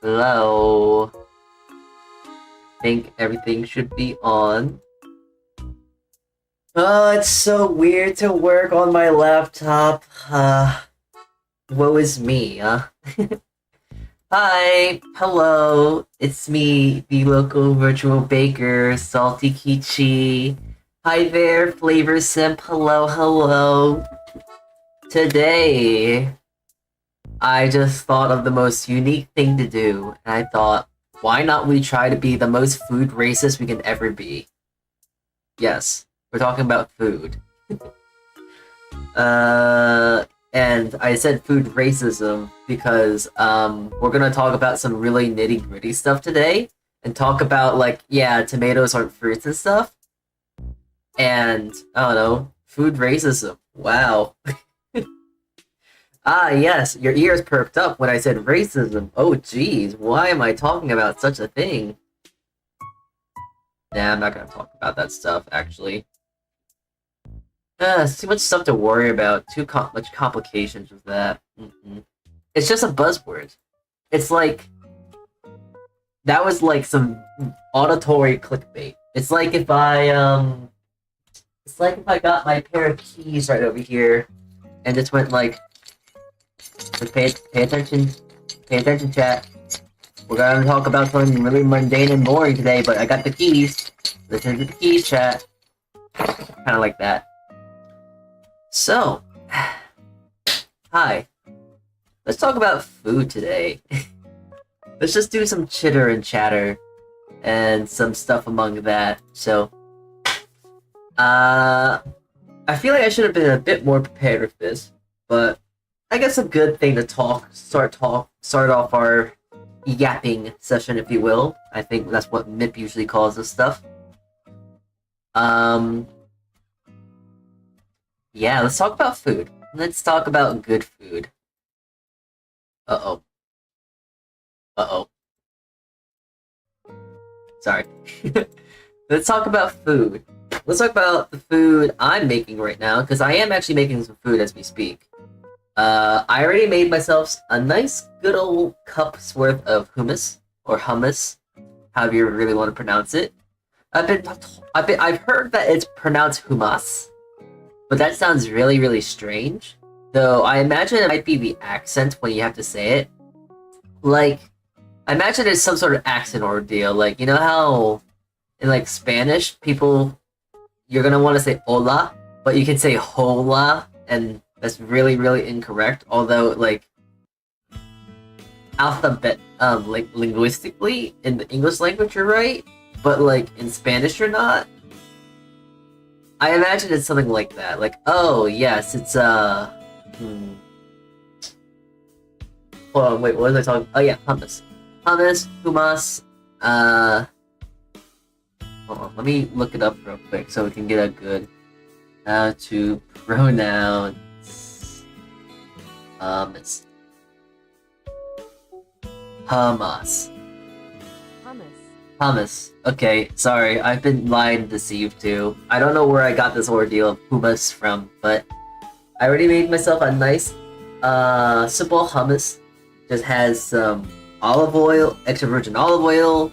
Hello. Think everything should be on. Oh, it's so weird to work on my laptop. Woe is me, Hi, hello. It's me, the local virtual baker, Saltea Kichee. Hi there, Flavor Simp. Hello, hello. Today, I just thought of the most unique thing to do, and I thought, why not we try to be the most food racist we can ever be? Yes, we're talking about food. And I said food racism because, we're gonna talk about some really nitty-gritty stuff today, and talk about, like, yeah, tomatoes aren't fruits and stuff, and, I don't know, food racism. Wow. Ah, yes, your ears perked up when I said racism. Oh, geez, why am I talking about such a thing? Nah, I'm not gonna talk about that stuff, actually. It's too much stuff to worry about. Much complications with that. It's just a buzzword. It's like... That was like some auditory clickbait. It's like if I, It's like if I got my pair of keys right over here, and just went like... Pay attention, chat. We're gonna talk about something really mundane and boring today, but I got the keys. Listen to the keys, chat. Kinda like that. So, hi. Let's talk about food today. Let's just do some chitter and chatter, and some stuff among that. So, I feel like I should have been a bit more prepared with this, but I guess a good thing to start off our yapping session, if you will. I think that's what MIP usually calls this stuff. Yeah, let's talk about food. Let's talk about good food. Uh-oh. Uh-oh. Sorry. Let's talk about food. Let's talk about the food I'm making right now, because I am actually making some food as we speak. I already made myself a nice good old cup's worth of hummus, or hummus, however you really want to pronounce it. I've heard that it's pronounced hummus, but that sounds really, really strange. Though I imagine it might be the accent when you have to say it. Like, I imagine it's some sort of accent ordeal. Like, you know how in like Spanish, you're gonna want to say hola, but you can say hola, and that's really, really incorrect. Although, like, linguistically, in the English language, you're right, but, like, in Spanish, you're not. I imagine it's something like that. Like, oh, yes, it's, Hold on, wait, what was I talking? Oh, yeah, hummus. Hummus, Hold on, let me look it up real quick so we can get a good, how to pronounce it's hummus. Hummus. Okay, sorry, I've been lied and deceived too. I don't know where I got this ordeal of hummus from, but I already made myself a nice, simple hummus. Just has some olive oil, extra virgin olive oil,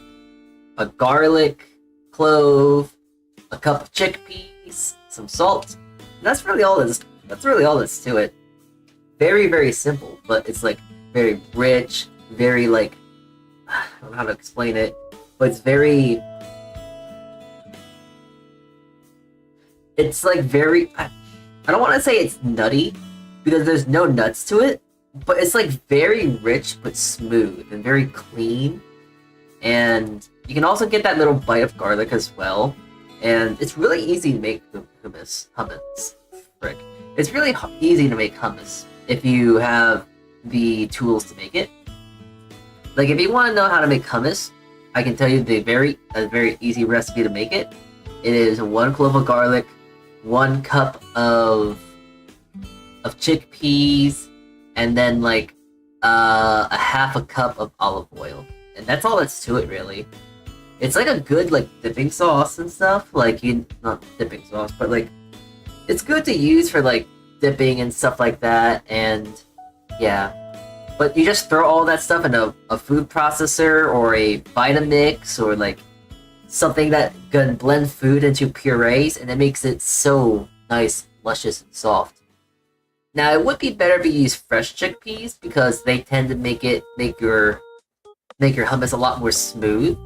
a garlic, clove, a cup of chickpeas, some salt. And that's really all that's to it. Very, very simple, but it's like very rich, very like, I don't know how to explain it, but it's very, it's like very, I don't want to say it's nutty, because there's no nuts to it, but it's like very rich but smooth and very clean, and you can also get that little bite of garlic as well, and it's really easy to make the hummus, frick. It's really easy to make hummus if you have the tools to make it. Like, if you want to know how to make hummus, I can tell you a very easy recipe to make it. It is 1 clove of garlic, 1 cup of chickpeas, and then like a half a cup of olive oil, and that's all that's to it really. It's like a good like dipping sauce and stuff. Like, not dipping sauce, but like it's good to use for like dipping and stuff like that. And yeah, But you just throw all that stuff in a food processor or a Vitamix or like something that can blend food into purees, and it makes it so nice, luscious, and soft. Now it would be better if you use fresh chickpeas because they tend to make your hummus a lot more smooth,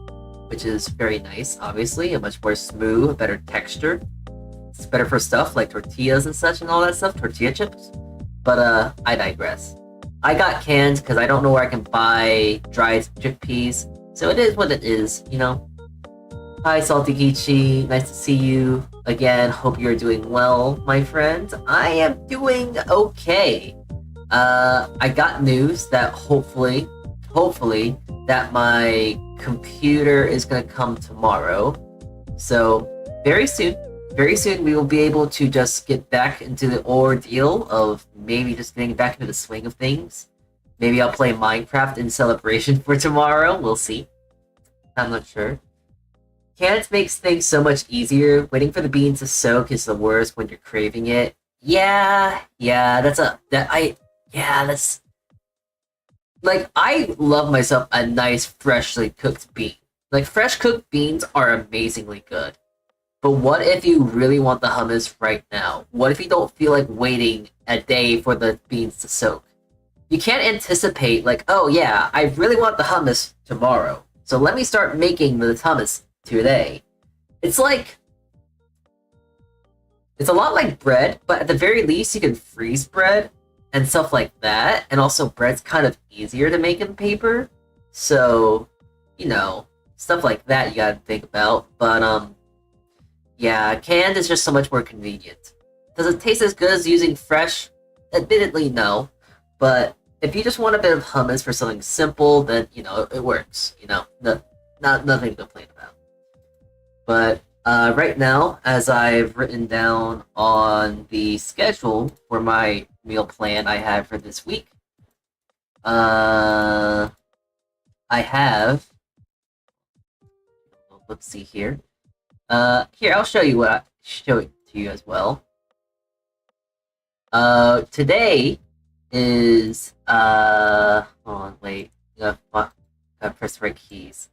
which is very nice. Obviously, a much more smooth, a better texture. It's better for stuff like tortillas and such and all that stuff, tortilla chips. But I digress. I got canned because I don't know where I can buy dried chickpeas, so it is what it is, you know. Hi, Saltea Kichee. Nice to see you again. Hope you're doing well, my friend. I am doing okay. I got news that hopefully, that my computer is gonna come tomorrow. So very soon we will be able to just get back into the ordeal of maybe just getting back into the swing of things. Maybe I'll play Minecraft in celebration for tomorrow. We'll see. I'm not sure. Cans makes things so much easier. Waiting for the beans to soak is the worst when you're craving it. Yeah, that's like, I love myself a nice freshly cooked bean. Like, fresh cooked beans are amazingly good. But what if you really want the hummus right now? What if you don't feel like waiting a day for the beans to soak? You can't anticipate, like, oh yeah, I really want the hummus tomorrow, so let me start making the hummus today. It's a lot like bread, but at the very least you can freeze bread and stuff like that, and also bread's kind of easier to make in paper, so, you know, stuff like that you gotta think about. But yeah, canned is just so much more convenient. Does it taste as good as using fresh? Admittedly, no, but if you just want a bit of hummus for something simple, then, you know, it works, you know, nothing to complain about. But right now, as I've written down on the schedule for my meal plan I have for this week, I have, let's see here. Here, I'll show it to you as well. Today is, hold on, wait, gotta press the right keys.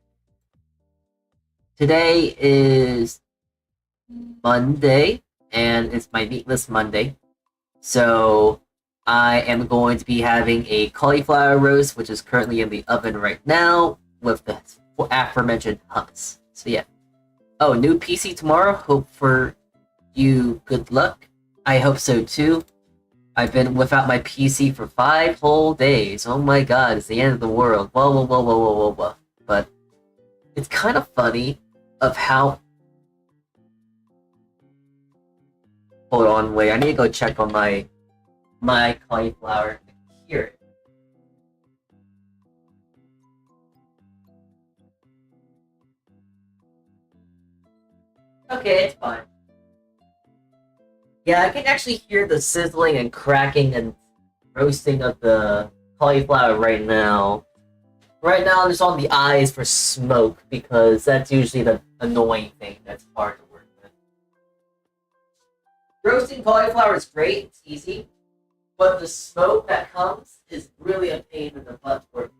Today is Monday, and it's my meatless Monday. So I am going to be having a cauliflower roast, which is currently in the oven right now, with the aforementioned hummus. So yeah. Oh, new PC tomorrow. Hope for you good luck. I hope so too. I've been without my PC for 5 whole days. Oh my god, it's the end of the world. Whoa. But it's kind of funny of how... Hold on, wait. I need to go check on my cauliflower. Here. Okay, it's fine. Yeah, I can actually hear the sizzling and cracking and roasting of the cauliflower right now. Right now, I'm just on the eyes for smoke, because that's usually the annoying thing that's hard to work with. Roasting cauliflower is great, it's easy, but the smoke that comes is really a pain in the butt to work with.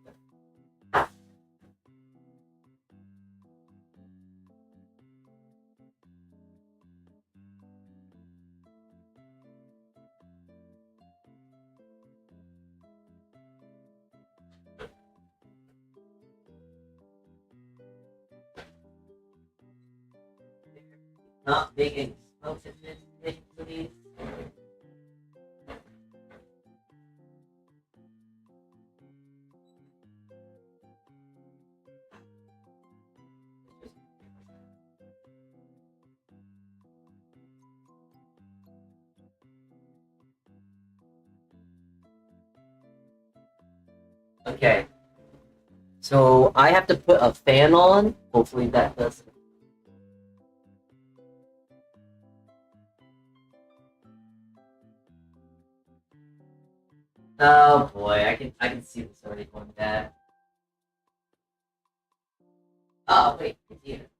Not making smoke detectors, please. Okay. So I have to put a fan on. Hopefully that does. Oh boy, I can see this already going bad. Oh wait, it's here.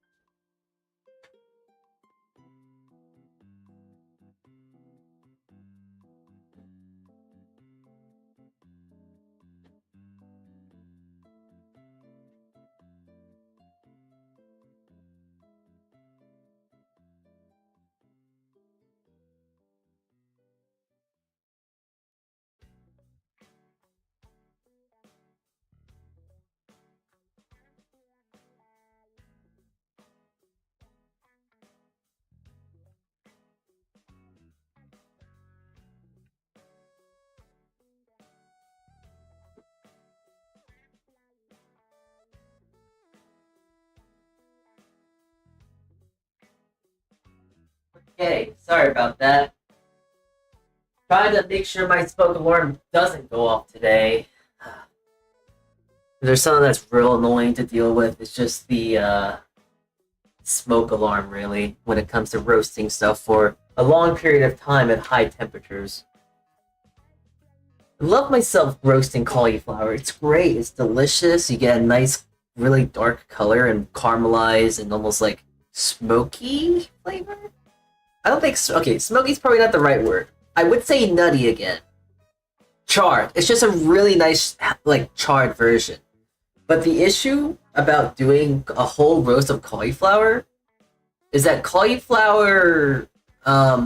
Okay, sorry about that. Trying to make sure my smoke alarm doesn't go off today. There's something that's real annoying to deal with. It's just the smoke alarm, really, when it comes to roasting stuff for a long period of time at high temperatures. I love myself roasting cauliflower. It's great. It's delicious. You get a nice, really dark color and caramelized and almost like smoky flavor. I don't think okay. Smoky's probably not the right word. I would say nutty again. Charred. It's just a really nice, like charred version. But the issue about doing a whole roast of cauliflower is that cauliflower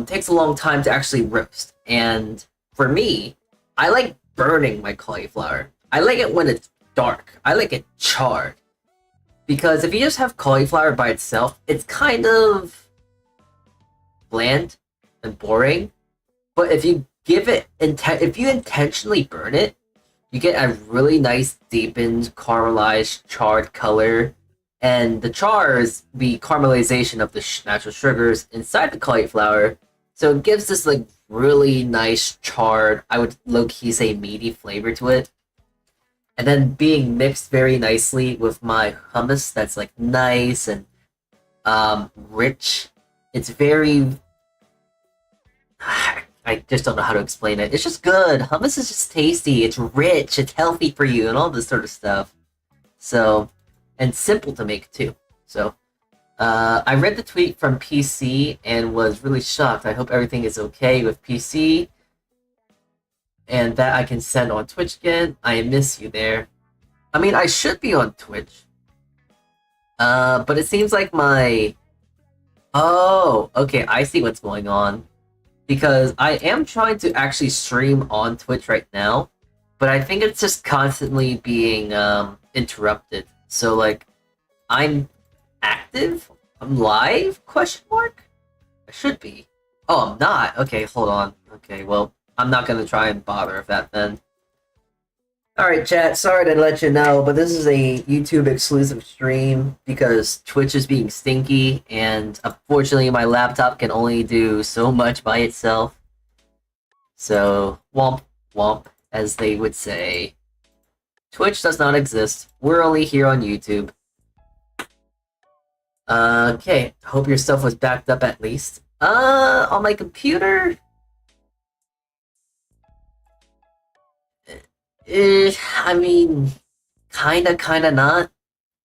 takes a long time to actually roast. And for me, I like burning my cauliflower. I like it when it's dark. I like it charred. Because if you just have cauliflower by itself, it's kind of bland and boring. But if you give it if you intentionally burn it, you get a really nice deepened, caramelized, charred color. And the char is the caramelization of the natural sugars inside the cauliflower. So it gives this like really nice charred, I would low-key say meaty flavor to it. And then being mixed very nicely with my hummus that's like nice and rich. It's very I just don't know how to explain it. It's just good. Hummus is just tasty. It's rich. It's healthy for you and all this sort of stuff. So, and simple to make too. So, I read the tweet from PC and was really shocked. I hope everything is okay with PC and that I can send on Twitch again. I miss you there. I mean, I should be on Twitch. But it seems like my... Oh, okay, I see what's going on. Because I am trying to actually stream on Twitch right now, but I think it's just constantly being interrupted. So like, I'm active? I'm live? Question mark? I should be. Oh, I'm not. Okay, hold on. Okay, well, I'm not gonna try and bother with that then. Alright, chat, sorry to let you know, but this is a YouTube exclusive stream because Twitch is being stinky, and unfortunately my laptop can only do so much by itself. So, womp womp, as they would say. Twitch does not exist. We're only here on YouTube. Okay, hope your stuff was backed up at least. On my computer... I mean, kinda not.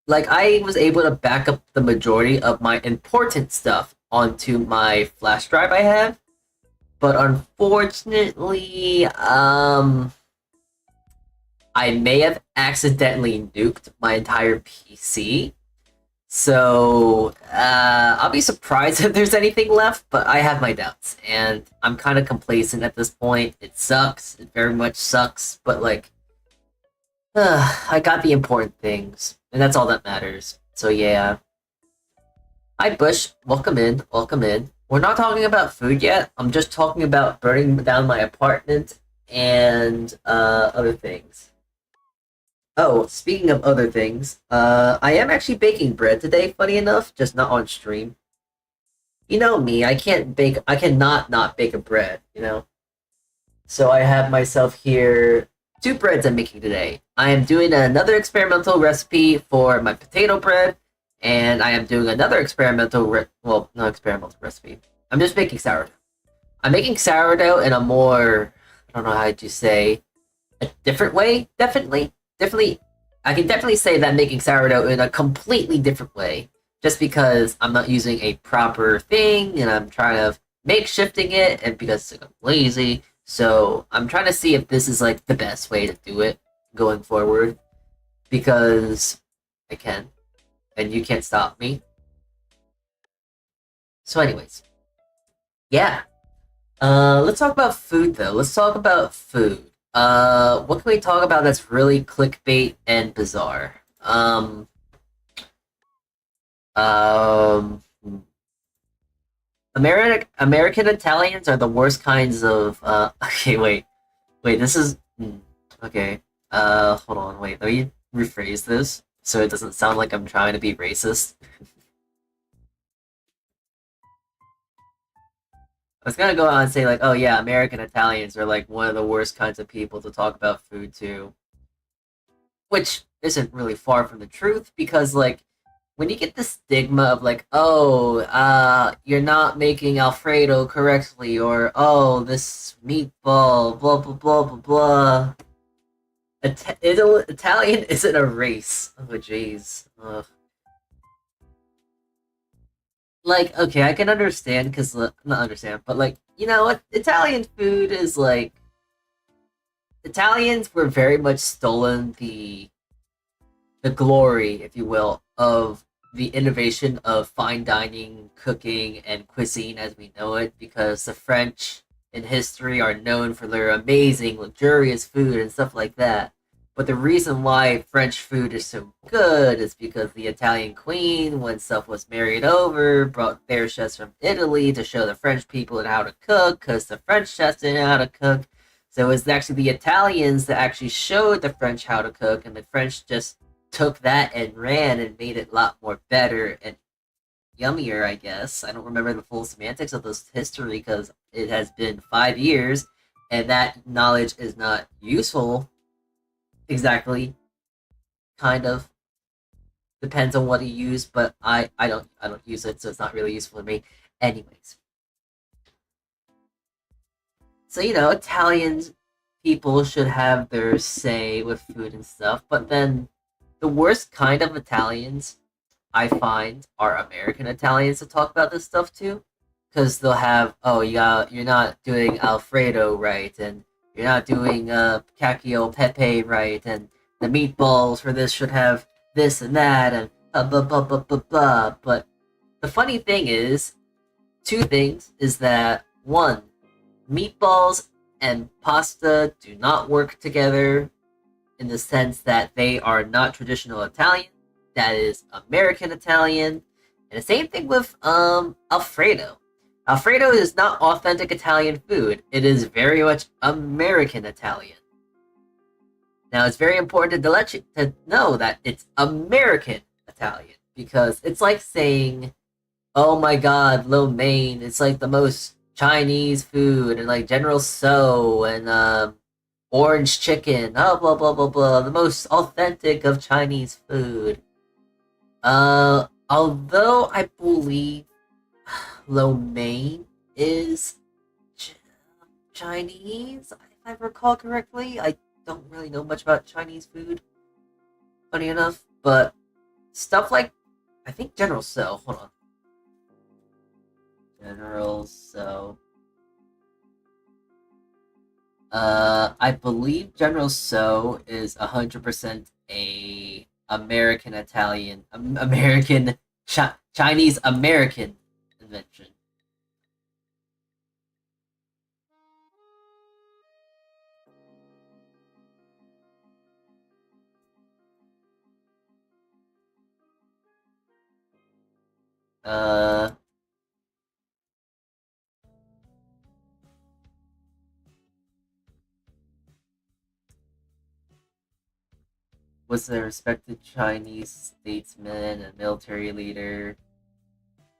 Like, I was able to back up the majority of my important stuff onto my flash drive I have. But unfortunately, I may have accidentally nuked my entire PC. So, I'll be surprised if there's anything left, but I have my doubts, and I'm kind of complacent at this point. It sucks, it very much sucks, but like, I got the important things, and that's all that matters. So yeah. Hi Bush, welcome in, welcome in. We're not talking about food yet, I'm just talking about burning down my apartment and, other things. Oh, speaking of other things, I am actually baking bread today, funny enough, just not on stream. You know me, I cannot not bake a bread, you know? So I have myself here 2 breads I'm making today. I am doing another experimental recipe for my potato bread, and I am doing another experimental recipe. I'm just making sourdough. I'm making sourdough in a more, I don't know how to say, a different way, definitely, I can definitely say that I'm making sourdough in a completely different way, just because I'm not using a proper thing, and I'm trying to makeshifting it, and because I'm lazy, so I'm trying to see if this is like the best way to do it going forward, because I can, and you can't stop me. So anyways, yeah. Let's talk about food though. Let's talk about food. What can we talk about that's really clickbait and bizarre? American Italians are the worst kinds of, okay, wait, this is, okay, hold on, wait, let me rephrase this so it doesn't sound like I'm trying to be racist. I was gonna go out and say like, oh yeah, American Italians are like one of the worst kinds of people to talk about food to, which isn't really far from the truth because like when you get the stigma of like, oh, you're not making Alfredo correctly, or oh, this meatball, blah blah blah blah blah. Italian isn't a race. Oh jeez. Like okay, I can understand because not understand, but like you know what, Italian food is like Italians were very much stolen the glory, if you will, of the innovation of fine dining, cooking, and cuisine as we know it, because the French in history are known for their amazing, luxurious food and stuff like that. But the reason why French food is so good is because the Italian queen, when stuff was married over, brought their chefs from Italy to show the French people how to cook, because the French chefs didn't know how to cook. So it was actually the Italians that actually showed the French how to cook, and the French just took that and ran and made it a lot more better and yummier, I guess. I don't remember the full semantics of this history because it has been 5 years and that knowledge is not useful exactly. Kind of depends on what you use, but I don't use it, so it's not really useful to me. Anyways, so you know, Italian people should have their say with food and stuff, but then the worst kind of Italians I find are American Italians to talk about this stuff too, because they'll have you're not doing Alfredo right, and you're not doing cacio pepe right, and the meatballs for this should have this and that, and blah blah blah blah blah. But the funny thing is, two things is that one, meatballs and pasta do not work together in the sense that they are not traditional Italian. That is American Italian. And the same thing with Alfredo. Alfredo is not authentic Italian food. It is very much American Italian. Now it's very important to let you to know that it's American Italian because it's like saying, "Oh my God, lo mein, it's like the most Chinese food," and like General So and orange chicken, oh blah blah blah blah, the most authentic of Chinese food. Although I believe lo mein is Ch- Chinese, if I recall correctly. I don't really know much about Chinese food, funny enough, but stuff like I think General So. Hold on, General So. I believe General So is 100% a American Italian, American Chinese American invention. Uh, was a respected Chinese statesman and military leader.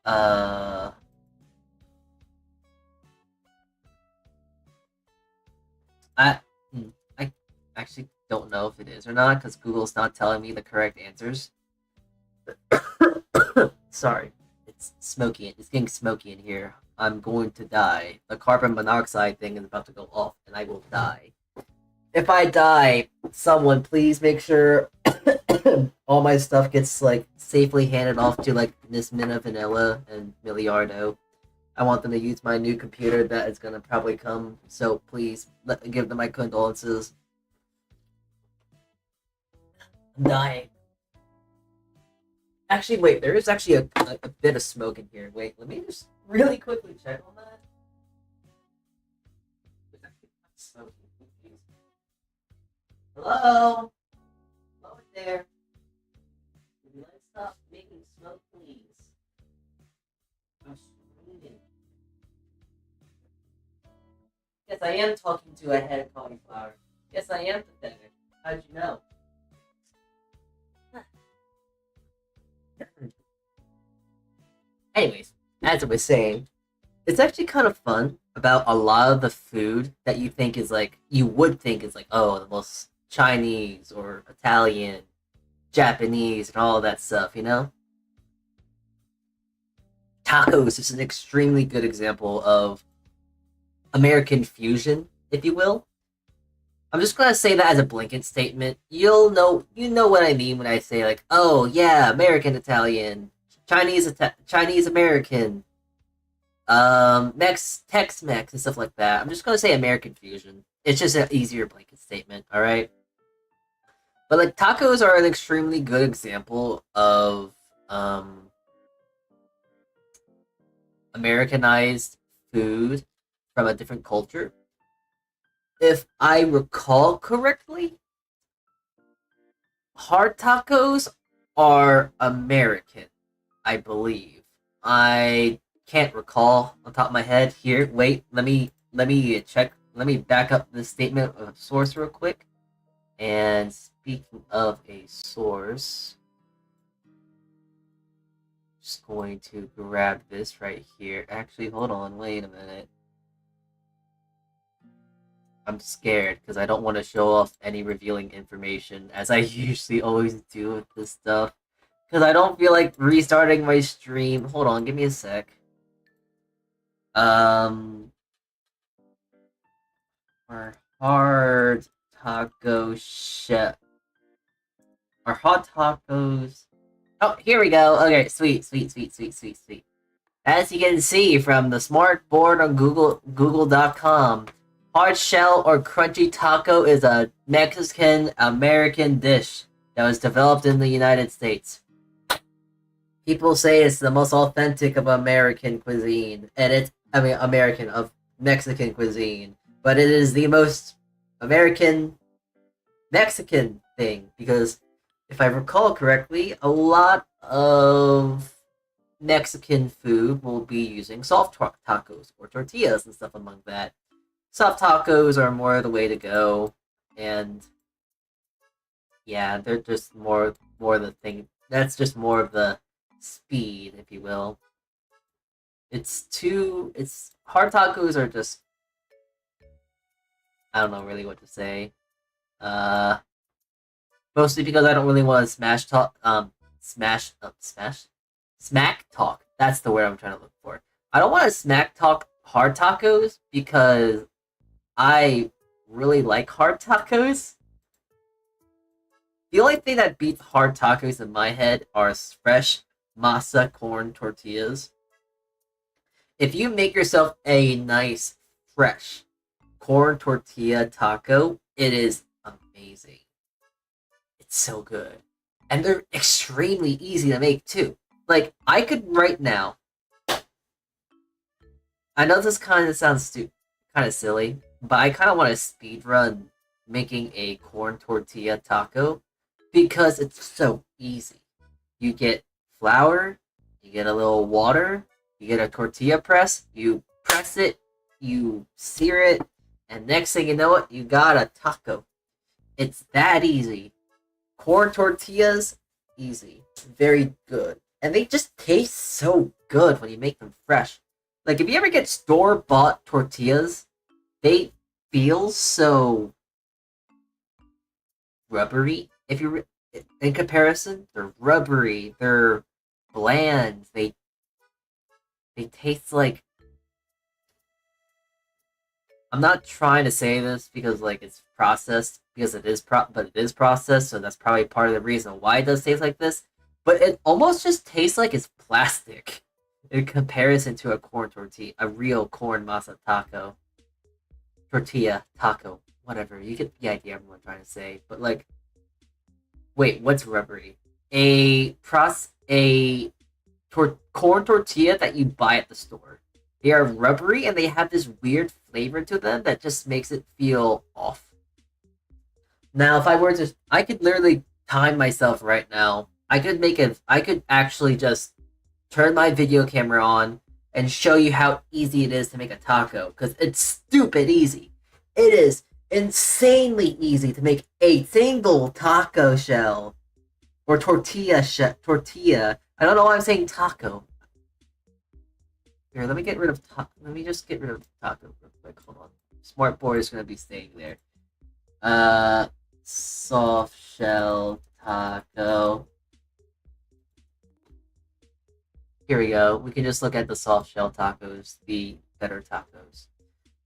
Uh, I I actually don't know if it is or not because Google's not telling me the correct answers. Sorry, it's smoky. It's getting smoky in here. I'm going to die. The carbon monoxide thing is about to go off, and I will die. If I die, someone please make sure all my stuff gets like safely handed off to like Miss Minna Vanilla and Miliardo. I want them to use my new computer that is gonna probably come. So please give them my condolences. I'm dying. Actually, wait. There is actually a bit of smoke in here. Wait, let me just really quickly check on that. There's actually smoke in here. Hello? Hello there. Would you like to stop making smoke, please? I'm screaming. Yes, I am talking to a head cauliflower. Yes, I am pathetic. How'd you know? Anyways, as I was saying, It's actually kind of fun about a lot of the food that you think is like you would think is like, oh, the most Chinese or Italian, Japanese, and all of that stuff. Tacos is an extremely good example of American fusion, if you will. I'm just gonna say that as a blanket statement. You know what I mean when I say like, oh yeah, American Italian, Chinese American, Tex Mex and stuff like that. I'm just gonna say American fusion. It's just an easier blanket statement, all right. But like tacos are an extremely good example of Americanized food from a different culture. If I recall correctly, hard tacos are American, I believe. I can't recall on top of my head. Here, wait, let me check. Let me back up this statement of source real quick. And speaking of a source, just going to grab this right here. Actually, hold on, wait a minute. I'm scared because I don't want to show off any revealing information, as I usually always do with this stuff. Because I don't feel like restarting my stream. Hold on, give me a sec. Our hard taco chef. Our hot tacos. Oh, here we go. Okay, sweet. As you can see from the smart board on Google.com, hard shell or crunchy taco is a Mexican American dish that was developed in the United States. People say it's the most authentic of American cuisine, and American of Mexican cuisine, but it is the most American Mexican thing because if I recall correctly, a lot of Mexican food will be using soft tacos or tortillas and stuff among that. Soft tacos are more the way to go, and yeah, they're just more the thing. That's just more of the speed, if you will. It's hard tacos are just I don't know really what to say. Uh, Mostly because I don't really want to smack talk. That's the word I'm trying to look for. I don't want to smack talk hard tacos because I really like hard tacos. The only thing that beats hard tacos in my head are fresh masa corn tortillas. If you make yourself a nice fresh corn tortilla taco, it is amazing. It's so good. And they're extremely easy to make too. Like, I could right now. I know this kind of sounds kind of silly, but I kind of want to speed run making a corn tortilla taco because it's so easy. You get flour, you get a little water, you get a tortilla press, you press it, you sear it, and next thing you know it, you got a taco. It's that easy. Corn tortillas, easy. Very good. And they just taste so good when you make them fresh. Like, if you ever get store-bought tortillas, they feel so rubbery. If you in comparison, they're rubbery, they're bland, they taste like I'm not trying to say this because like it's processed because but it is processed, so that's probably part of the reason why it does taste like this. But it almost just tastes like it's plastic in comparison to a corn tortilla, a real corn masa taco, tortilla taco, whatever. You get the idea of what I'm trying to say. But like, wait, what's rubbery? Corn tortilla that you buy at the store. They are rubbery and they have this weird flavor to them that just makes it feel off. Now, if I were to, I could literally time myself right now. I could actually just turn my video camera on and show you how easy it is to make a taco because it's stupid easy. It is insanely easy to make a single taco shell or tortilla. I don't know why I'm saying taco. Here, let me get rid of let me just get rid of taco real quick. Hold on. Smart board is gonna be staying there. Soft shell taco. Here we go. We can just look at the soft shell tacos, the better tacos.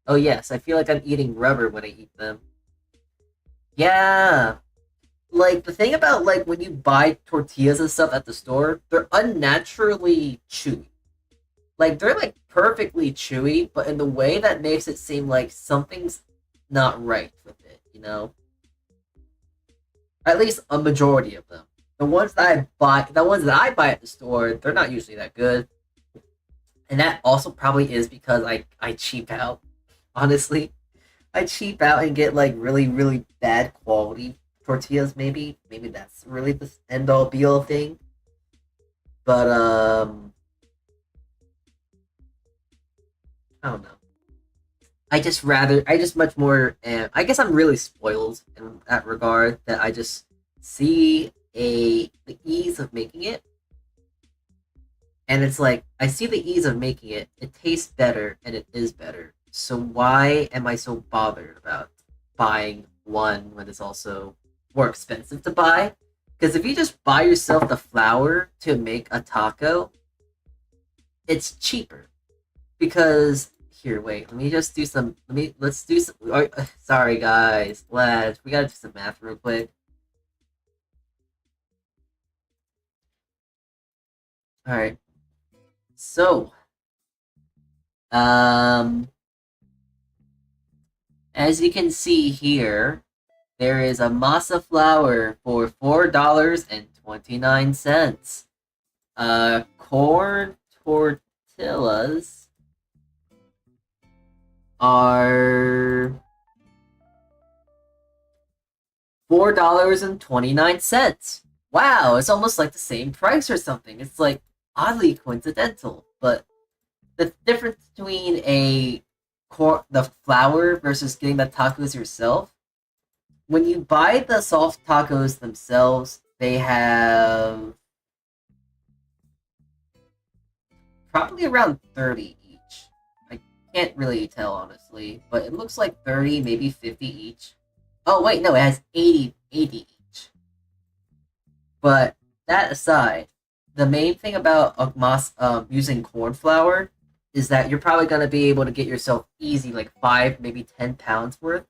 Oh yes, I feel like I'm eating rubber when I eat them. Yeah. Like the thing about like when you buy tortillas and stuff at the store, they're unnaturally chewy. Like they're like perfectly chewy, but in the way that makes it seem like something's not right with it, you know? At least a majority of them. The ones that I buy at the store, they're not usually that good. And that also probably is because I cheap out. Honestly, I cheap out and get like really really bad quality tortillas. Maybe that's really the end all be all thing. But I don't know. I just much more. I guess I'm really spoiled in that regard that I just see the ease of making it, and it's like I see the ease of making it. It tastes better, and it is better. So why am I so bothered about buying one when it's also more expensive to buy? Because if you just buy yourself the flour to make a taco, it's cheaper. Because here, wait, let me just do some. Let's do some. Sorry, guys, lads, we gotta do some math real quick. All right, so um, as you can see here, there is a masa flour for $4.29. Corn tortillas are $4.29. Wow, it's almost like the same price or something. It's like oddly coincidental, but the difference between the flour versus getting the tacos yourself. When you buy the soft tacos themselves, they have probably around 30 each. I can't really tell honestly, but it looks like 30, maybe 50 each. Oh wait, no, it has 80 each. But that aside, the main thing about using corn flour is that you're probably gonna be able to get yourself easy like 5, maybe 10 pounds worth.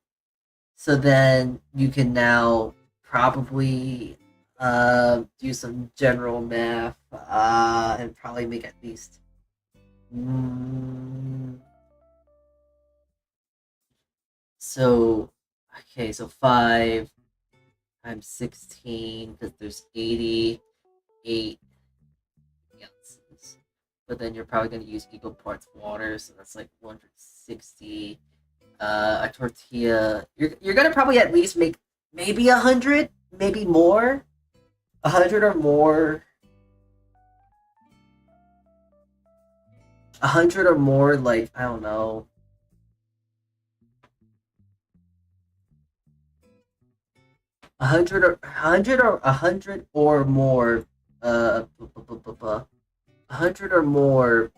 So then you can now probably do some general math and probably make at least so okay, so 5 times 16 because there's 88 ounces. But then you're probably going to use equal parts water, so that's like 160. A tortilla. You're gonna probably at least make maybe 100, maybe more, 100 or more, 100 or more. Like I don't know, 100 or more. 100 or more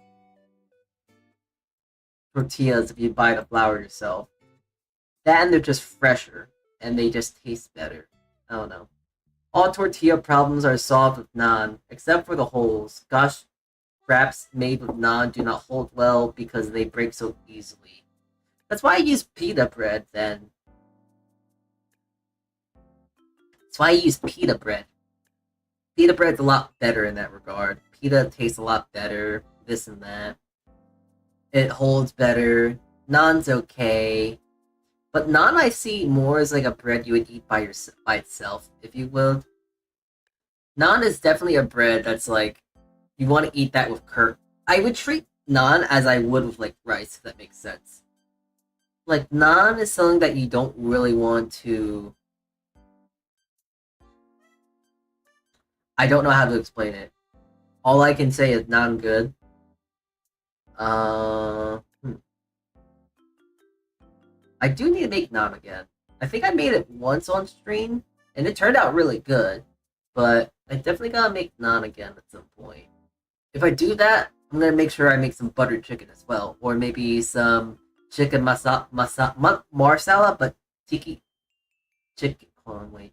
tortillas if you buy the flour yourself. That and they're just fresher and they just taste better. I don't know. All tortilla problems are solved with naan, except for the holes. Gosh, wraps made with naan do not hold well because they break so easily. That's why I use pita bread then. That's why I use pita bread. Pita bread's a lot better in that regard. Pita tastes a lot better, this and that. It holds better. Naan's okay. But naan I see more as like a bread you would eat by itself, if you will. Naan is definitely a bread that's like you want to eat that with curd. I would treat naan as I would with like rice, if that makes sense. Like naan is something that you don't really want to. I don't know how to explain it. All I can say is naan good. I do need to make naan again. I think I made it once on stream, and it turned out really good. But I definitely gotta make naan again at some point. If I do that, I'm gonna make sure I make some buttered chicken as well, or maybe some chicken marsala, but tiki chicken. Hold on, wait.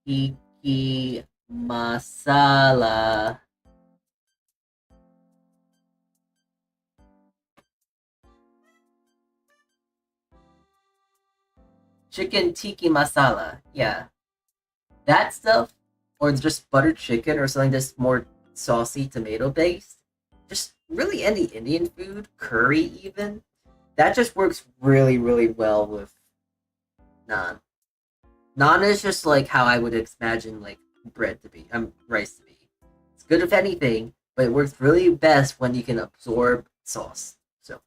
Tiki masala. Chicken tiki masala. Yeah, that stuff, or just buttered chicken, or something that's more saucy tomato based. Just really any Indian food, curry even. That just works really, really well with naan. Naan is just like how I would imagine like bread to be. Rice to be. It's good with anything, but it works really best when you can absorb sauce. So,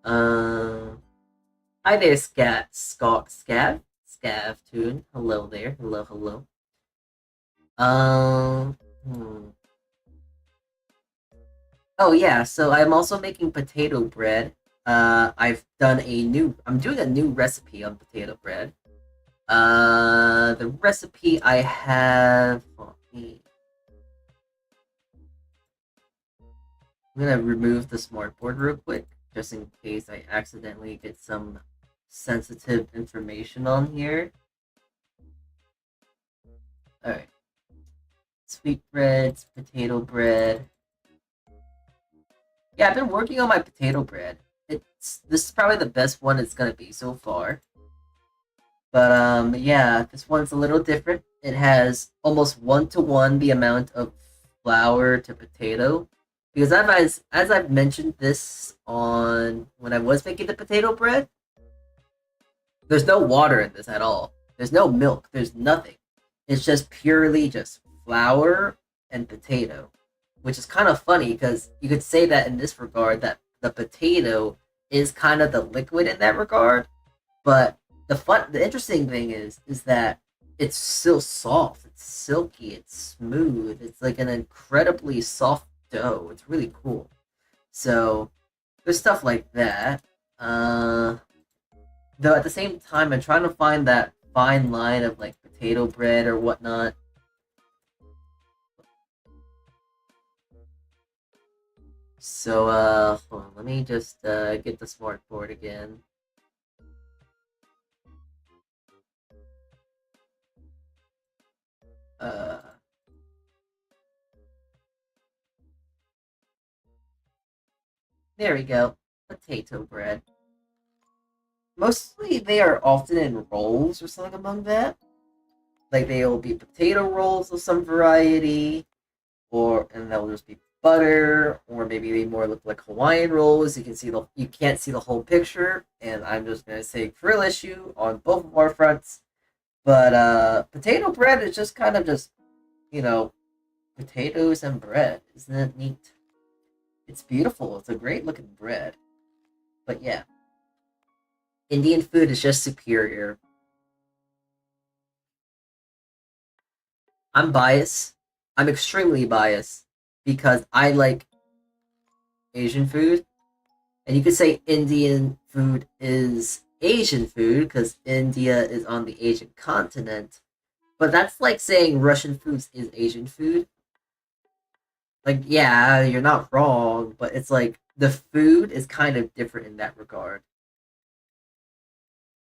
hi there, Scav Tune. Hello there. Hello, hello. Um, hmm. Oh yeah, so I'm also making potato bread. I'm doing a new recipe on potato bread. The recipe I have. I'm gonna remove the smartboard real quick, just in case I accidentally get some sensitive information on here. Alright. Sweetbreads, potato bread. Yeah, I've been working on my potato bread. This is probably the best one it's gonna be so far. But yeah, this one's a little different. It has almost 1-to-1 the amount of flour to potato. Because as I've mentioned this on when I was making the potato bread, there's no water in this at all. There's no milk. There's nothing. It's just purely just flour and potato, which is kind of funny because you could say that in this regard that the potato is kind of the liquid in that regard, but the interesting thing is that it's still soft. It's silky. It's smooth. It's like an incredibly soft dough. It's really cool. So there's stuff like that. Though at the same time, I'm trying to find that fine line of like potato bread or whatnot. So hold on, let me just get the smartboard again. There we go. Potato bread. Mostly they are often in rolls or something among that. Like they'll be potato rolls of some variety, and they'll just be butter, or maybe they more look like Hawaiian rolls. You can't see the whole picture, and I'm just gonna say real issue on both of our fronts. But potato bread is just kind of just, you know, potatoes and bread. Isn't it neat? It's beautiful. It's a great looking bread. But yeah, Indian food is just superior. I'm biased. I'm extremely biased because I like Asian food. And you could say Indian food is Asian food because India is on the Asian continent. But that's like saying Russian food is Asian food. Like, yeah, you're not wrong, but it's like the food is kind of different in that regard.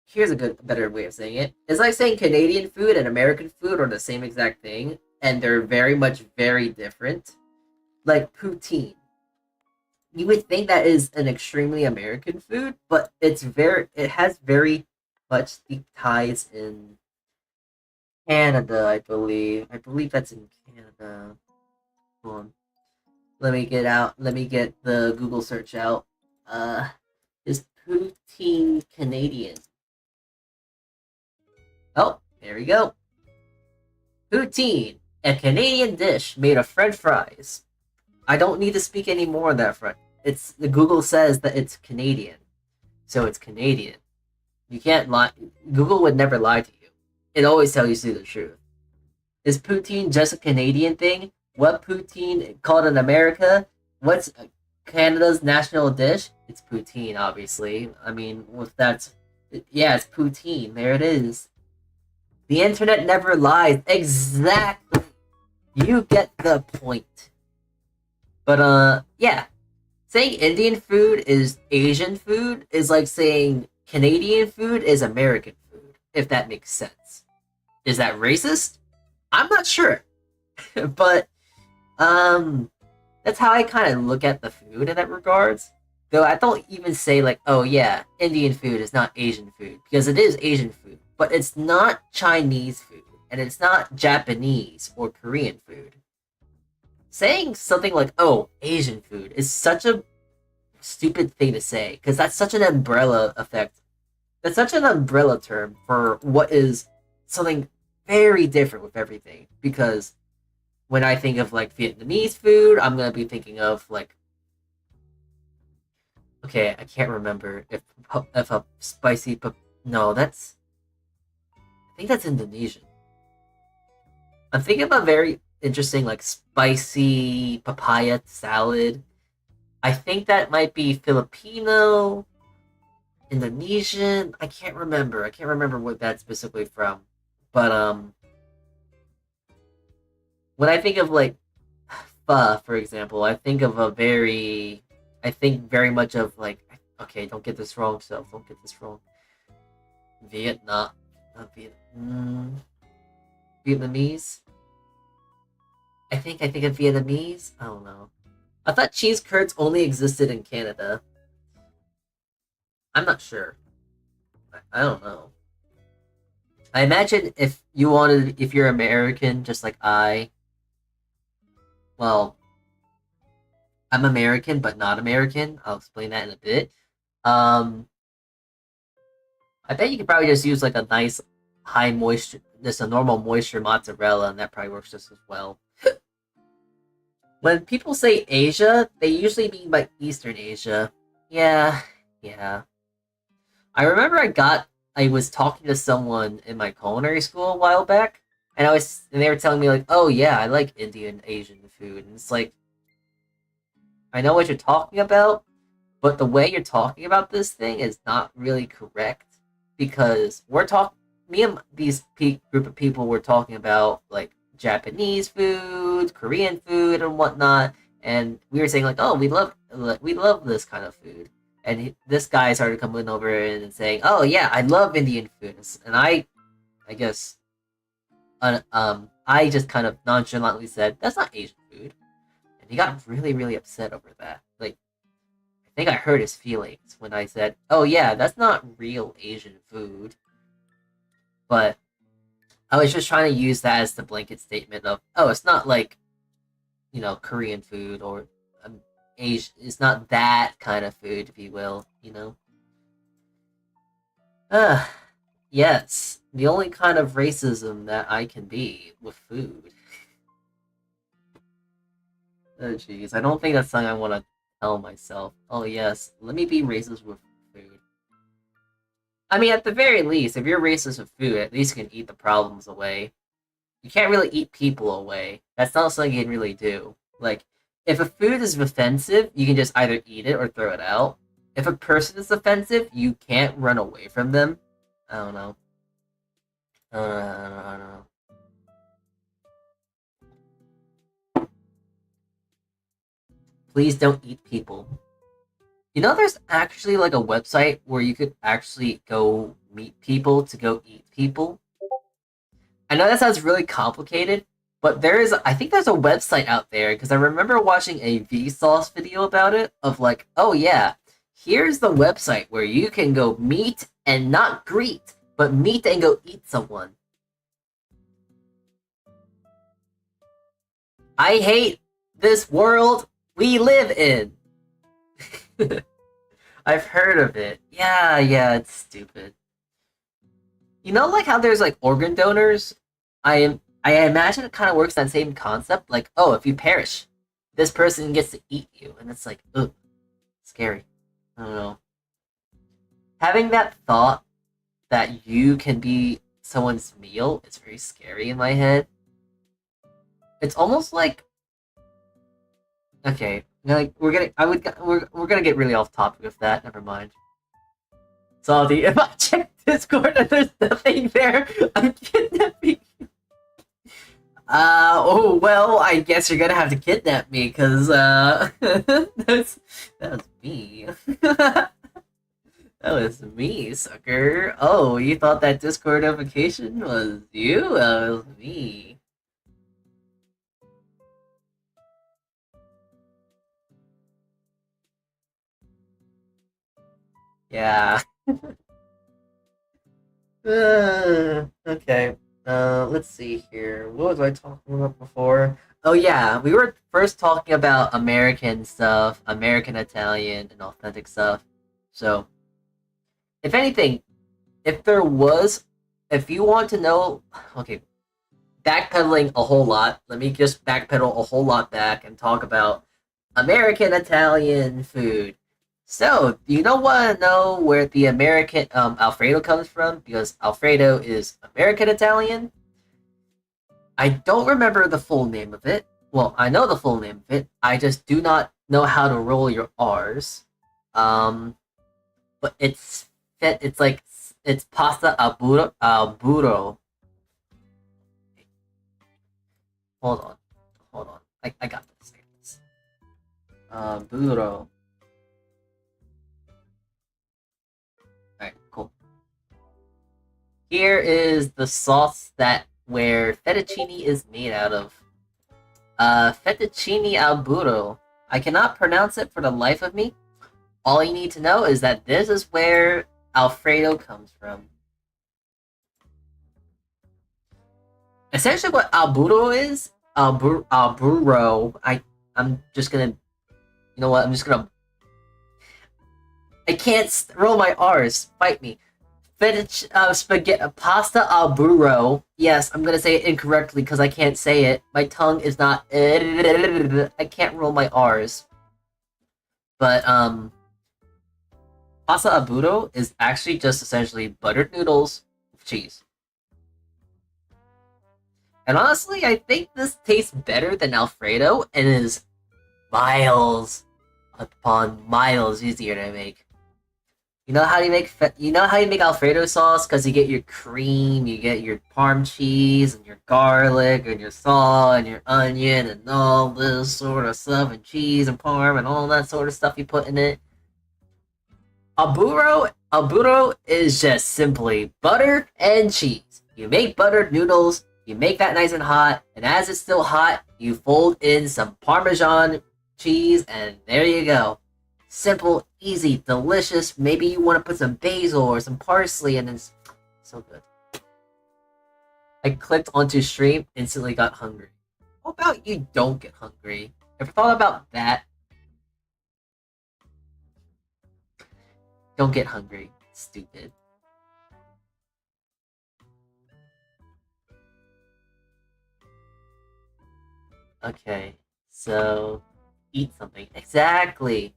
Here's better way of saying it. It's like saying Canadian food and American food are the same exact thing, and they're very much very different. Like poutine. You would think that is an extremely American food, but it has very much deep ties in Canada, I believe. I believe that's in Canada. Hold on. Let me get the Google search out. Is poutine Canadian? Oh, there we go. Poutine, a Canadian dish made of French fries. I don't need to speak any more on that front. The Google says that it's Canadian, so it's Canadian. You can't lie. Google would never lie to you. It always tells you the truth. Is poutine just a Canadian thing? What poutine called in America? What's Canada's national dish? It's poutine, obviously. I mean, yeah, it's poutine. There it is. The internet never lies. Exactly. You get the point. But yeah. Saying Indian food is Asian food is like saying Canadian food is American food, if that makes sense. Is that racist? I'm not sure. But that's how I kind of look at the food in that regards. Though I don't even say like, oh yeah, Indian food is not Asian food, because it is Asian food, but it's not Chinese food, and it's not Japanese or Korean food. Saying something like, oh, Asian food is such a stupid thing to say, because that's such an umbrella effect. That's such an umbrella term for what is something very different with everything, because when I think of like Vietnamese food, I'm gonna be thinking of like, okay, I can't remember if a spicy no, that's I think that's Indonesian. I'm thinking of a very interesting like spicy papaya salad. I think that might be Filipino, Indonesian. I can't remember. I can't remember what that's specifically from. But when I think of like pho, for example, I think very much of like, okay, don't get this wrong, so don't get this wrong. Vietnam, not Vietnamese. I think of Vietnamese. I don't know. I thought cheese curds only existed in Canada. I'm not sure. I don't know. I imagine if you're American, just like well, I'm American, but not American. I'll explain that in a bit. Um, I bet you could probably just use like a nice high moisture, just a normal moisture mozzarella, and that probably works just as well. When people say Asia, they usually mean by Eastern Asia. Yeah, yeah. I remember I was talking to someone in my culinary school a while back, and they were telling me like, oh yeah, I like Indian Asian food, and it's like, I know what you're talking about, but the way you're talking about this thing is not really correct, because me and group of people were talking about like Japanese food, Korean food, and whatnot, and we were saying like, oh, we love this kind of food, and this guy started coming over and saying, oh yeah, I love Indian food, and I guess, I just kind of nonchalantly said that's not Asian food, and he got really really upset over that. Like, I think I hurt his feelings when I said, oh yeah, that's not real Asian food, but I was just trying to use that as the blanket statement of, oh, it's not like, Korean food or Asian. It's not that kind of food, if you will. Yes, the only kind of racism that I can be with food. Oh, jeez, I don't think that's something I want to tell myself. Oh, yes, let me be racist with food. I mean, at the very least, if you're racist with food, at least you can eat the problems away. You can't really eat people away. That's not something you can really do. Like, if a food is offensive, you can just either eat it or throw it out. If a person is offensive, you can't run away from them. I don't know. I don't know. Please don't eat people. There's actually like a website where you could actually go meet people to go eat people. I know that sounds really complicated, but I think there's a website out there, because I remember watching a Vsauce video about it, of like, oh yeah, here's the website where you can go meet and not greet, but meet and go eat someone. I hate this world we live in. I've heard of it. Yeah, it's stupid. Like how there's like organ donors? I imagine it kind of works that same concept. Like, oh, if you perish, this person gets to eat you, and it's like, ugh, scary. I don't know. Having that thought that you can be someone's meal is very scary in my head. It's almost like, okay, like we're gonna get really off topic with that. Never mind. Salty, if I check Discord and there's nothing there, I'm kidnapping you. Oh, well, I guess you're gonna have to kidnap me, cause, that was me. That was me, sucker. Oh, you thought that Discord notification was you? That was me. Yeah. Okay. Let's see here. What was I talking about before? Oh yeah, we were first talking about American stuff, American Italian, and authentic stuff. So, if anything, if there was, if you want to know, okay, backpedaling a whole lot. Let me just backpedal a whole lot back and talk about American Italian food. So, do you want to know where the American Alfredo comes from? Because Alfredo is American Italian. I don't remember the full name of it. Well, I know the full name of it. I just do not know how to roll your R's. But it's like it's pasta al burro. Hold on, hold on. I got this. I got this. Burro. Alright, cool. Here is the sauce that where fettuccine is made out of. Fettuccine al burro. I cannot pronounce it for the life of me. All you need to know is that this is where Alfredo comes from. Essentially, what al burro is, al burro. I'm just gonna. You know what? I'm just gonna. I can't roll my R's. Fight me. Spaghetti pasta al burro. Yes, I'm gonna say it incorrectly because I can't say it. My tongue is not. I can't roll my R's. But pasta al burro is actually just essentially buttered noodles with cheese. And honestly, I think this tastes better than Alfredo and is miles upon miles easier to make. You know how you make Alfredo sauce? Because you get your cream, you get your parm cheese, and your garlic, and your salt, and your onion, and all this sort of stuff, and cheese, and parm, and all that sort of stuff you put in it. Alburo is just simply butter and cheese. You make buttered noodles, you make that nice and hot, and as it's still hot, you fold in some Parmesan cheese, and there you go. Simple, easy, delicious. Maybe you want to put some basil or some parsley, and it's so good. I clicked onto stream, instantly got hungry. How about you don't get hungry? Ever thought about that? Don't get hungry. Stupid. Okay, so eat something. Exactly.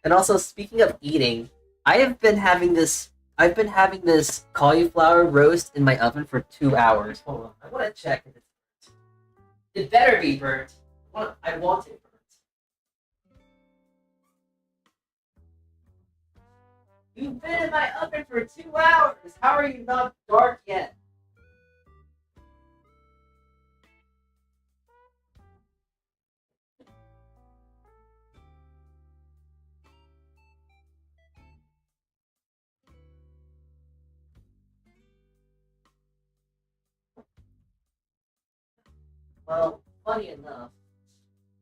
And also, speaking of eating, I've been having this cauliflower roast in my oven for 2 hours. Hold on, I want to check if it's burnt. It better be burnt. I want it burnt. You've been in my oven for 2 hours. How are you not dark yet? Well, funny enough,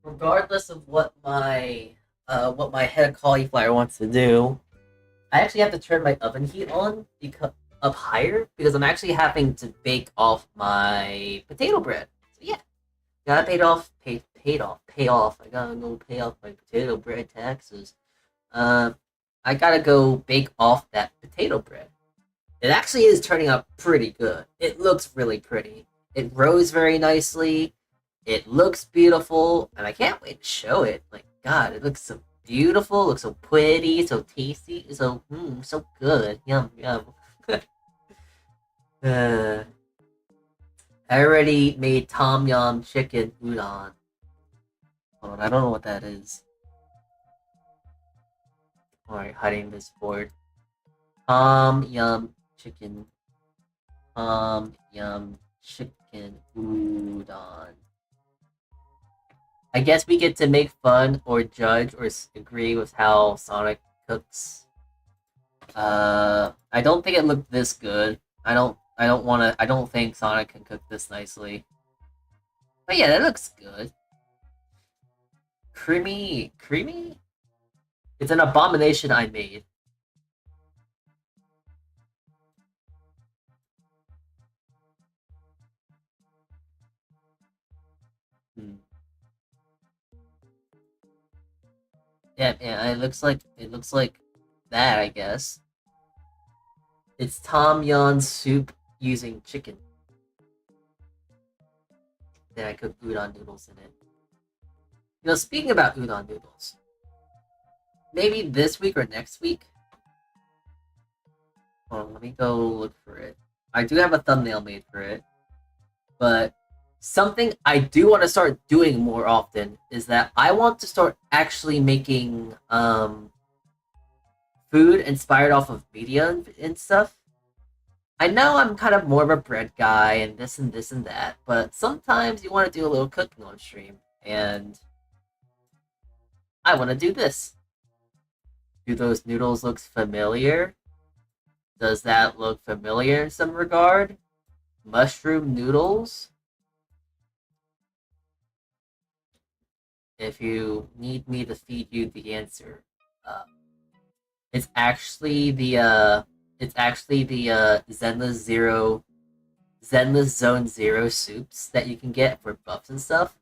regardless of what my head of cauliflower wants to do, I actually have to turn my oven heat on because up higher because I'm actually having to bake off my potato bread. So yeah, gotta pay off. I gotta go pay off my potato bread taxes. Uh, I gotta go bake off that potato bread. It actually is turning out pretty good. It looks really pretty. It rose very nicely. It looks beautiful, and I can't wait to show it. Like, God, it looks so beautiful, looks so pretty, so tasty, so good. Yum, yum. uh, I already made tom yum chicken udon. Hold on, I don't know what that is. Alright, hiding this board. Tom yum chicken. Tom yum chicken. American udon. I guess we get to make fun or judge or agree with how Sonic cooks. I don't think it looked this good. I don't think Sonic can cook this nicely. But yeah, that looks good. Creamy? It's an abomination I made. Hmm. Yeah, it looks like that, I guess. It's Tom Yum soup using chicken. Then I cook udon noodles in it. Speaking about udon noodles, maybe this week or next week. Hold on, let me go look for it. I do have a thumbnail made for it, but something I do want to start doing more often is that I want to start actually making food inspired off of media and stuff. I know I'm kind of more of a bread guy and this and this and that, but sometimes you want to do a little cooking on stream, and I want to do this. Do those noodles look familiar? Does that look familiar in some regard? Mushroom noodles? If you need me to feed you the answer, it's actually the Zenless Zone Zero soups that you can get for buffs and stuff.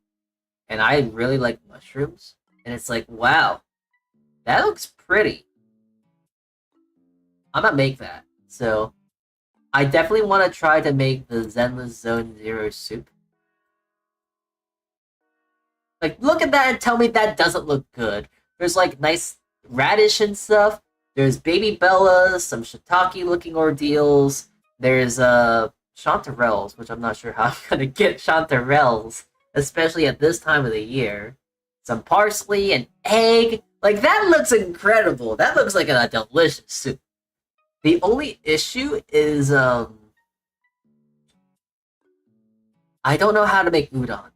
And I really like mushrooms. And it's like, wow, that looks pretty. I'm gonna make that. So I definitely want to try to make the Zenless Zone Zero soup. Like, look at that and tell me that doesn't look good. There's like nice radish and stuff. There's baby bellas, some shiitake looking ordeals. There's chanterelles, which I'm not sure how I'm gonna get chanterelles, especially at this time of the year. Some parsley and egg. Like, that looks incredible. That looks like a delicious soup. The only issue is I don't know how to make udon.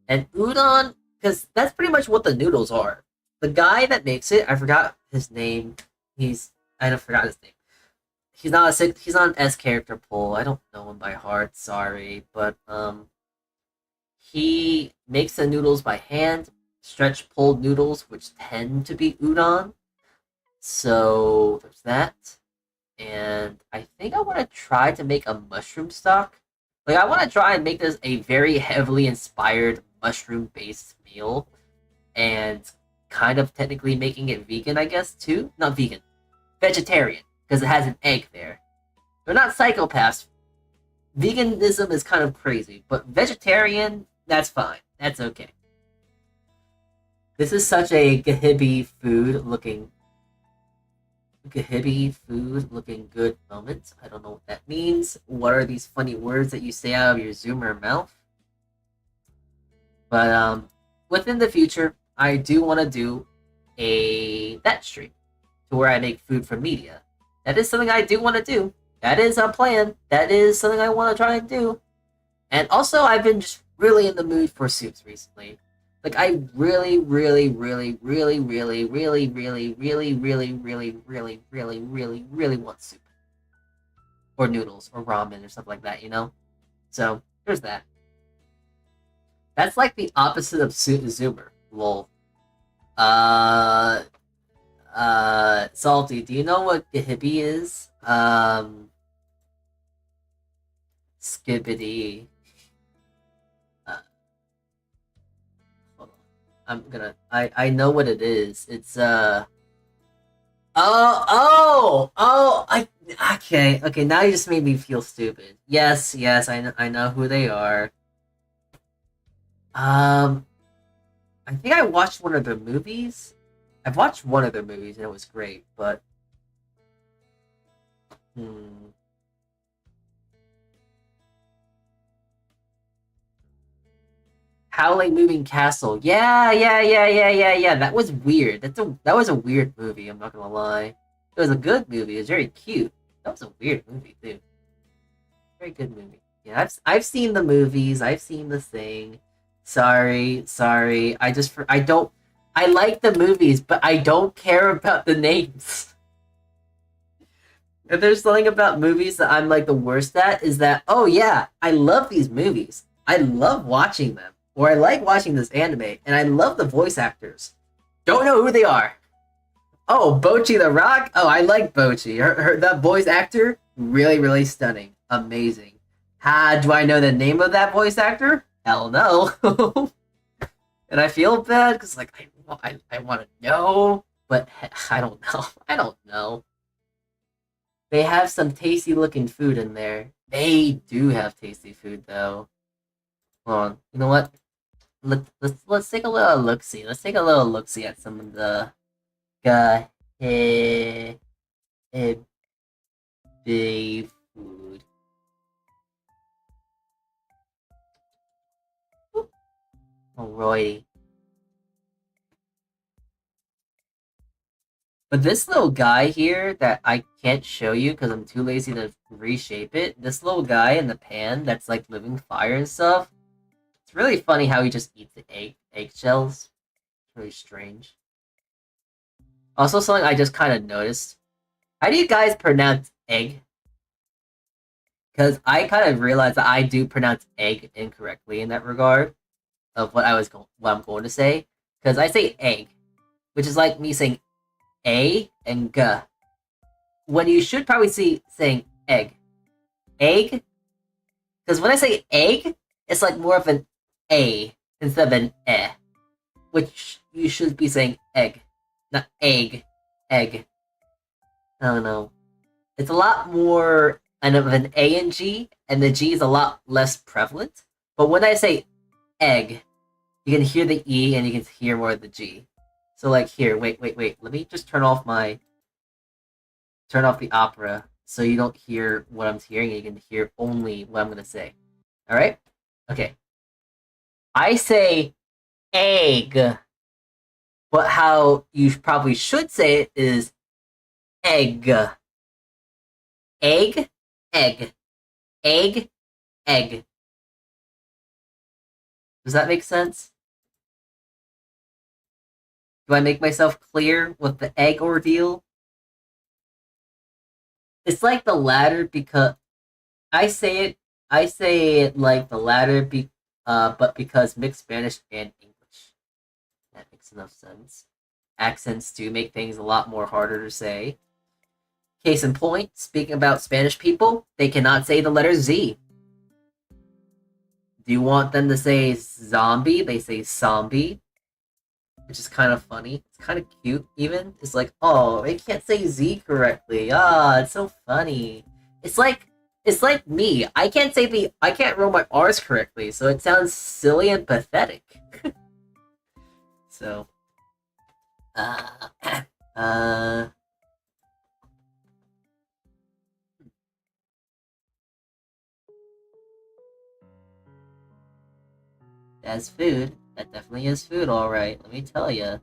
And udon, because that's pretty much what the noodles are. The guy that makes it, I forgot his name. I forgot his name. He's not an S character pull. I don't know him by heart, sorry, but he makes the noodles by hand, stretch pulled noodles, which tend to be udon. So there's that. And I think I want to try to make a mushroom stock. Like, I want to try and make this a very heavily inspired mushroom-based meal, and kind of technically making it vegan, I guess, too. Not vegan. Vegetarian, because it has an egg there. They're not psychopaths. Veganism is kind of crazy, but vegetarian, that's fine. That's okay. This is such a Gahibi food looking good moment. I don't know what that means. What are these funny words that you say out of your Zoomer mouth? But within the future, I do want to do that stream to where I make food from media. That is something I do want to do. That is a plan. That is something I want to try and do. And also, I've been just really in the mood for soups recently. Like, I really, really, really, really, really, really, really, really, really, really, really, really, really, really want soup. Or noodles, or ramen, or stuff like that, you know? So, there's that. That's like the opposite of Zoomer. Lol. Salty, do you know what Gahibi is? Skibbity. I know what it is. It's okay, now you just made me feel stupid. Yes, I know who they are. I think I watched one of their movies. I've watched one of their movies and it was great, but Howling Moving Castle. Yeah. That was weird. That was a weird movie, I'm not gonna lie. It was a good movie, it was very cute. That was a weird movie too. Very good movie. Yeah, I've seen the movies. I've seen the thing. Sorry. I don't. I like the movies, but I don't care about the names. If there's something about movies that I'm like the worst at, is that oh yeah, I love these movies. I love watching them, or I like watching this anime, and I love the voice actors. Don't know who they are. Oh, Bochi the Rock. Oh, I like Bochi. That voice actor, really stunning, amazing. How do I know the name of that voice actor? Hell no. And I feel bad because like I want to know, but I don't know. I don't know. They have some tasty looking food in there. They do have tasty food though. Hold on. You know what? Let's take a little look see. Let's take a little look see at some of the eh, eh, food. Alrighty. But this little guy here that I can't show you because I'm too lazy to reshape it. This little guy in the pan that's like living fire and stuff. It's really funny how he just eats the eggshells. It's really strange. Also, something I just kind of noticed. How do you guys pronounce egg? Because I kind of realized that I do pronounce egg incorrectly in that regard of what I'm going to say. Because I say egg, which is like me saying a and g, when you should probably see saying egg. Egg? Because when I say egg, it's like more of an A instead of an E, which you should be saying egg, not egg. Egg. I don't know. It's a lot more of an A and G, and the G is a lot less prevalent. But when I say egg, you can hear the E and you can hear more of the G. So like here, wait. Let me just turn off the opera so you don't hear what I'm hearing and you can hear only what I'm gonna say. Alright? Okay. I say egg, but how you probably should say it is egg. Egg, egg. Egg, egg. Does that make sense? Do I make myself clear with the egg ordeal? It's like the latter because I say it like the latter but because mixed Spanish and English. That makes enough sense. Accents do make things a lot more harder to say. Case in point, speaking about Spanish people, they cannot say the letter Z. Do you want them to say zombie? They say zombie, which is kind of funny. It's kind of cute, even. It's like, oh, they can't say Z correctly. Ah, it's so funny. It's like me. I can't roll my R's correctly, so it sounds silly and pathetic. So, uh, that's food. That definitely is food, alright. Let me tell you.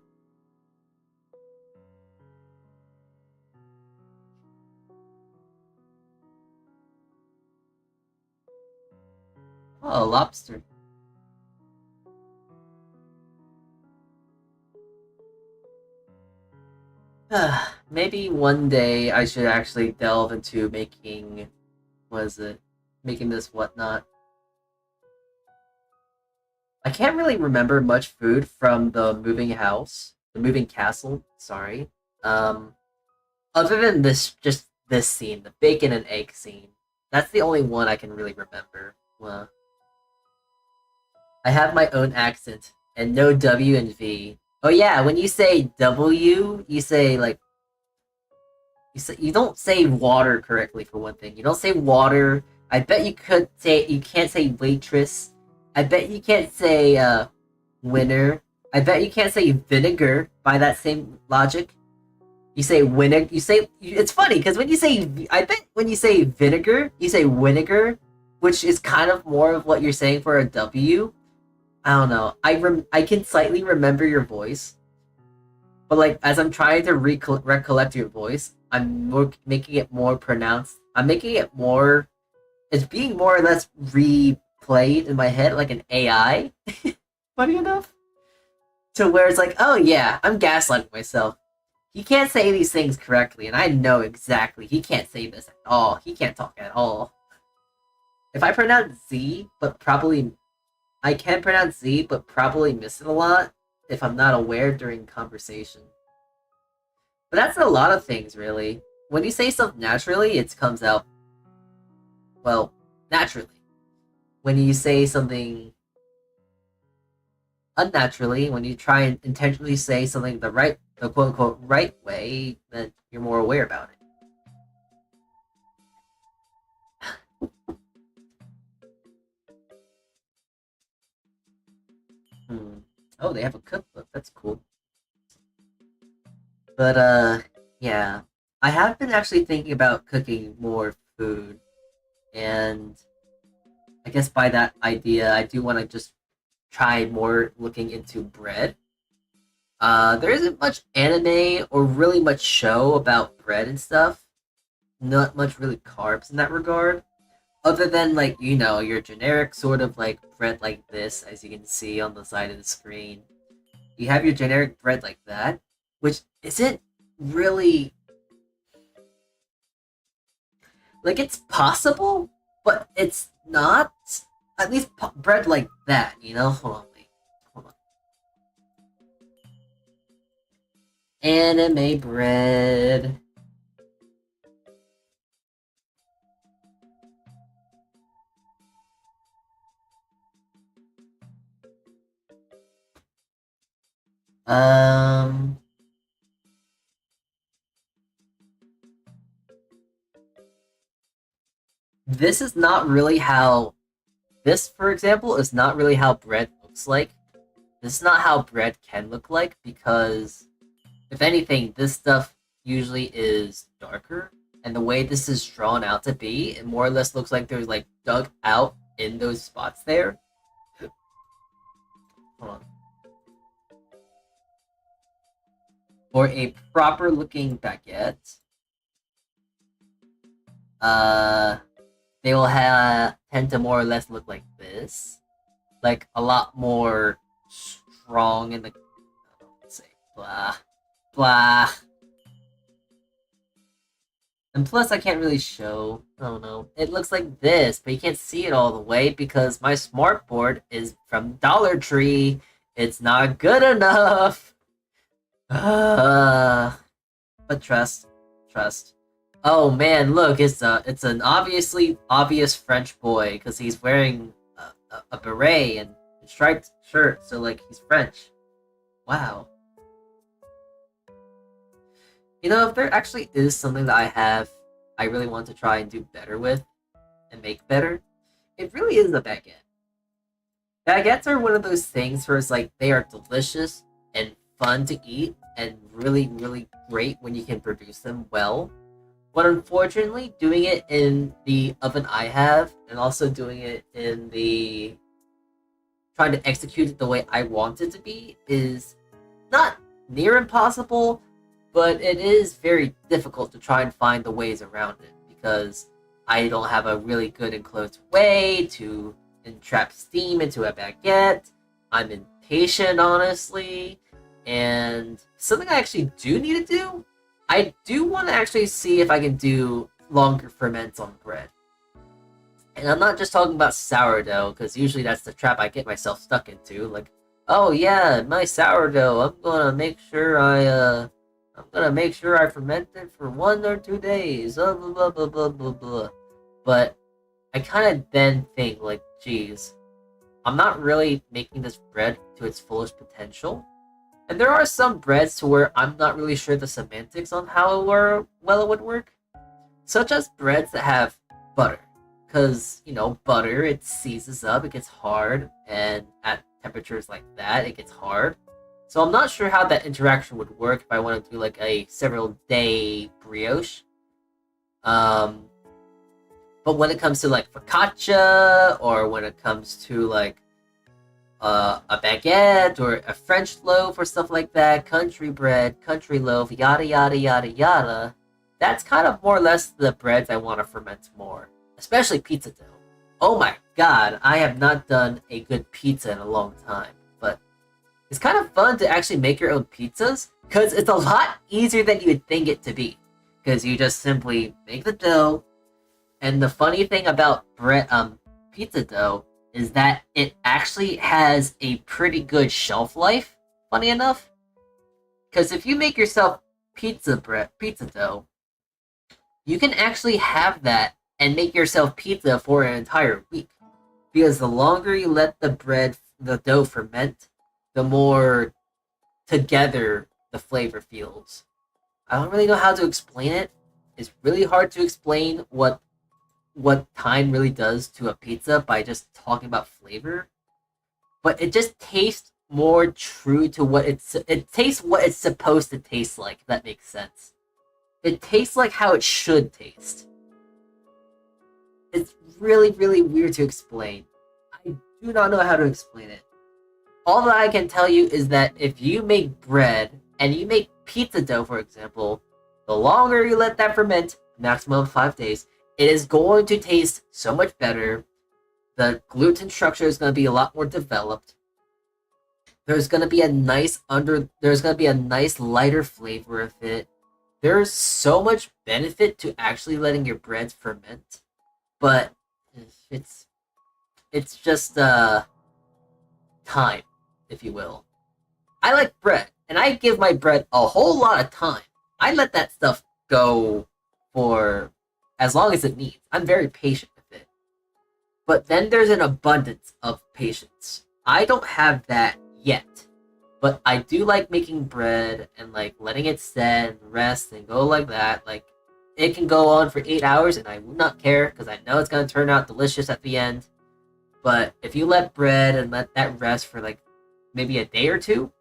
Oh, lobster. Maybe one day I should actually delve into making, making this whatnot. I can't really remember much food from the moving castle, sorry. Um, Other than just this scene, the bacon and egg scene. That's the only one I can really remember. I have my own accent, and no W and V. Oh yeah, when you say W, you say like you don't say water correctly for one thing. You don't say water. I bet you can't say waitress. I bet you can't say winner. I bet you can't say vinegar by that same logic. You say vinegar. It's funny because I bet when you say vinegar, you say vinegar, which is kind of more of what you're saying for a W. I don't know. I can slightly remember your voice, but like as I'm trying to recollect your voice, making it more pronounced. I'm making it more It's being more or less replayed in my head like an AI. Funny enough. To where it's like, oh yeah, I'm gaslighting myself. He can't say these things correctly, and I know exactly he can't say this at all. He can't talk at all. If I pronounce Z, but probably I can pronounce Z, but probably miss it a lot if I'm not aware during conversation. But that's a lot of things, really. When you say stuff naturally, it comes out, well, naturally. When you say something unnaturally, when you try and intentionally say something the quote unquote right way, then you're more aware about it. Oh, they have a cookbook. That's cool. But yeah, I have been actually thinking about cooking more food, and I guess by that idea, I do want to just try more looking into bread. There isn't much anime or really much show about bread and stuff. Not much really carbs in that regard. Other than like, your generic sort of like bread like this, as you can see on the side of the screen. You have your generic bread like that, which isn't really like it's possible, but it's not. At least bread like that, Hold on, wait, hold on. Anime bread. Um, this is not really how. This, for example, is not really how bread looks like. This is not how bread can look like because, if anything, this stuff usually is darker. And the way this is drawn out to be, it more or less looks like there's like dug out in those spots there. Hold on. For a proper looking baguette, they will tend to more or less look like this, like a lot more strong in the. Let's say blah blah. And plus, I can't really show. I don't know. It looks like this, but you can't see it all the way because my smartboard is from Dollar Tree. It's not good enough. But trust. Oh man, look, it's an obviously obvious French boy because he's wearing a beret and a striped shirt, so like he's French. Wow. If there actually is something that I really want to try and do better with and make better, it really is a baguette. Baguettes are one of those things where it's like they are delicious and fun to eat and really, really great when you can produce them well. But unfortunately, doing it in the oven I have and also doing it in the trying to execute it the way I want it to be is not near impossible, but it is very difficult to try and find the ways around it because I don't have a really good enclosed way to entrap steam into a baguette. I'm impatient, honestly, and something I actually do need to do, I do want to actually see if I can do longer ferments on bread. And I'm not just talking about sourdough, because usually that's the trap I get myself stuck into. Like, oh yeah, my sourdough, I'm gonna make sure I ferment it for 1 or 2 days. Blah blah blah blah blah blah. But I kind of then think like, geez, I'm not really making this bread to its fullest potential. And there are some breads to where I'm not really sure the semantics on how it would work. Such as breads that have butter. Because, butter, it seizes up, it gets hard, and at temperatures like that, it gets hard. So I'm not sure how that interaction would work if I want to do like a several day brioche. But when it comes to like focaccia, or when it comes to like a baguette or a French loaf or stuff like that, country bread, country loaf, yada yada yada yada, that's kind of more or less the breads I want to ferment more. especially pizza dough. Oh my god, I have not done a good pizza in a long time, but it's kind of fun to actually make your own pizzas, because it's a lot easier than you would think it to be. Because you just simply make the dough, and the funny thing about pizza dough is that it actually has a pretty good shelf life, funny enough. Because if you make yourself pizza dough, you can actually have that and make yourself pizza for an entire week. Because the longer you let the dough ferment, the more together the flavor feels. I don't really know how to explain it. It's really hard to explain what time really does to a pizza by just talking about flavor. But it just tastes more true to it tastes what it's supposed to taste like, if that makes sense. It tastes like how it should taste. It's really, really weird to explain. I do not know how to explain it. All that I can tell you is that if you make bread and you make pizza dough, for example, the longer you let that ferment, maximum of 5 days, it is going to taste so much better. The gluten structure is going to be a lot more developed. There's going to be a nice lighter flavor of it. There's so much benefit to actually letting your breads ferment, but it's just time, if you will. I like bread, and I give my bread a whole lot of time. I let that stuff go for as long as it needs. I'm very patient with it. But then there's an abundance of patience. I don't have that yet. But I do like making bread and like letting it set and rest and go like that. Like, it can go on for 8 hours and I would not care because I know it's going to turn out delicious at the end. But if you let bread and let that rest for like maybe a day or two,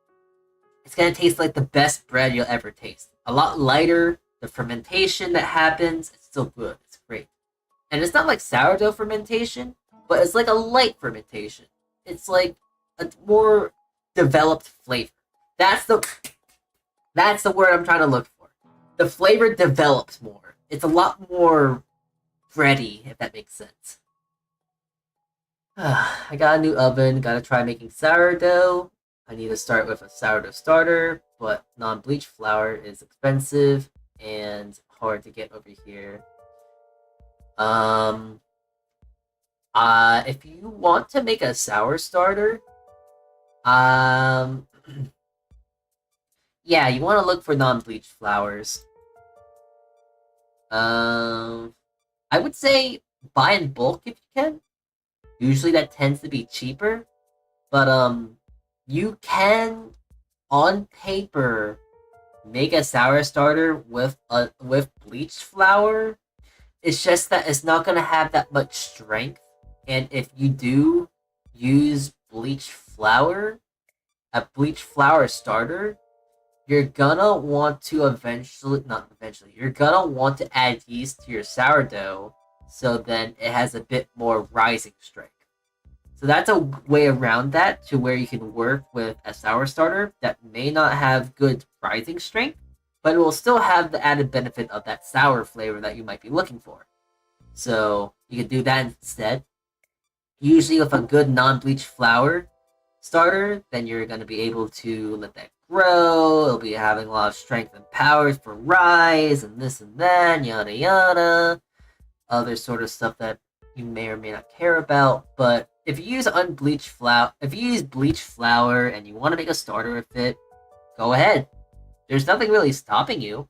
it's going to taste like the best bread you'll ever taste. A lot lighter. The fermentation that happens, it's still good. It's great. And it's not like sourdough fermentation, but it's like a light fermentation. It's like a more developed flavor. That's the word I'm trying to look for. The flavor develops more. It's a lot more bready, if that makes sense. I got a new oven. Gotta try making sourdough. I need to start with a sourdough starter, but non-bleach flour is expensive and hard to get over here. If you want to make a sour starter, yeah, you want to look for non-bleach flours. I would say buy in bulk if you can. Usually that tends to be cheaper, but you can, on paper, make a sour starter with bleached flour. It's just that it's not gonna have that much strength, and if you do use bleached flour, a bleached flour starter, you're gonna want to you're gonna want to add yeast to your sourdough, so then it has a bit more rising strength. So that's a way around that to where you can work with a sour starter that may not have good rising strength, but it will still have the added benefit of that sour flavor that you might be looking for. So you can do that instead. Usually with a good non-bleach flour starter, then you're going to be able to let that grow. It'll be having a lot of strength and power for rise and this and that, yada yada. Other sort of stuff that you may or may not care about, but if you use bleached flour and you want to make a starter with it, go ahead. There's nothing really stopping you.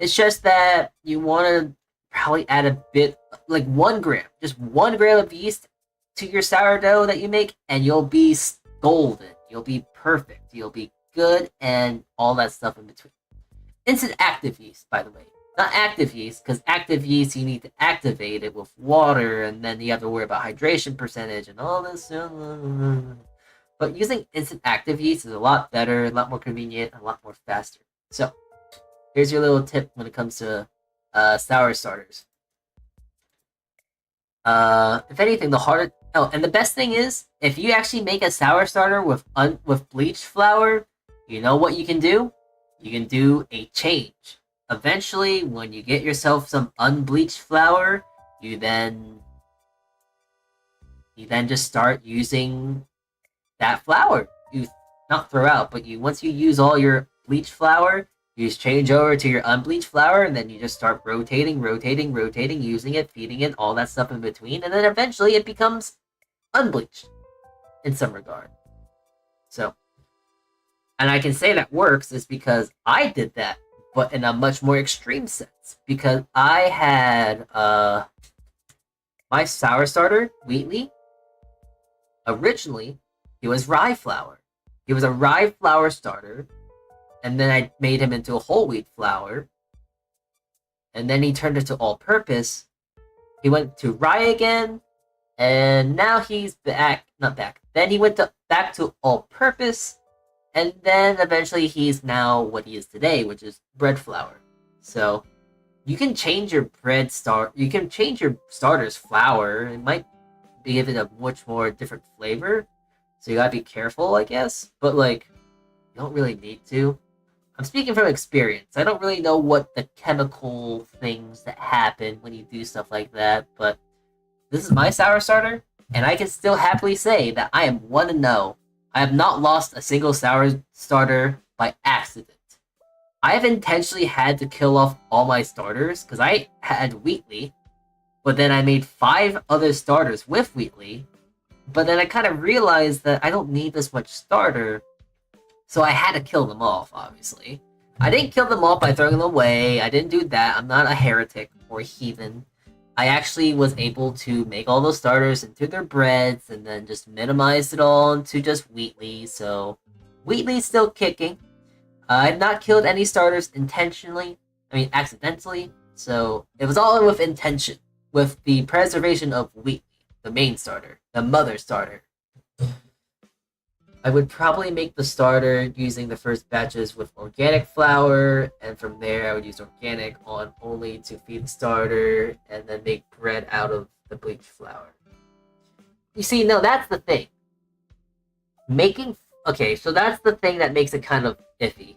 It's just that you want to probably add a bit, like 1 gram, just 1 gram of yeast to your sourdough that you make, and you'll be golden. You'll be perfect. You'll be good, and all that stuff in between. Instant active yeast, by the way. Not active yeast, because active yeast, you need to activate it with water, and then you have to worry about hydration percentage and all this. But using instant active yeast is a lot better, a lot more convenient, a lot more faster. So, here's your little tip when it comes to sour starters. If anything, the harder... Oh, and the best thing is, if you actually make a sour starter with bleached flour, you know what you can do? You can do a change. Eventually, when you get yourself some unbleached flour, you then just start using that flour. You not throw out, but once you use all your bleached flour, you just change over to your unbleached flour, and then you just start rotating, using it, feeding it, all that stuff in between, and then eventually it becomes unbleached in some regard. So, and I can say that works is because I did that, but in a much more extreme sense. Because I had my sour starter, Wheatley, originally he was rye flour. He was a rye flour starter, and then I made him into a whole wheat flour, and then he turned into all purpose. He went to rye again, and now he's not back. Then he went back to all purpose, and then eventually he's now what he is today, which is bread flour. So you can change your you can change your starter's flour. It might give it a much more different flavor. So you gotta be careful, I guess. But like, you don't really need to. I'm speaking from experience. I don't really know what the chemical things that happen when you do stuff like that, but this is my sour starter, and I can still happily say that I am 1-0. I have not lost a single sour starter by accident. I have intentionally had to kill off all my starters, because I had Wheatley, but then I made 5 other starters with Wheatley, but then I kind of realized that I don't need this much starter, so I had to kill them off, obviously. I didn't kill them off by throwing them away. I didn't do that. I'm not a heretic or a heathen. I actually was able to make all those starters into their breads and then just minimize it all into just Wheatley. So Wheatley's still kicking. I've not killed any starters intentionally. I mean, accidentally. So it was all with intention, with the preservation of Wheatley, the main starter, the mother starter. I would probably make the starter using the first batches with organic flour, and from there I would use organic on only to feed the starter, and then make bread out of the bleached flour. You see, no, that's the thing. So that's the thing that makes it kind of iffy.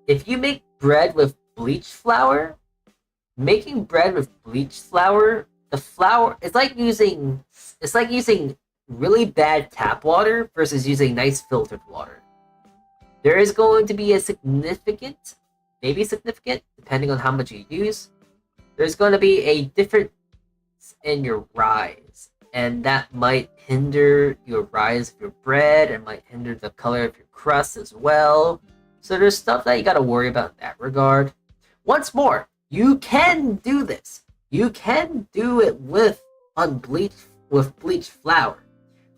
If you make bread with bleached flour, making bread with bleached flour, the flour, it's like using really bad tap water versus using nice filtered water. There is going to be a significant, maybe significant, depending on how much you use, there's going to be a difference in your rise. And that might hinder your rise of your bread and might hinder the color of your crust as well. So there's stuff that you got to worry about in that regard. Once more, you can do this. You can do it with bleached flour.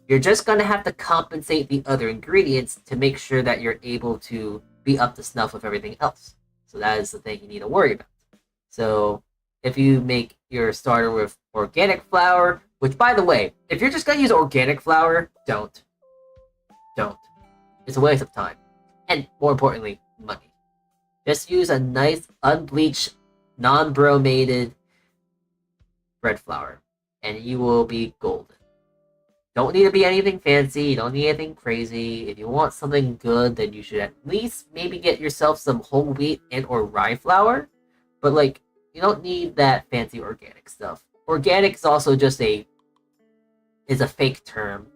You're just going to have to compensate the other ingredients to make sure that you're able to be up to snuff with everything else. So that is the thing you need to worry about. So if you make your starter with organic flour, which by the way, if you're just going to use organic flour, don't. It's a waste of time. And more importantly, money. Just use a nice unbleached, non-bromated bread flour, and you will be golden. Don't need to be anything fancy, you don't need anything crazy. If you want something good, then you should at least maybe get yourself some whole wheat and or rye flour. But like, you don't need that fancy organic stuff. Organic is also just a fake term.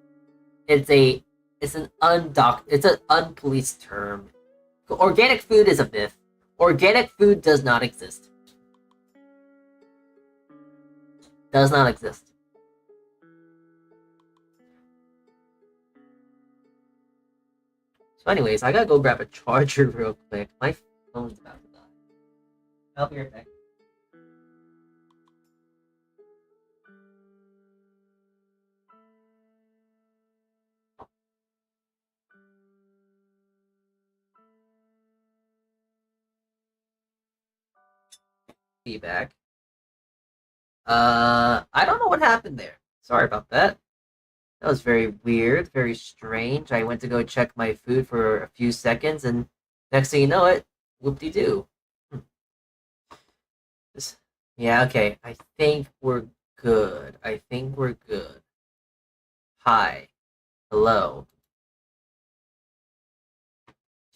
It's an unpoliced term. Organic food is a myth. Organic food does not exist. Does not exist. So anyways, I gotta go grab a charger real quick. My phone's about to die. I'll be right back. Be back. I don't know what happened there. Sorry about that. That was very weird, very strange. I went to go check my food for a few seconds, and next thing you know it, whoop-de-doo. Yeah, okay. I think we're good. Hi. Hello.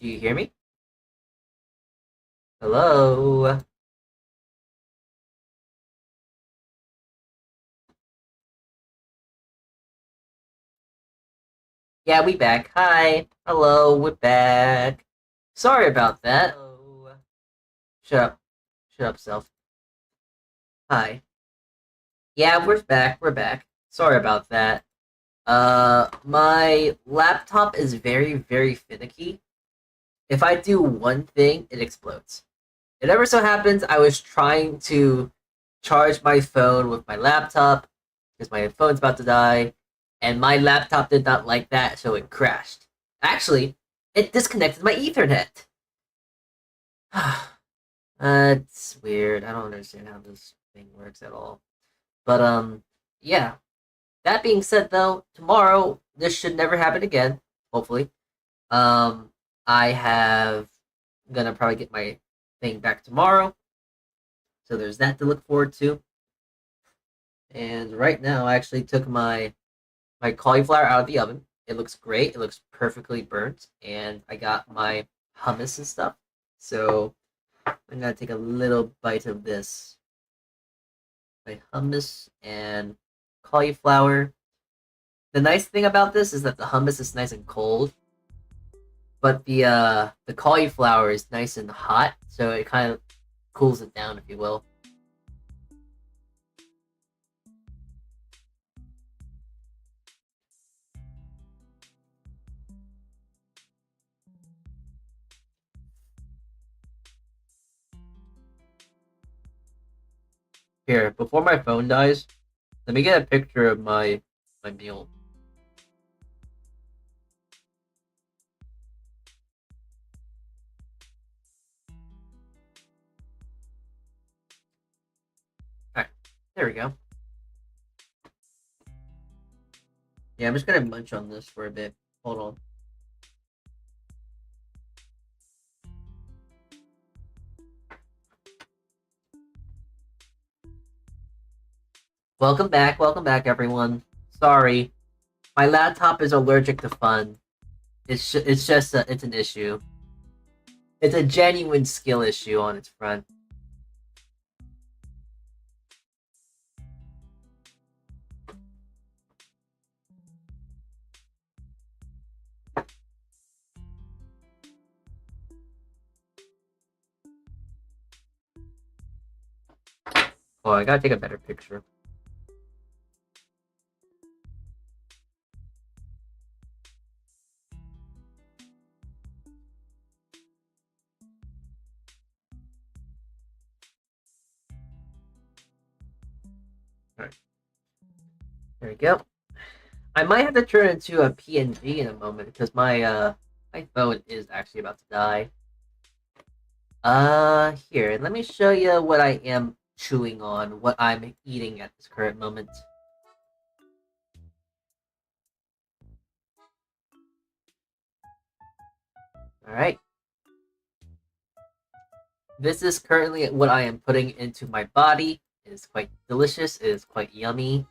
Do you hear me? Hello? Yeah, we back. Hi. Hello, we're back. Sorry about that. Hello. Shut up. Shut up, self. Hi. Yeah, we're back. We're back. Sorry about that. My laptop is very, very finicky. If I do one thing, it explodes. It ever so happens I was trying to charge my phone with my laptop because my phone's about to die, and my laptop did not like that, so it crashed. Actually, it disconnected my Ethernet. It's weird. I don't understand how this thing works at all. But yeah. That being said, though, tomorrow this should never happen again. Hopefully, um, I have gonna probably get my thing back tomorrow, so there's that to look forward to. And right now, I actually took my cauliflower out of the oven. It looks great. It looks perfectly burnt, and I got my hummus and stuff. So I'm gonna take a little bite of this. My hummus and cauliflower. The nice thing about this is that the hummus is nice and cold, but the cauliflower is nice and hot, so it kind of cools it down, if you will. Here, before my phone dies, let me get a picture of my meal. All right, there we go. Yeah, I'm just gonna munch on this for a bit. Hold on. Welcome back, everyone. Sorry, my laptop is allergic to fun. It's just it's an issue. It's a genuine skill issue on its front. Oh, I gotta take a better picture. All right, there we go. I might have to turn it into a PNG in a moment because my phone is actually about to die. Here, let me show you what I am chewing on, what I'm eating at this current moment. All right. This is currently what I am putting into my body. It is quite delicious. It is quite yummy.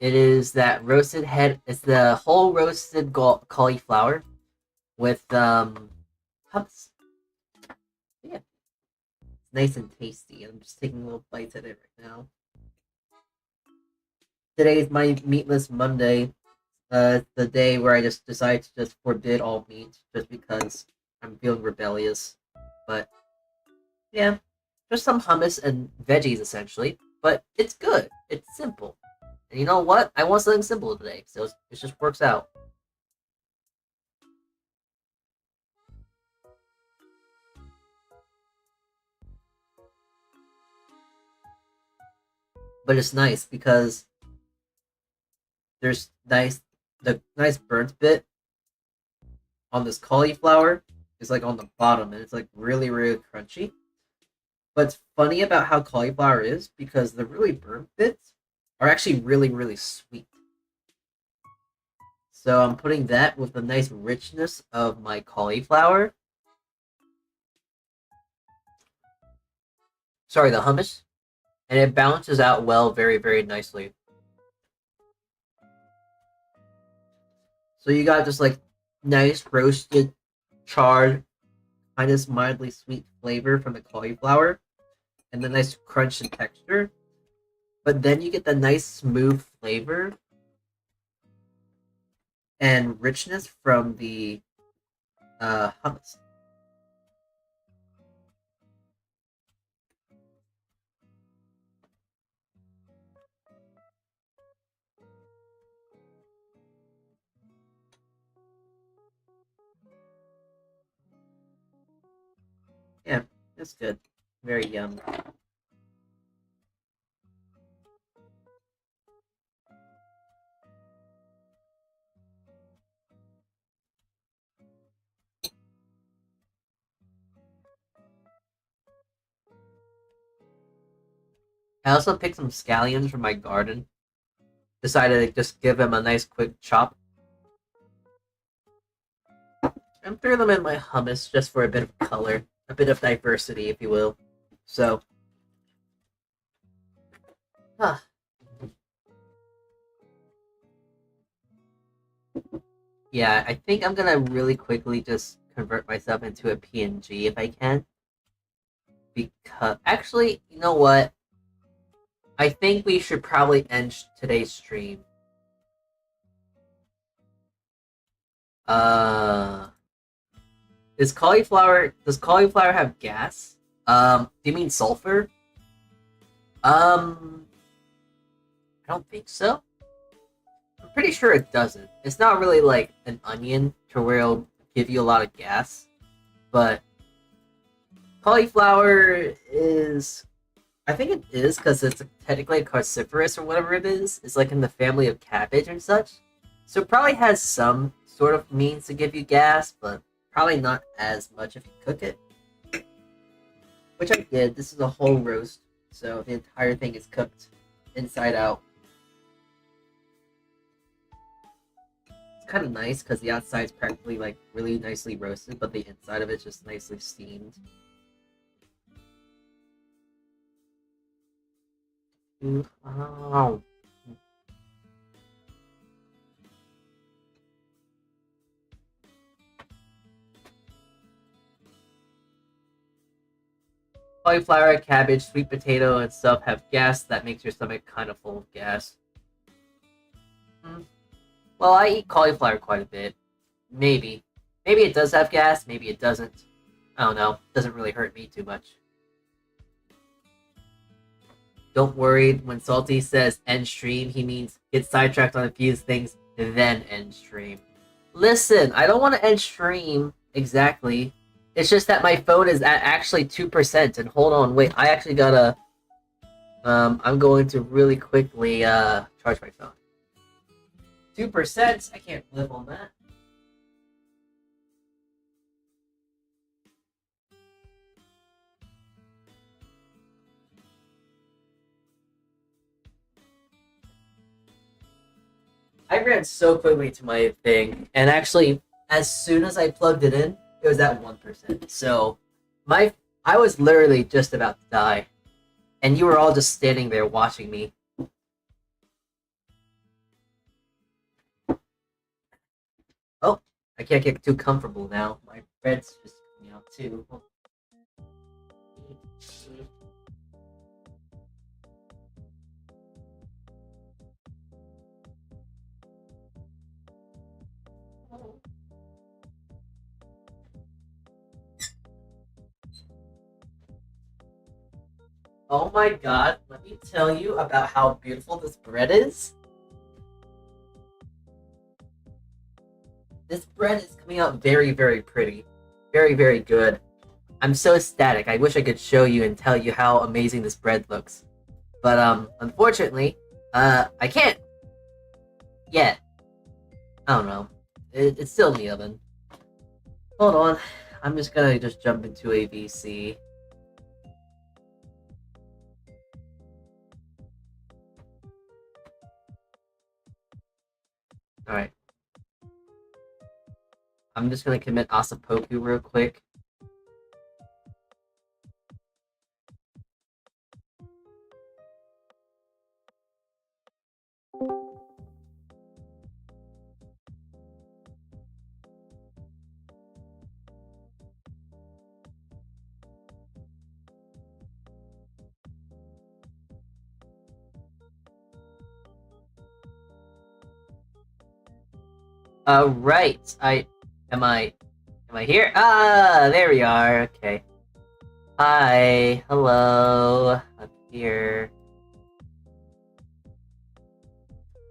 It is that roasted head. It's the whole roasted cauliflower with hummus. Yeah, it's nice and tasty. I'm just taking little bites at it right now. Today is my meatless Monday. The day where I just decide to just forbid all meat just because I'm feeling rebellious. But yeah, just some hummus and veggies essentially. But it's good. It's simple. And you know what? I want something simple today, so it just works out. But it's nice because there's the nice burnt bit on this cauliflower is like on the bottom and it's like really, really crunchy. What's funny about how cauliflower is because the really burnt bits are actually really, really sweet. So I'm putting that with the nice richness of my cauliflower. Sorry, the hummus. And it balances out well very, very nicely. So you got this like nice roasted, charred, kind of mildly sweet flavor from the cauliflower, and the nice crunch and texture. But then you get the nice smooth flavor and richness from the hummus. Yeah, that's good. Very yum. I also picked some scallions from my garden. Decided to just give them a nice quick chop and threw them in my hummus just for a bit of color, a bit of diversity, if you will. So, huh. Yeah, I think I'm gonna really quickly just convert myself into a PNG if I can. Because actually, you know what? I think we should probably end today's stream. Uh, does cauliflower have gas? Do you mean sulfur? Um, I don't think so. I'm pretty sure it doesn't. It's not really like an onion to where it'll give you a lot of gas, but cauliflower is. I think it is because it's technically a cruciferous or whatever it is. It's like in the family of cabbage and such. So it probably has some sort of means to give you gas, but probably not as much if you cook it. Which I did. This is a whole roast, so the entire thing is cooked inside out. It's kind of nice because the outside is practically like really nicely roasted, but the inside of it's just nicely steamed. Wow. Cauliflower, cabbage, sweet potato, and stuff have gas that makes your stomach kind of full of gas. Mm. Well, I eat cauliflower quite a bit. Maybe. Maybe it does have gas, maybe it doesn't. I don't know. Doesn't really hurt me too much. Don't worry, when Salty says end stream, he means get sidetracked on a few things, then end stream. Listen, I don't want to end stream exactly. It's just that my phone is at actually 2%, and hold on, wait, I actually gotta I'm going to really quickly charge my phone. 2%? I can't live on that. I ran so quickly to my thing, and actually, as soon as I plugged it in, it was at 1%. So, my I was literally just about to die, and you were all just standing there watching me. Oh, I can't get too comfortable now. My bread's just coming out too. Oh my god, let me tell you about how beautiful this bread is. This bread is coming out very, very pretty. Very, very good. I'm so ecstatic. I wish I could show you and tell you how amazing this bread looks. But unfortunately, I can't yet. I don't know. It's still in the oven. Hold on. I'm just gonna just jump into a VC. Alright. I'm just gonna commit Asapoku real quick. Right. Am I here? Ah, there we are. Okay. Hi. Hello. I'm here.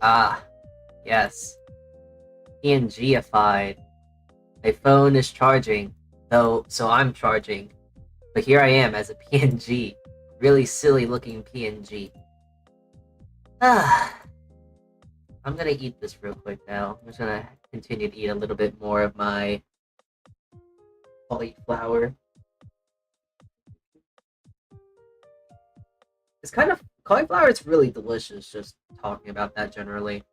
Ah, yes. PNG-ified. My phone is charging, though, so I'm charging. But here I am as a PNG. Really silly looking PNG. Ah, I'm gonna eat this real quick now. I'm just gonna continue to eat a little bit more of my cauliflower. It's kind of cauliflower is really delicious, just talking about that generally.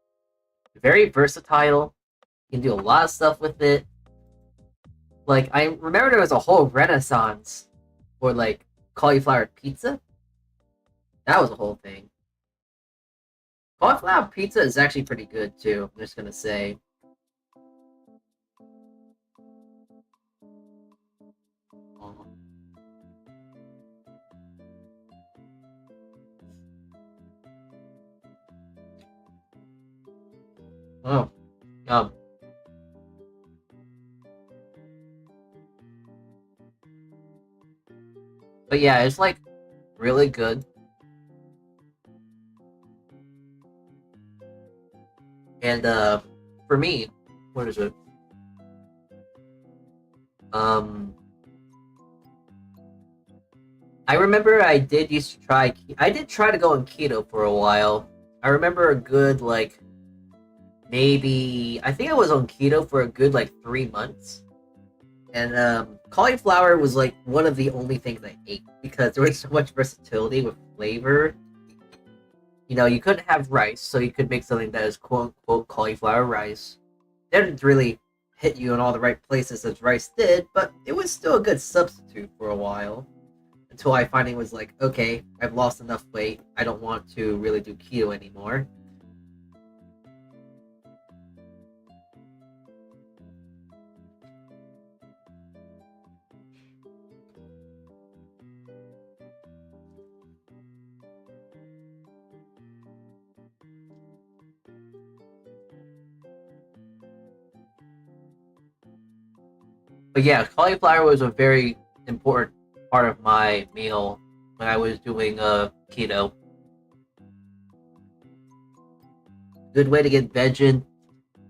Very versatile. You can do a lot of stuff with it. Like, I remember there was a whole renaissance for, like, cauliflower pizza. That was a whole thing. Cauliflower pizza is actually pretty good, too. I'm just gonna say. Oh, yum. But yeah, it's like really good. And for me, what is it? Um, I remember I did used to try. I did try to go on keto for a while. I remember a good like maybe I think I was on keto for a good like 3 months. And cauliflower was like one of the only things I ate because there was so much versatility with flavor. You know, you couldn't have rice, so you could make something that is quote unquote cauliflower rice. It didn't really hit you in all the right places as rice did, but it was still a good substitute for a while. Until I finally was like, okay, I've lost enough weight. I don't want to really do keto anymore. But yeah, cauliflower was a very important part of my meal when I was doing keto. Good way to get veg in.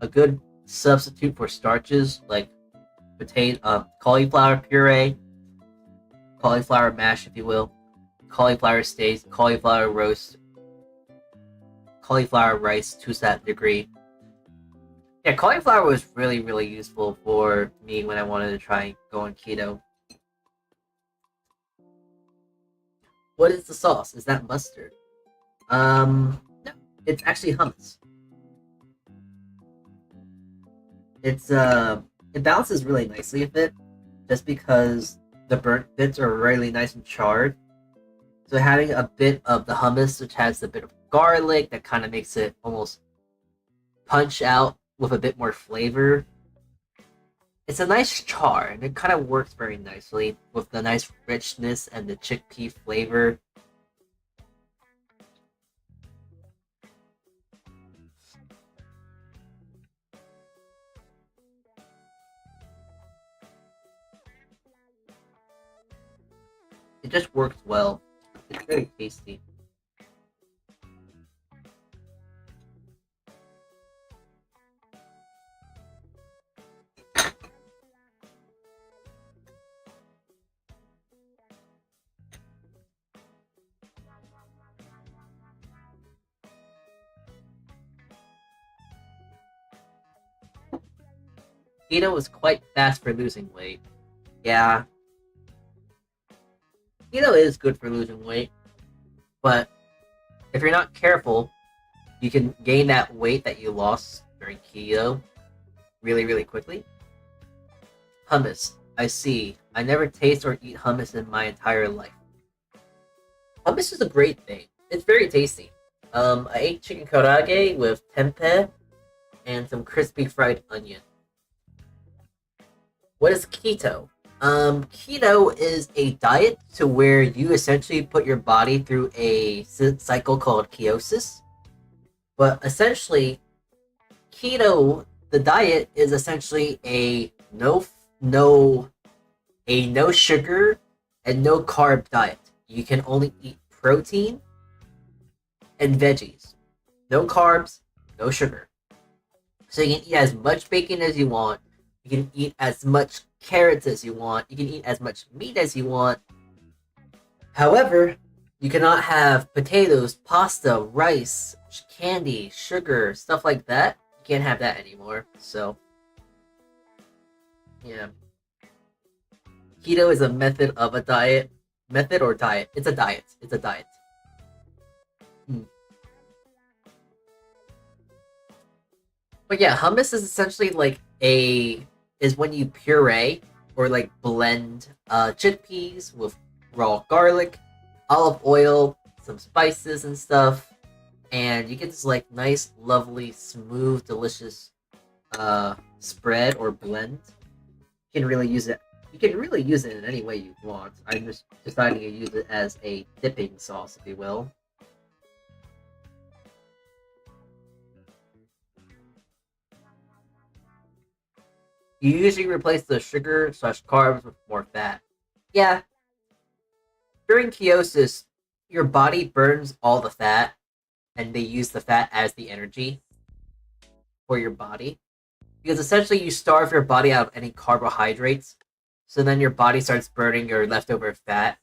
A good substitute for starches like potato, cauliflower puree, cauliflower mash, if you will, cauliflower steaks, cauliflower roast, cauliflower rice to that degree. Yeah, cauliflower was really useful for me when I wanted to try going keto. What is the sauce? Is that mustard? No, it's actually hummus. It's it balances really nicely with it, just because the burnt bits are really nice and charred. So having a bit of the hummus, which has a bit of garlic, that kind of makes it almost punch out with a bit more flavor. It's a nice char, and it kind of works very nicely with the nice richness and the chickpea flavor. It just works well. It's very tasty. Keto is quite fast for losing weight. Yeah, keto is good for losing weight, but if you're not careful, you can gain that weight that you lost during keto really quickly. Hummus. I see. I never taste or eat hummus in my entire life. Hummus is a great thing. It's very tasty. I ate chicken karaage with tempeh and some crispy fried onion. What is keto? Keto is a diet to where you essentially put your body through a cycle called ketosis. But essentially, keto the diet is essentially no no sugar and no carb diet. You can only eat protein and veggies. No carbs, no sugar. So you can eat as much bacon as you want. You can eat as much carrots as you want. You can eat as much meat as you want. However, you cannot have potatoes, pasta, rice, candy, sugar, stuff like that. You can't have that anymore. So, yeah. Keto is a method of a diet. Method or diet? It's a diet. It's a diet. Hmm. But yeah, hummus is essentially like is when you puree or like blend chickpeas with raw garlic, olive oil, some spices and stuff, and you get this like nice, lovely, smooth, delicious spread or blend. You can really use it. You can really use it in any way you want. I'm just deciding to use it as a dipping sauce, if you will. You usually replace the sugar slash carbs with more fat. Yeah, during ketosis, your body burns all the fat, and they use the fat as the energy for your body. Because essentially, you starve your body out of any carbohydrates, so then your body starts burning your leftover fat.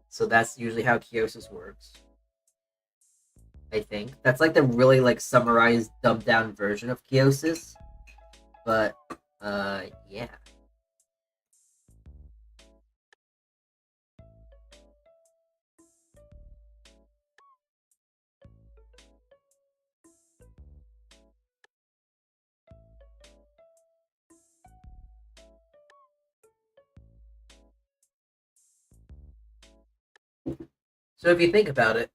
So that's usually how ketosis works. I think that's like the really like summarized, dumbed down version of ketosis. But yeah. So if you think about it,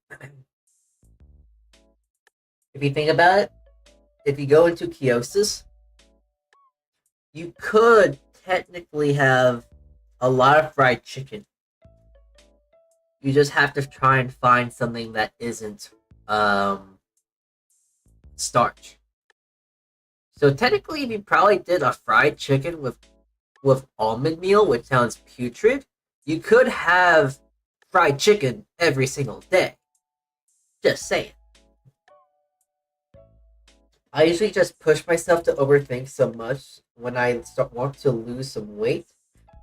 if you think about it, if you go into ketosis, you could technically have a lot of fried chicken. You just have to try and find something that isn't um starch. So technically, if you probably did a fried chicken with almond meal, which sounds putrid, you could have fried chicken every single day. Just saying. I usually just push myself to overthink so much when I want to lose some weight.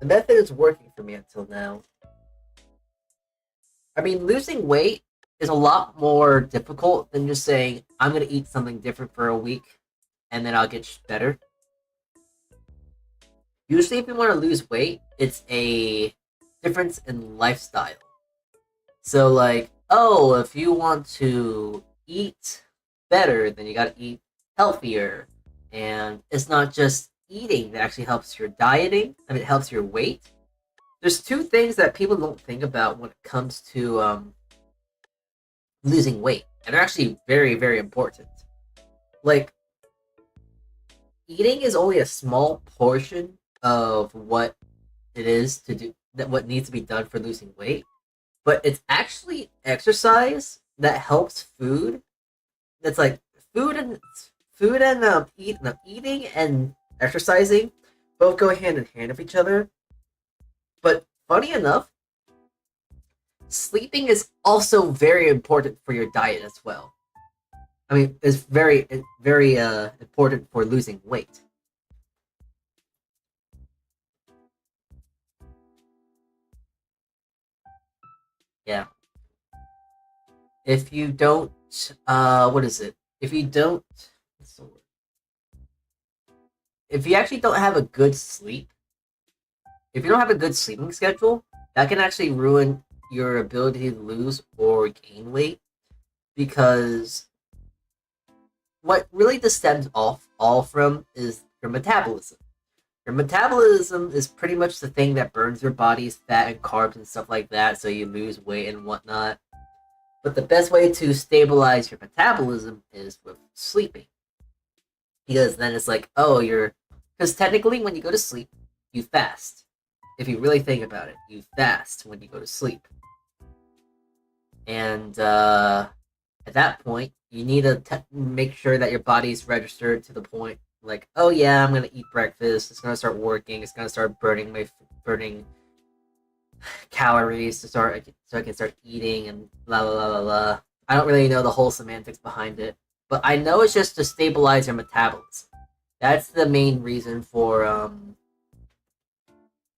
The method is working for me until now. I mean, losing weight is a lot more difficult than just saying, I'm going to eat something different for a week and then I'll get better. Usually, if you want to lose weight, it's a difference in lifestyle. So, like, oh, if you want to eat better, then you gotta eat healthier. And it's not just eating that actually helps your dieting, I mean, it helps your weight. There's two things that people don't think about when it comes to losing weight, and they're actually very, very important. Like, eating is only a small portion of what it is to do, that what needs to be done for losing weight, but it's actually exercise that helps food. That's like food and eating and exercising both go hand in hand with each other. But funny enough, sleeping is also very important for your diet as well. I mean, it's very important for losing weight. Yeah. If you don't, what is it? If you don't, what's the word? If you actually don't have a good sleep, if you don't have a good sleeping schedule, that can actually ruin your ability to lose or gain weight, because what really this stems off all from is your metabolism. Your metabolism is pretty much the thing that burns your body's fat and carbs and stuff like that, so you lose weight and whatnot. But the best way to stabilize your metabolism is with sleeping. Because then it's like, oh, you're. Because technically, when you go to sleep, you fast. If you really think about it, you fast when you go to sleep. And at that point, you need to make sure that your body's registered to the point Like, oh yeah, I'm gonna eat breakfast. It's gonna start working. It's gonna start burning calories so I can start eating and blah blah blah blah blah. I don't really know the whole semantics behind it, but I know it's just to stabilize your metabolism. That's the main reason for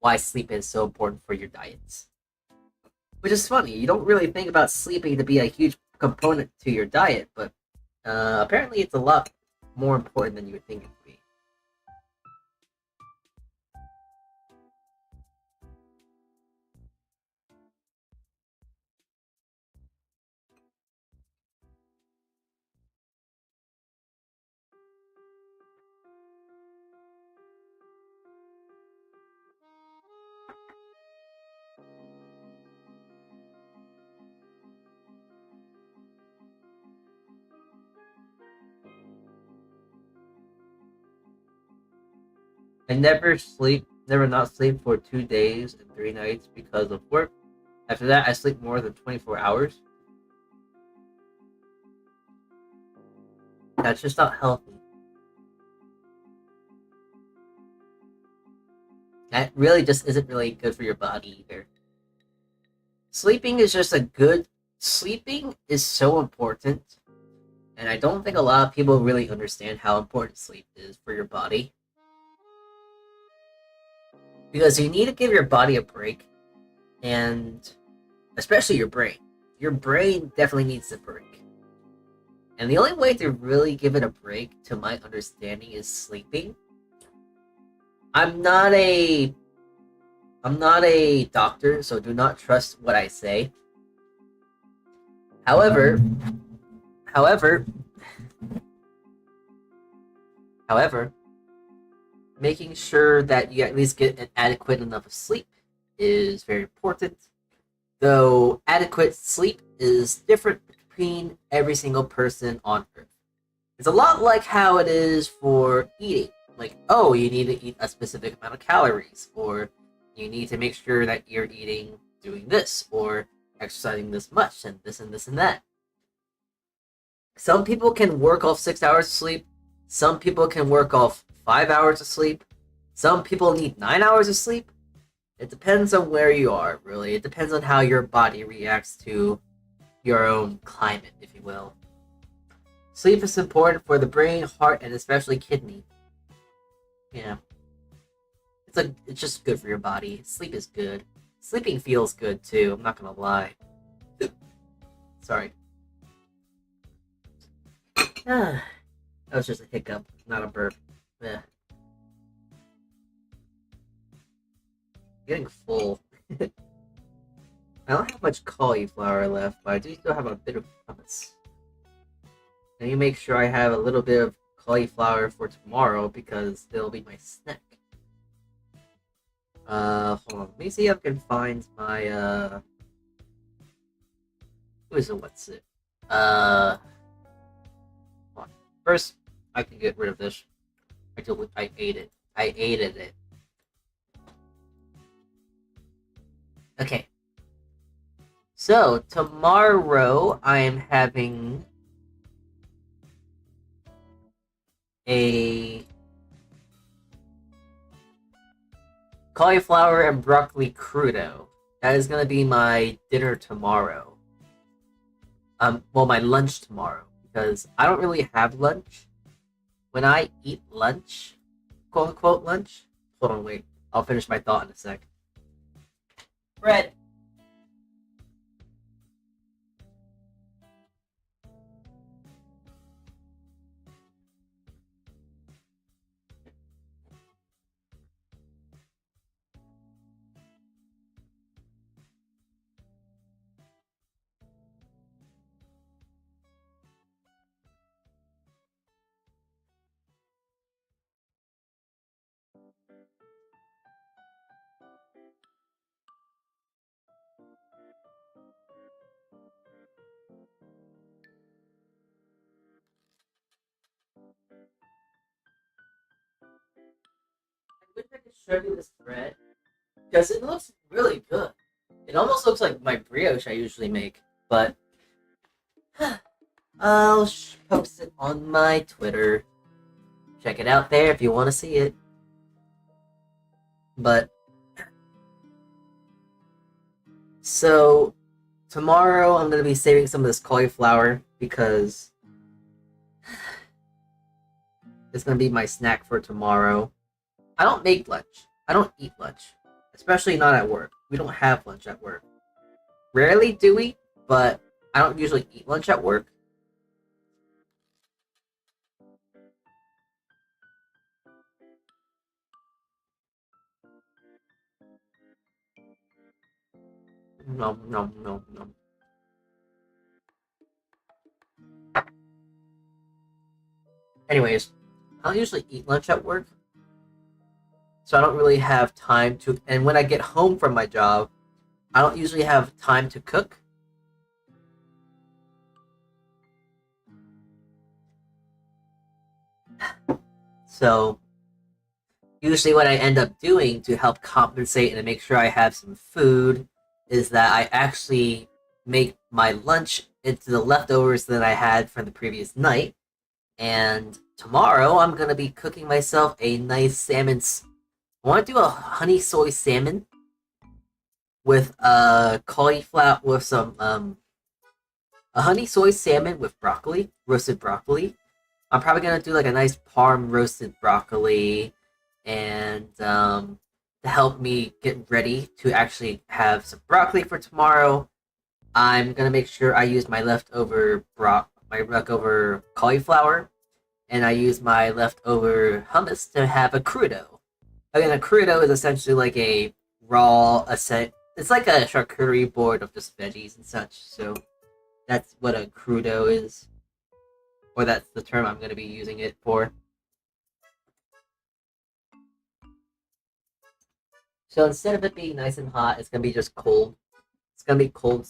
why sleep is so important for your diets. Which is funny. You don't really think about sleeping to be a huge component to your diet, but apparently it's a lot more important than you would think it would be. I never not sleep for 2 days and 3 nights because of work. After that, I sleep more than 24 hours. That's just not healthy. That really just isn't really good for your body either. Sleeping is just a good. Sleeping is so important, and I don't think a lot of people really understand how important sleep is for your body. Because you need to give your body a break, and especially your brain. Your brain definitely needs a break. And the only way to really give it a break, to my understanding, is sleeping. I'm not a doctor, so do not trust what I say. However, however, however, making sure that you at least get an adequate enough of sleep is very important. Though adequate sleep is different between every single person on Earth. It's a lot like how it is for eating. Like, oh, you need to eat a specific amount of calories, or you need to make sure that you're eating, doing this, or exercising this much, and this and this and that. Some people can work off 6 hours of sleep. Some people can work off 5 hours of sleep. Some people need 9 hours of sleep. It depends on where you are, really. It depends on how your body reacts to your own climate, if you will. Sleep is important for the brain, heart, and especially kidney. Yeah. It's just good for your body. Sleep is good. Sleeping feels good too, I'm not gonna lie. Sorry. That was just a hiccup, not a burp. Eh. Getting full. I don't have much cauliflower left, but I do still have a bit of hummus. I need to make sure I have a little bit of cauliflower for tomorrow because it'll be my snack. Hold on. Let me see if I can find my, who is it? What's it? Hold on. First, I can get rid of this. I ate it. I ate it. Okay. So, tomorrow I am having a cauliflower and broccoli crudo. That is gonna be my dinner tomorrow. Well, my lunch tomorrow, because I don't really have lunch. When I eat lunch, quote unquote lunch. Hold on, wait. I'll finish my thought in a sec. Bread. I wish I could show you this bread because it looks really good. It almost looks like my brioche I usually make, but I'll post it on my Twitter. Check it out there if you want to see it. But so tomorrow I'm gonna be saving some of this cauliflower because it's gonna be my snack for tomorrow. I don't make lunch. I don't eat lunch, especially not at work. We don't have lunch at work. Rarely do we, but I don't usually eat lunch at work. No, no, no, no. Anyways, I don't usually eat lunch at work, so I don't really have time to. And when I get home from my job, I don't usually have time to cook. So, usually what I end up doing to help compensate and to make sure I have some food is that I actually make my lunch into the leftovers that I had from the previous night. And tomorrow I'm going to be cooking myself a nice salmon. I want to do a honey soy salmon with cauliflower with some a honey soy salmon with broccoli, roasted broccoli. I'm probably gonna do like a nice parm roasted broccoli, and to help me get ready to actually have some broccoli for tomorrow, I'm gonna make sure I use my leftover cauliflower, and I use my leftover hummus to have a crudo. Again, a crudo is essentially like a raw it's like a charcuterie board of just veggies and such. So that's what a crudo is, or that's the term I'm going to be using it for. So instead of it being nice and hot, it's going to be just cold. It's going to be cold.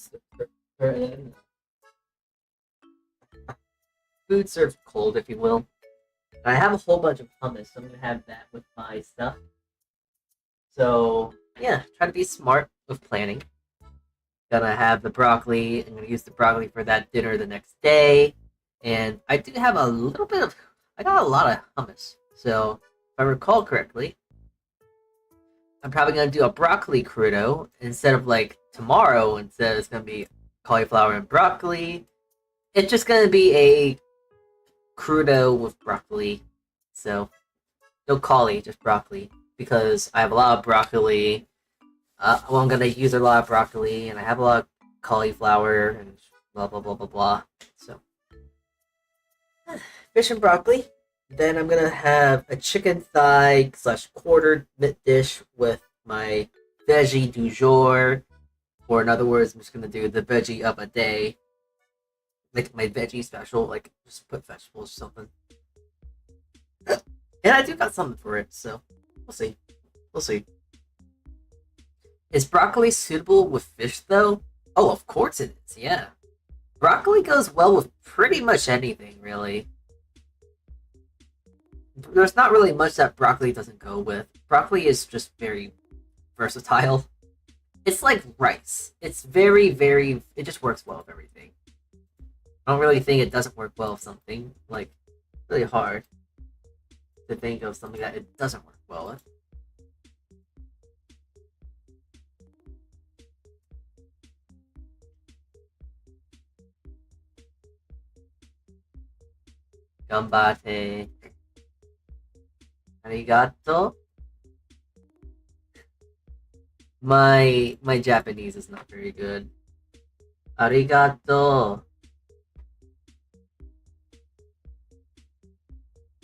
Food served cold, if you will. I have a whole bunch of hummus, so I'm going to have that with my stuff. So, yeah, try to be smart with planning. Gonna have the broccoli. I'm gonna use the broccoli for that dinner the next day. And I do have a little bit of. I got a lot of hummus. So, if I recall correctly, I'm probably gonna do a broccoli crudo instead of like tomorrow. Instead, it's gonna be cauliflower and broccoli. It's just gonna be a crudo with broccoli. So, no cauli, just broccoli. Because I have a lot of broccoli. Well, I'm gonna use a lot of broccoli, and I have a lot of cauliflower, and blah blah blah blah blah. So, fish and broccoli. Then I'm gonna have a chicken thigh / quartered dish with my veggie du jour, or in other words, I'm just gonna do the veggie of a day, like my veggie special, like just put vegetables or something. And I do got something for it, so we'll see. We'll see. Is broccoli suitable with fish, though? Oh, of course it is, yeah. Broccoli goes well with pretty much anything, really. There's not really much that broccoli doesn't go with. Broccoli is just very versatile. It's like rice. It's very, very... It just works well with everything. I don't really think it doesn't work well with something. Like, really hard to think of something that it doesn't work well with. Gambate. Arigato. My Japanese is not very good. Arigato.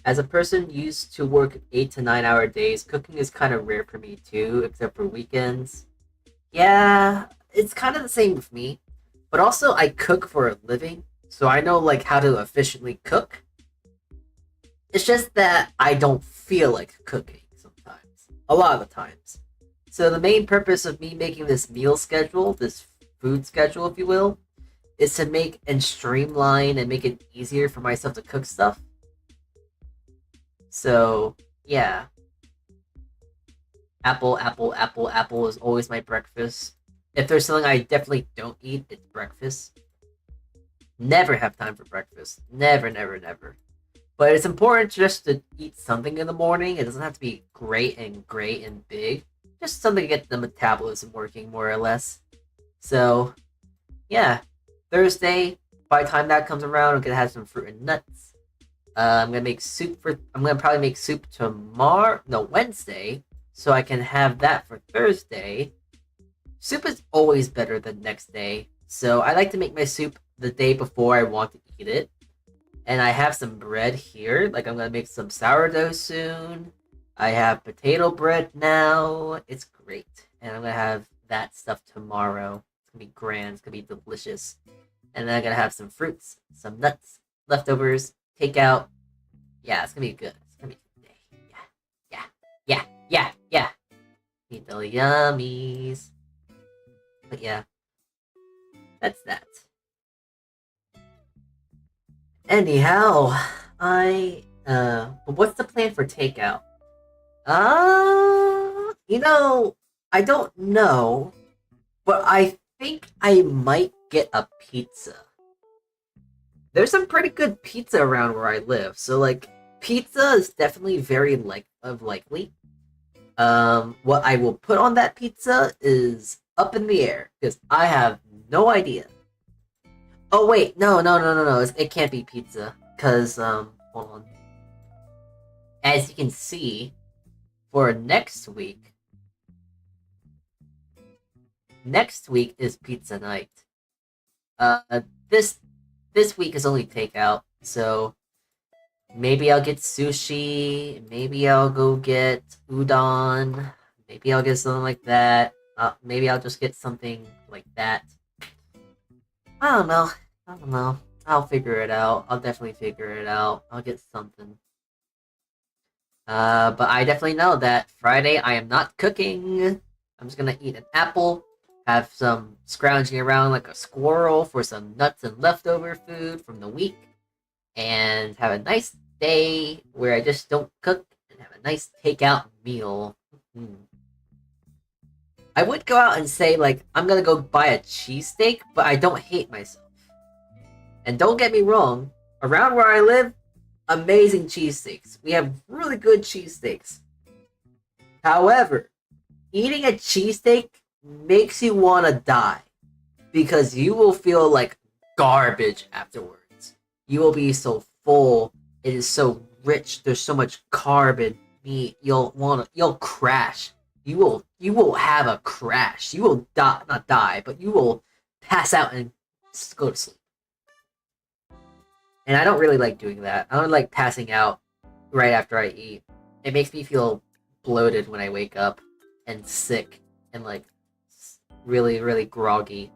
As a person used to work 8 to 9 hour days, cooking is kind of rare for me too, except for weekends. Yeah, it's kind of the same with me. But also I cook for a living, so I know like how to efficiently cook. It's just that I don't feel like cooking sometimes. A lot of the times. So the main purpose of me making this meal schedule, this food schedule, if you will, is to make and streamline and make it easier for myself to cook stuff. So, yeah. Apple, apple, apple, apple is always my breakfast. If there's something I definitely don't eat, it's breakfast. Never have time for breakfast. Never, never, never. But it's important just to eat something in the morning. It doesn't have to be great and big. Just something to get the metabolism working more or less. So yeah, Thursday. By the time that comes around, I'm gonna have some fruit and nuts. I'm gonna make soup for. I'm gonna probably make soup tomorrow. No, Wednesday, so I can have that for Thursday. Soup is always better than next day, so I like to make my soup the day before I want to eat it. And I have some bread here. Like I'm gonna make some sourdough soon. I have potato bread now. It's great, and I'm gonna have that stuff tomorrow. It's gonna be grand. It's gonna be delicious. And then I'm gonna have some fruits, some nuts, leftovers, takeout. Yeah, it's gonna be good. It's gonna be a good day. Yeah, yeah, yeah, yeah, yeah. Eat the yummies. But yeah, that's that. Anyhow, but what's the plan for takeout? I don't know, but I think I might get a pizza. There's some pretty good pizza around where I live, so like pizza is definitely very likely. What I will put on that pizza is up in the air because I have no idea. Oh wait, no, it can't be pizza because hold on. As you can see, for next week is pizza night. Uh, this this week is only takeout, so maybe I'll get sushi. Maybe I'll go get udon. Maybe I'll get something like that. Maybe I'll just get something like that. I don't know. I don't know. I'll figure it out. I'll definitely figure it out. I'll get something. But I definitely know that Friday I am not cooking. I'm just gonna eat an apple, have some scrounging around like a squirrel for some nuts and leftover food from the week, and have a nice day where I just don't cook and have a nice takeout meal. Mm. I would go out and say, like, I'm gonna go buy a cheesesteak, but I don't hate myself. And don't get me wrong, around where I live, amazing cheesesteaks. We have really good cheesesteaks. However, eating a cheesesteak makes you want to die because you will feel like garbage afterwards. You will be so full. It is so rich. There's so much carb and meat. You'll crash. You will have a crash. You will die, not die, but you will pass out and go to sleep. And I don't really like doing that. I don't like passing out right after I eat. It makes me feel bloated when I wake up and sick and like really, really groggy.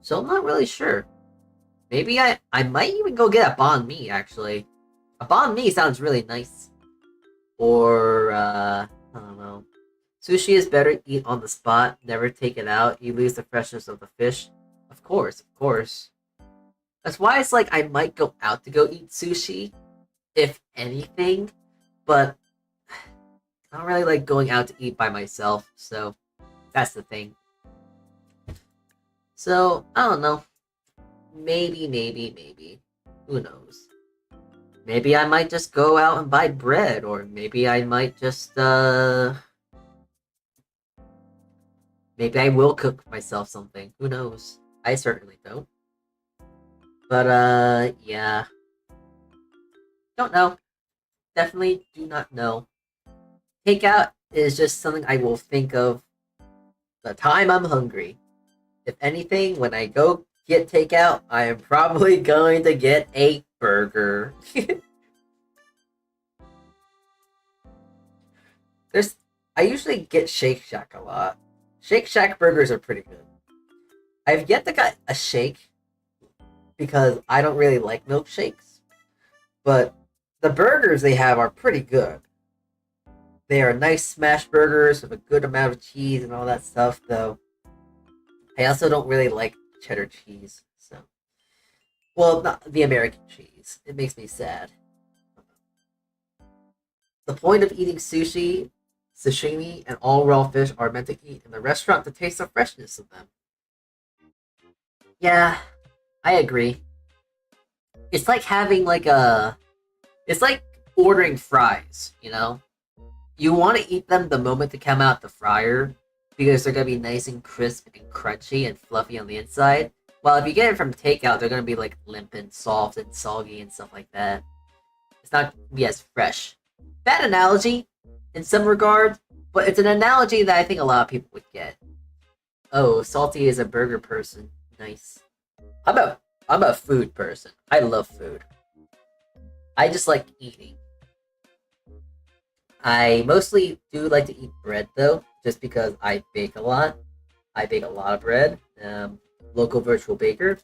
So I'm not really sure. Maybe I might even go get a banh mi actually. A banh mi sounds really nice. Or I don't know. Sushi is better to eat on the spot. Never take it out. You lose the freshness of the fish. Of course, of course. That's why it's like I might go out to go eat sushi, if anything, but I don't really like going out to eat by myself, so that's the thing. So, I don't know. Maybe. Who knows? Maybe I might just go out and buy bread, or maybe I might just, maybe I will cook myself something. Who knows? I certainly don't. But, yeah. Don't know. Definitely do not know. Takeout is just something I will think of the time I'm hungry. If anything, when I go get takeout, I am probably going to get a burger. There's, I usually get Shake Shack a lot. Shake Shack burgers are pretty good. I've yet to get a shake because I don't really like milkshakes, but the burgers they have are pretty good. They are nice smash burgers with a good amount of cheese and all that stuff, though. I also don't really like cheddar cheese, so. Well, not the American cheese. It makes me sad. The point of eating sushi, sashimi, and all raw fish are meant to eat in the restaurant to taste the freshness of them. Yeah, I agree. It's like having like a. It's like ordering fries. You want to eat them the moment they come out the fryer because they're gonna be nice and crisp and crunchy and fluffy on the inside. While if you get it from takeout, they're gonna be like limp and soft and soggy and stuff like that. It's not gonna be as fresh. Bad analogy in some regard, but it's an analogy that I think a lot of people would get. Oh, Salty is a burger person. Nice. I'm a food person. I love food. I just like eating. I mostly do like to eat bread though, just because I bake a lot. I bake a lot of bread. Local virtual baker.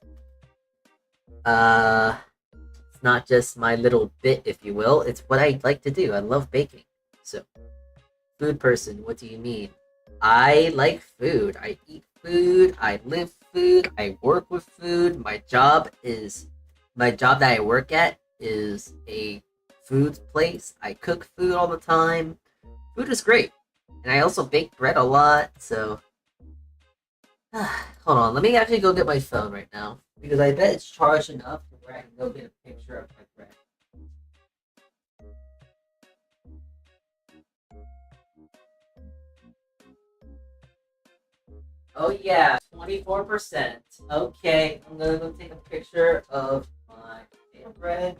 It's not just my little bit, if you will. It's what I like to do. I love baking. So, food person, what do you mean? I like food. I eat food. I live food. I work with food. My job that I work at is a food place. I cook food all the time. Food is great. And I also bake bread a lot, so... Hold on, let me actually go get my phone right now. Because I bet it's charged enough where I can go get a picture of my bread. Oh yeah, 24%. Okay, I'm gonna go take a picture of my bread.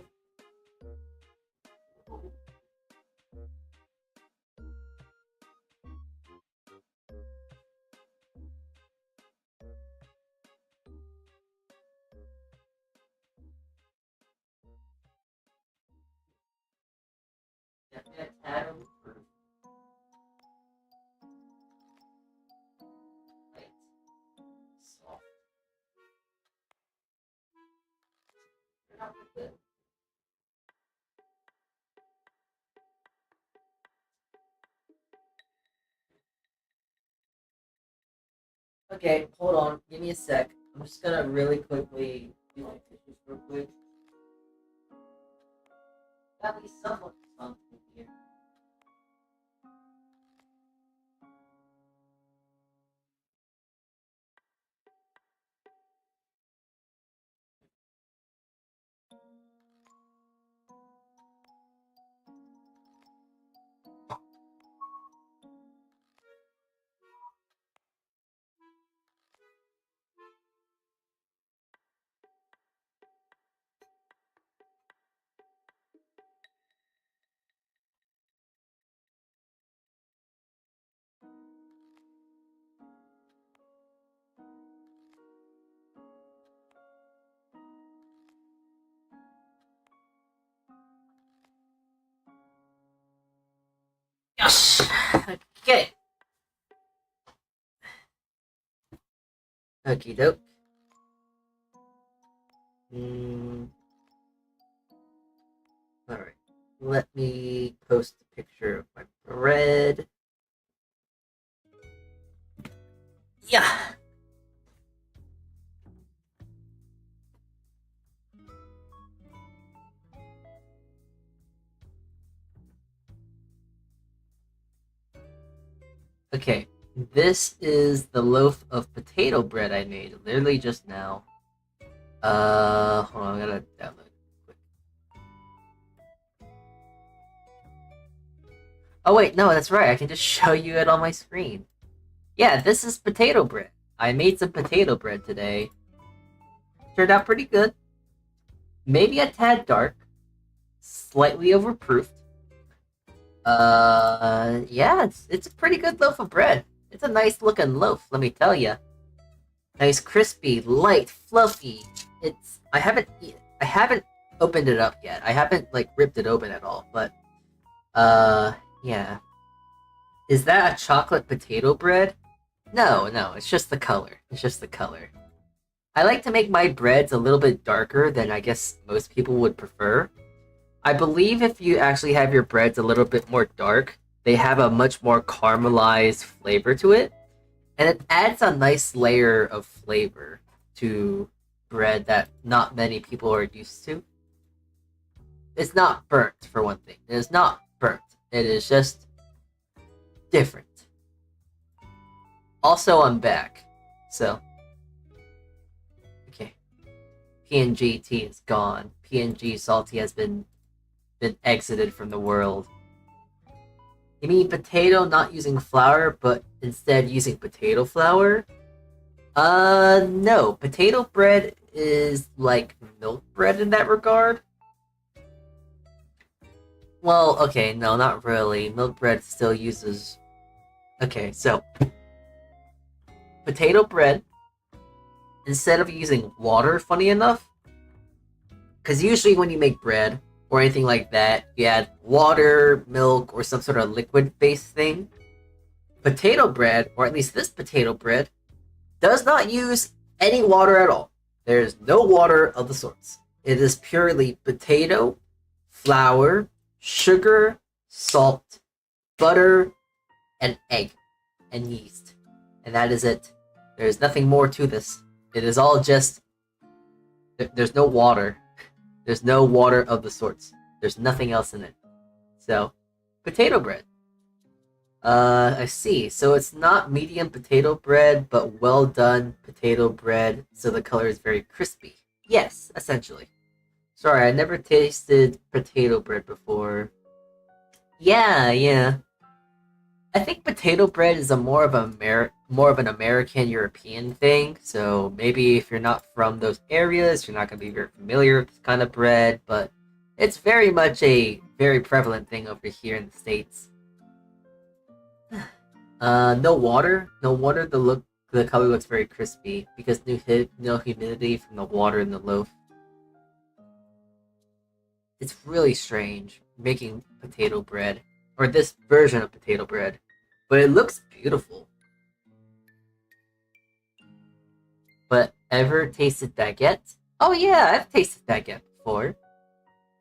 Okay, hold on. Give me a sec. I'm just gonna really quickly do my pictures real quick. At least somewhat responsible here. Yes! Okay. Okie doke. Alright. Let me post a picture of my bread. Yeah! Okay, this is the loaf of potato bread I made literally just now. Hold on, I gotta download it quick. Oh wait, no, that's right, I can just show you it on my screen. Yeah, this is potato bread. I made some potato bread today. Turned out pretty good. Maybe a tad dark. Slightly overproofed. Yeah, it's a pretty good loaf of bread. It's a nice looking loaf, let me tell ya. Nice, crispy, light, fluffy. I haven't opened it up yet. I haven't like ripped it open at all. But yeah. Is that a chocolate potato bread? No, it's just the color. It's just the color. I like to make my breads a little bit darker than I guess most people would prefer. I believe if you actually have your breads a little bit more dark, they have a much more caramelized flavor to it. And it adds a nice layer of flavor to bread that not many people are used to. It's not burnt, for one thing. It is not burnt. It is just different. Also, I'm back. So, okay. PNGT is gone. PNG salty has been exited from the world. You mean potato not using flour, but instead using potato flour? No. Potato bread is like milk bread in that regard. Well, okay, no, not really. Milk bread still uses... Okay, so... Potato bread, instead of using water, funny enough, because usually when you make bread, or anything like that, you add water, milk, or some sort of liquid-based thing. Potato bread, or at least this potato bread, does not use any water at all. There is no water of the sorts. It is purely potato, flour, sugar, salt, butter, and egg, and yeast. And that is it. There's nothing more to this. It is all just... There's no water. There's no water of the sorts. There's nothing else in it. So, potato bread. I see. So it's not medium potato bread, but well done potato bread, so the color is very crispy. Yes, essentially. Sorry, I never tasted potato bread before. Yeah. I think potato bread is more of an American European thing. So maybe if you're not from those areas, you're not going to be very familiar with this kind of bread. But it's very much a very prevalent thing over here in the States. No water. The color looks very crispy because no humidity from the water in the loaf. It's really strange making potato bread, or this version of potato bread, but it looks beautiful. But ever tasted baguette? Oh yeah, I've tasted baguette before.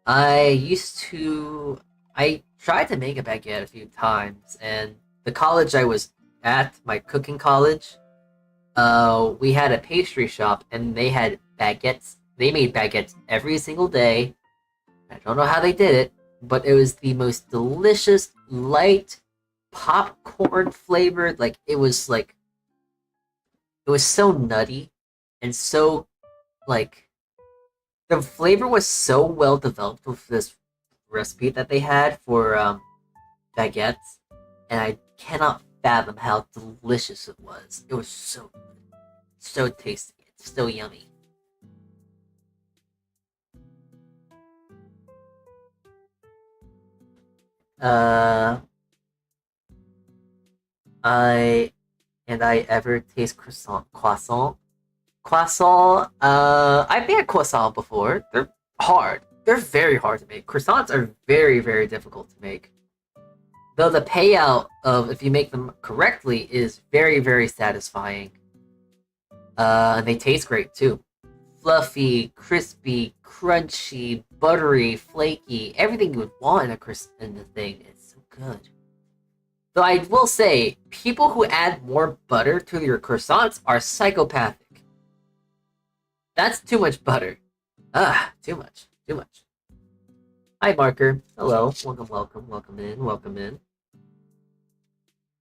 I tried to make a baguette a few times, and the college I was at, my cooking college, we had a pastry shop, and they had baguettes. They made baguettes every single day. I don't know how they did it, but it was the most delicious, light, popcorn flavored. It was so nutty, and so, the flavor was so well developed with this recipe that they had for, baguettes, and I cannot fathom how delicious it was. It was so good. So tasty. It's so yummy. I ever taste croissant. I've made a croissant before. They're hard. They're very hard to make. Croissants are very, very difficult to make. Though the payout of if you make them correctly is very, very satisfying. And they taste great too. Fluffy, crispy, crunchy, buttery, flaky, everything you would want in the thing. It's so good. Though I will say, people who add more butter to your croissants are psychopathic. That's too much butter. Too much. Hi, Marker. Hello. Welcome in.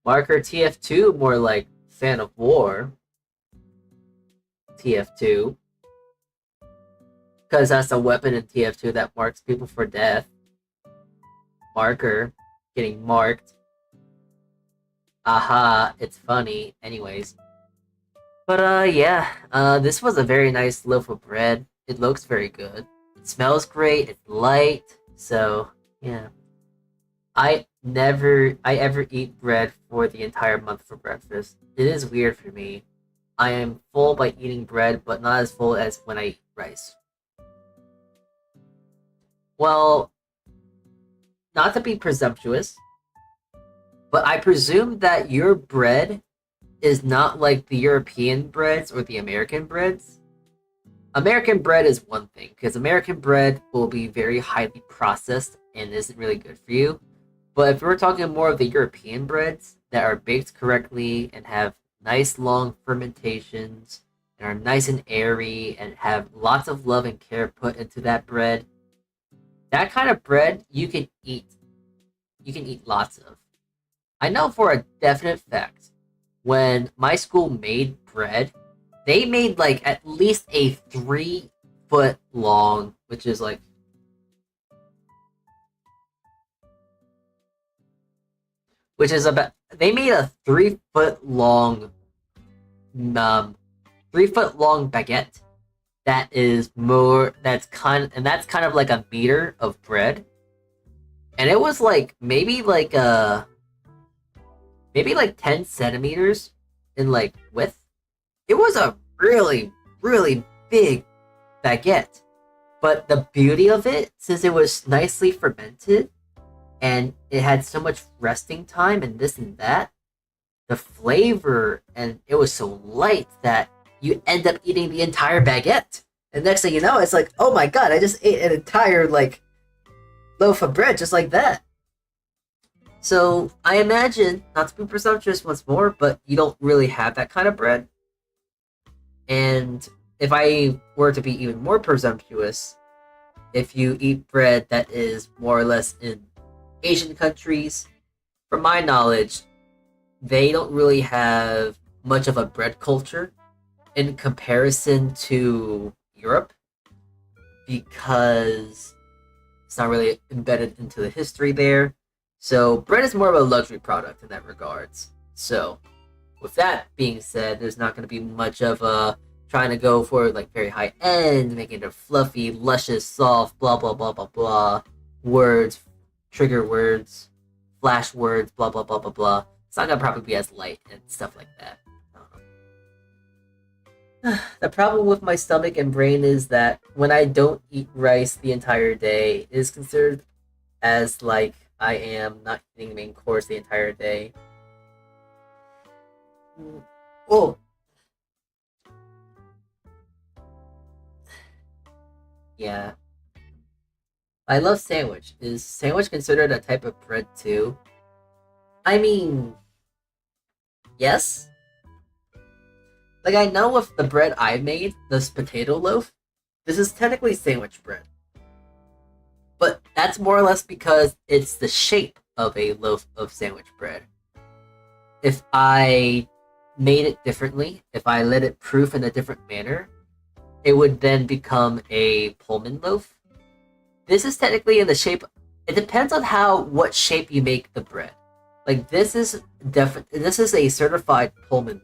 Marker TF2, more like fan of war. TF2. Because that's a weapon in TF2 that marks people for death. Marker. Getting marked. Aha, it's funny. Anyways. But, yeah. This was a very nice loaf of bread. It looks very good. It smells great. It's light. So, yeah. I ever eat bread for the entire month for breakfast. It is weird for me. I am full by eating bread, but not as full as when I eat rice. Well, not to be presumptuous, but I presume that your bread is not like the European breads or the American breads. American bread is one thing, because American bread will be very highly processed and isn't really good for you. But if we're talking more of the European breads that are baked correctly and have nice long fermentations and are nice and airy and have lots of love and care put into that bread, that kind of bread you can eat. You can eat lots of. I know for a definite fact, when my school made bread, they made at least a foot long, which is like about they made a 3 foot long 3 foot long baguette that's kind of like a meter of bread. And it was like maybe like 10 centimeters in like width. It was a really, really big baguette. But the beauty of it, since it was nicely fermented and it had so much resting time and this and that, the flavor, and it was so light that you end up eating the entire baguette. And next thing you know, it's like, oh my god, I just ate an entire like loaf of bread just like that. So I imagine, not to be presumptuous once more, but you don't really have that kind of bread. And if I were to be even more presumptuous, if you eat bread that is more or less in Asian countries, from my knowledge, they don't really have much of a bread culture in comparison to Europe, because it's not really embedded into the history there. So bread is more of a luxury product in that regards. So with that being said, there's not going to be much of a trying to go for like very high end, making it fluffy, luscious, soft, blah blah blah blah blah words, trigger words, flash words, blah blah blah blah blah. It's not gonna probably be as light and stuff like that. The problem with my stomach and brain is that when I don't eat rice the entire day, it is considered as like I am not eating the main course the entire day. Oh. Yeah. I love sandwich. Is sandwich considered a type of bread too? I mean, yes. Like, I know with the bread I made, this potato loaf, this is technically sandwich bread. But that's more or less because it's the shape of a loaf of sandwich bread. If I made it differently, if I let it proof in a different manner, it would then become a Pullman loaf. This is technically in the shape. It depends on what shape you make the bread. Like, this is a certified Pullman.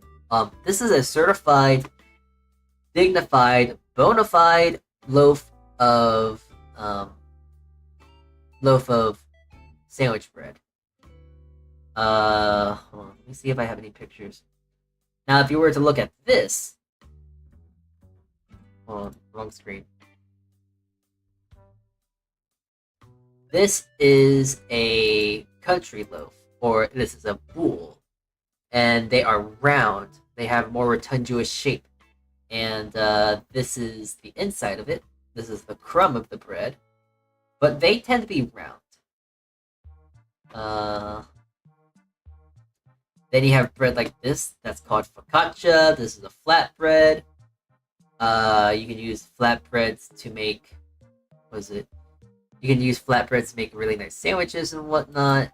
This is a certified, dignified, bona fide loaf of sandwich bread. Hold on, let me see if I have any pictures. Now, if you were to look at this, hold on, wrong screen. This is a country loaf, or this is a boule, and they are round. They have more rotundous shape, and this is the inside of it. This is the crumb of the bread, but they tend to be round. Then you have bread like this. That's called focaccia. This is a flatbread. You can use flatbreads to make, you can use flatbreads to make really nice sandwiches and whatnot.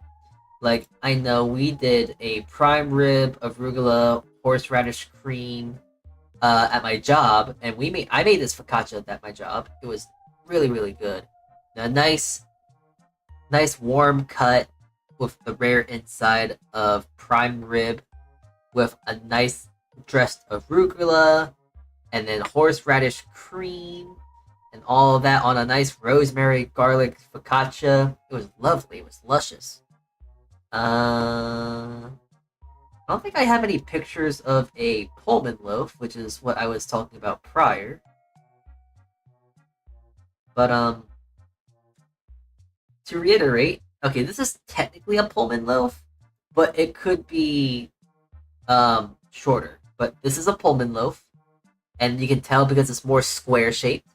Like, I know we did a prime rib, arugula, horseradish cream at my job, and I made this focaccia at my job. It was really, really good. A nice warm cut with the rare inside of prime rib with a nice dressed arugula, and then horseradish cream, and all of that on a nice rosemary garlic focaccia. It was lovely. It was luscious. I don't think I have any pictures of a Pullman loaf, which is what I was talking about prior. But to reiterate, okay, this is technically a Pullman loaf, but it could be shorter. But this is a Pullman loaf, and you can tell because it's more square shaped.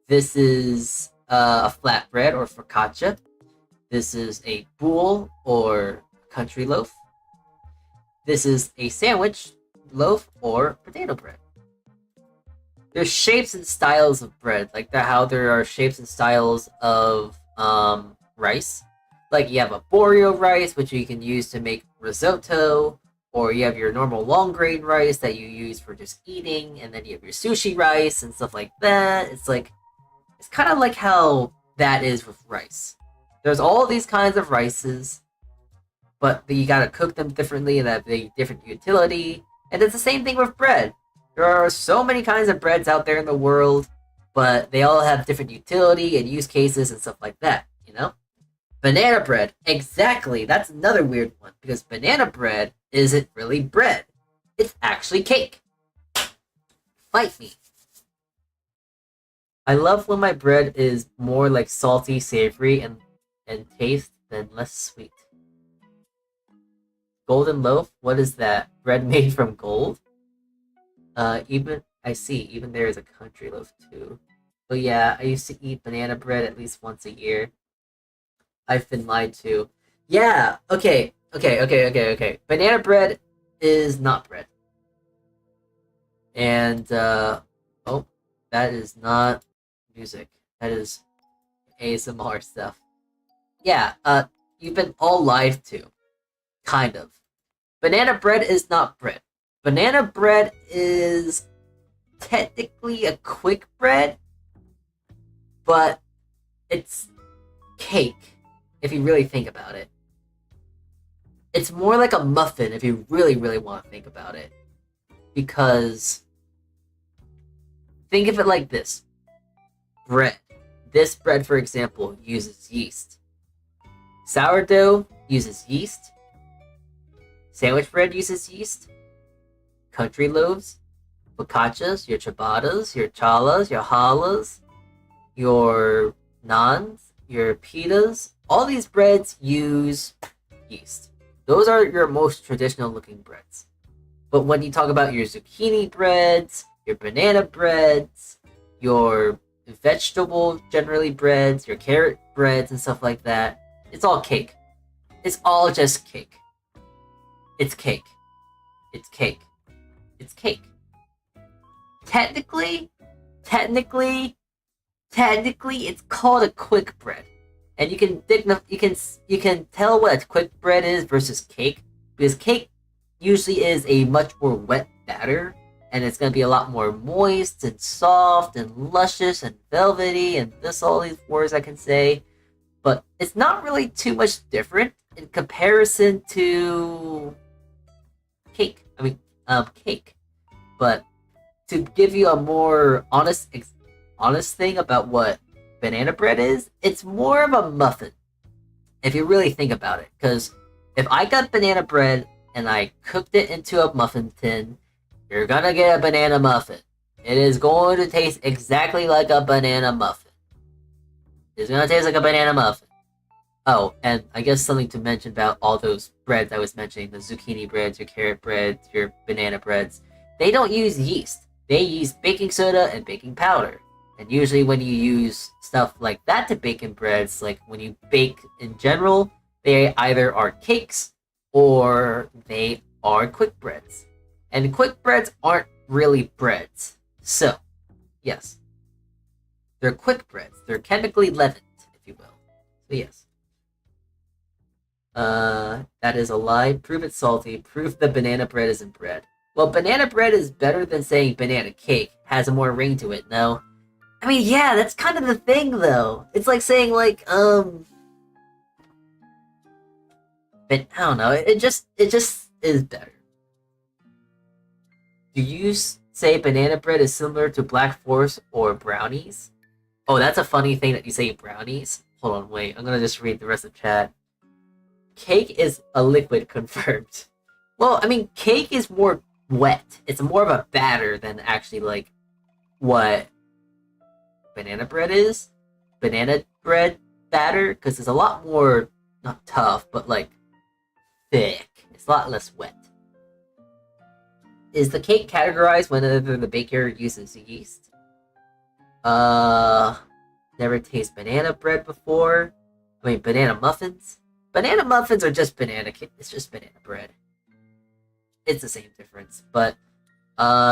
This is a flatbread or focaccia. This is a boule or country loaf. This is a sandwich loaf or potato bread. There's shapes and styles of bread, like how there are shapes and styles of rice. Like, you have a borio rice, which you can use to make risotto, or you have your normal long grain rice that you use for just eating, and then you have your sushi rice and stuff like that. It's kind of like how that is with rice. There's all these kinds of rices, but you gotta cook them differently and have a different utility. And it's the same thing with bread. There are so many kinds of breads out there in the world, but they all have different utility and use cases and stuff like that, you know? Banana bread, exactly, that's another weird one, because banana bread isn't really bread. It's actually cake. Fight me. I love when my bread is more like salty, savory, and taste than less sweet. Golden loaf? What is that? Bread made from gold? Even there is a country loaf too. But yeah, I used to eat banana bread at least once a year. I've been lied to. Yeah, okay. Banana bread is not bread. And, oh, that is not music. That is ASMR stuff. Yeah, you've been all lied to. Kind of. Banana bread is not bread. Banana bread is technically a quick bread, but it's cake, if you really think about it. It's more like a muffin if you really, really want to think about it. Because, think of it like this. Bread. This bread, for example, uses yeast. Sourdough uses yeast. Sandwich bread uses yeast. Country loaves, focaccias, your ciabattas, your chalas, your halas, your naans, your pitas, all these breads use yeast. Those are your most traditional looking breads. But when you talk about your zucchini breads, your banana breads, your vegetable generally breads, your carrot breads and stuff like that, it's all cake. It's all just cake. It's cake. It's cake. It's cake. Technically, it's called a quick bread, and you can tell what a quick bread is versus cake, because cake usually is a much more wet batter, and it's gonna be a lot more moist and soft and luscious and velvety and all these words I can say, but it's not really too much different in comparison to cake. Cake. But to give you a more honest thing about what banana bread is, it's more of a muffin, if you really think about it. Because if I got banana bread and I cooked it into a muffin tin, you're gonna get a banana muffin. It is going to taste exactly like a banana muffin. It's gonna taste like a banana muffin. Oh, and I guess something to mention about all those breads I was mentioning, the zucchini breads, your carrot breads, your banana breads, they don't use yeast. They use baking soda and baking powder. And usually when you use stuff like that to bake in breads, like when you bake in general, they either are cakes or they are quick breads. And quick breads aren't really breads. So, yes. They're quick breads. They're chemically leavened, if you will. So yes. That is a lie. Prove it's salty. Prove the banana bread isn't bread. Well, banana bread is better than saying banana cake. Has a more ring to it, no? I mean, yeah, that's kind of the thing, though. It's like saying, like, but I don't know. It just is better. Do you say banana bread is similar to Black Forest or brownies? Oh, that's a funny thing that you say brownies. Hold on, wait. I'm gonna just read the rest of chat. Cake is a liquid, confirmed. Well, I mean, cake is more wet. It's more of a batter than actually, like, what banana bread is. Banana bread batter, because it's a lot more, not tough, but, like, thick. It's a lot less wet. Is the cake categorized whenever the baker uses yeast? Never tasted banana bread before. I mean, banana muffins. Banana muffins are just banana cake. It's just banana bread. It's the same difference, but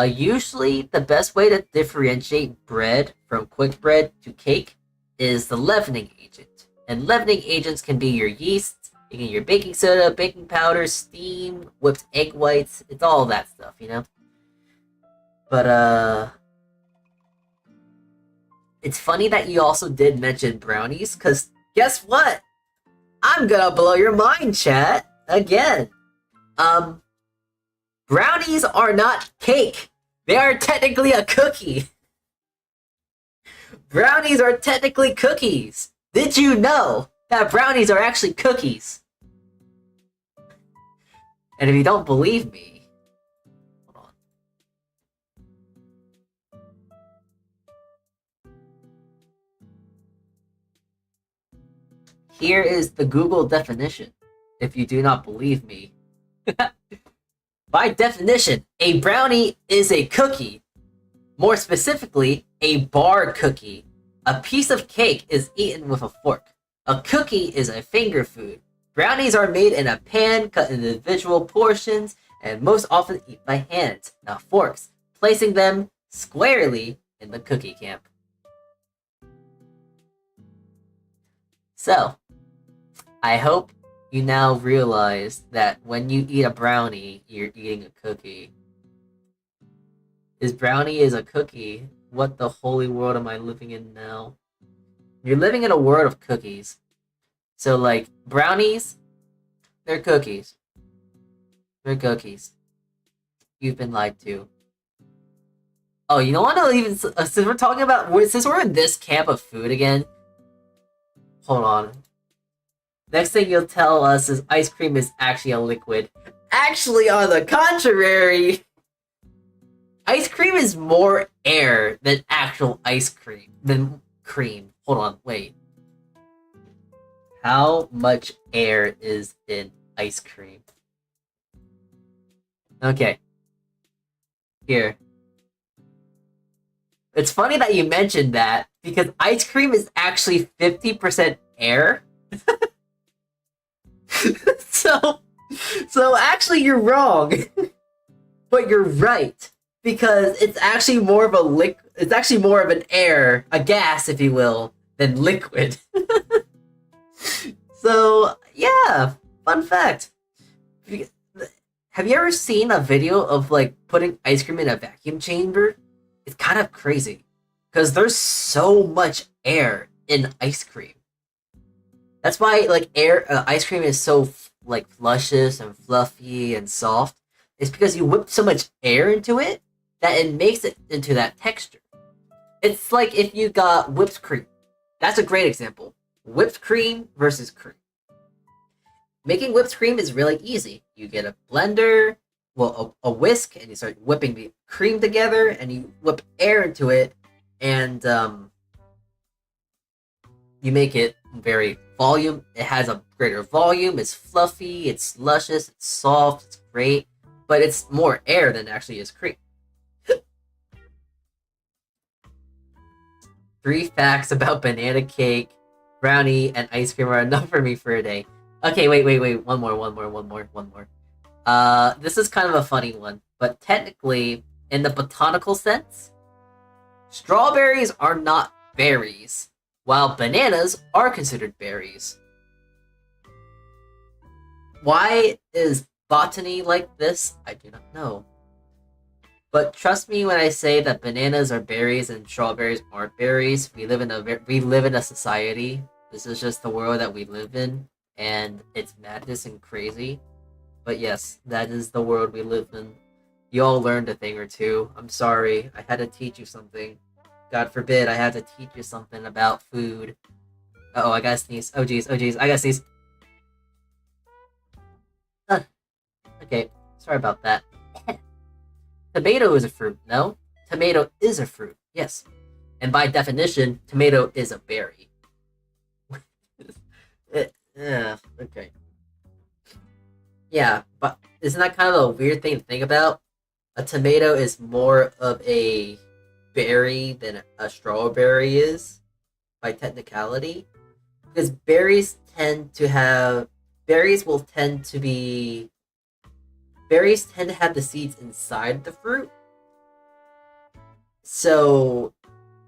usually the best way to differentiate bread from quick bread to cake is the leavening agent. And leavening agents can be your yeast, You get your baking soda, baking powder, steam, whipped egg whites. It's all that stuff, you know? But, it's funny that you also did mention brownies, because guess what? I'm gonna blow your mind, chat. Again. Brownies are not cake. They are technically a cookie. Brownies are technically cookies. Did you know that brownies are actually cookies? And if you don't believe me, hold on. Here is the Google definition, if you do not believe me. By definition, a brownie is a cookie. More specifically, a bar cookie. A piece of cake is eaten with a fork. A cookie is a finger food. Brownies are made in a pan, cut into individual portions, and most often eaten by hands, not forks, placing them squarely in the cookie camp. So, I hope you now realize that when you eat a brownie, you're eating a cookie. Is brownie is a cookie? What the holy world am I living in now? You're living in a world of cookies. So, like, brownies, they're cookies. They're cookies. You've been lied to. Oh, you don't want to even... Since we're talking about... Since we're in this camp of food again... Hold on. Next thing you'll tell us is ice cream is actually a liquid. Actually, on the contrary... Ice cream is more air than actual ice cream. Than cream. Hold on, wait. How much air is in ice cream? Okay. Here. It's funny that you mentioned that, because ice cream is actually 50% air. So actually you're wrong. But you're right. Because it's actually more of a it's actually more of an air, a gas, if you will, than liquid. So, yeah, fun fact. Have you ever seen a video of, like, putting ice cream in a vacuum chamber? It's kind of crazy. Because there's so much air in ice cream. That's why, like, ice cream is so, like, luscious and fluffy and soft. It's because you whip so much air into it that it makes it into that texture. It's like if you got whipped cream. That's a great example. Whipped cream versus cream. Making whipped cream is really easy. You get a blender, well, a whisk, and you start whipping the cream together, and you whip air into it, and you make it very volume. It has a greater volume. It's fluffy. It's luscious. It's soft. It's great, but it's more air than it actually is cream. 3 facts about banana cake, brownie, and ice cream are enough for me for a day. Okay, wait. One more. This is kind of a funny one, but technically, in the botanical sense, strawberries are not berries, while bananas are considered berries. Why is botany like this? I do not know. But trust me when I say that bananas are berries and strawberries aren't berries. We live in a society. This is just the world that we live in, and it's madness and crazy. But yes, that is the world we live in. You all learned a thing or two. I'm sorry. I had to teach you something. God forbid I had to teach you something about food. Uh-oh, I gotta sneeze. Oh jeez, I gotta sneeze. Okay, sorry about that. Tomato is a fruit. No? Tomato is a fruit. Yes. And by definition, tomato is a berry. Okay. Yeah, but isn't that kind of a weird thing to think about? A tomato is more of a berry than a strawberry is, by technicality. Because berries tend to have the seeds inside the fruit. So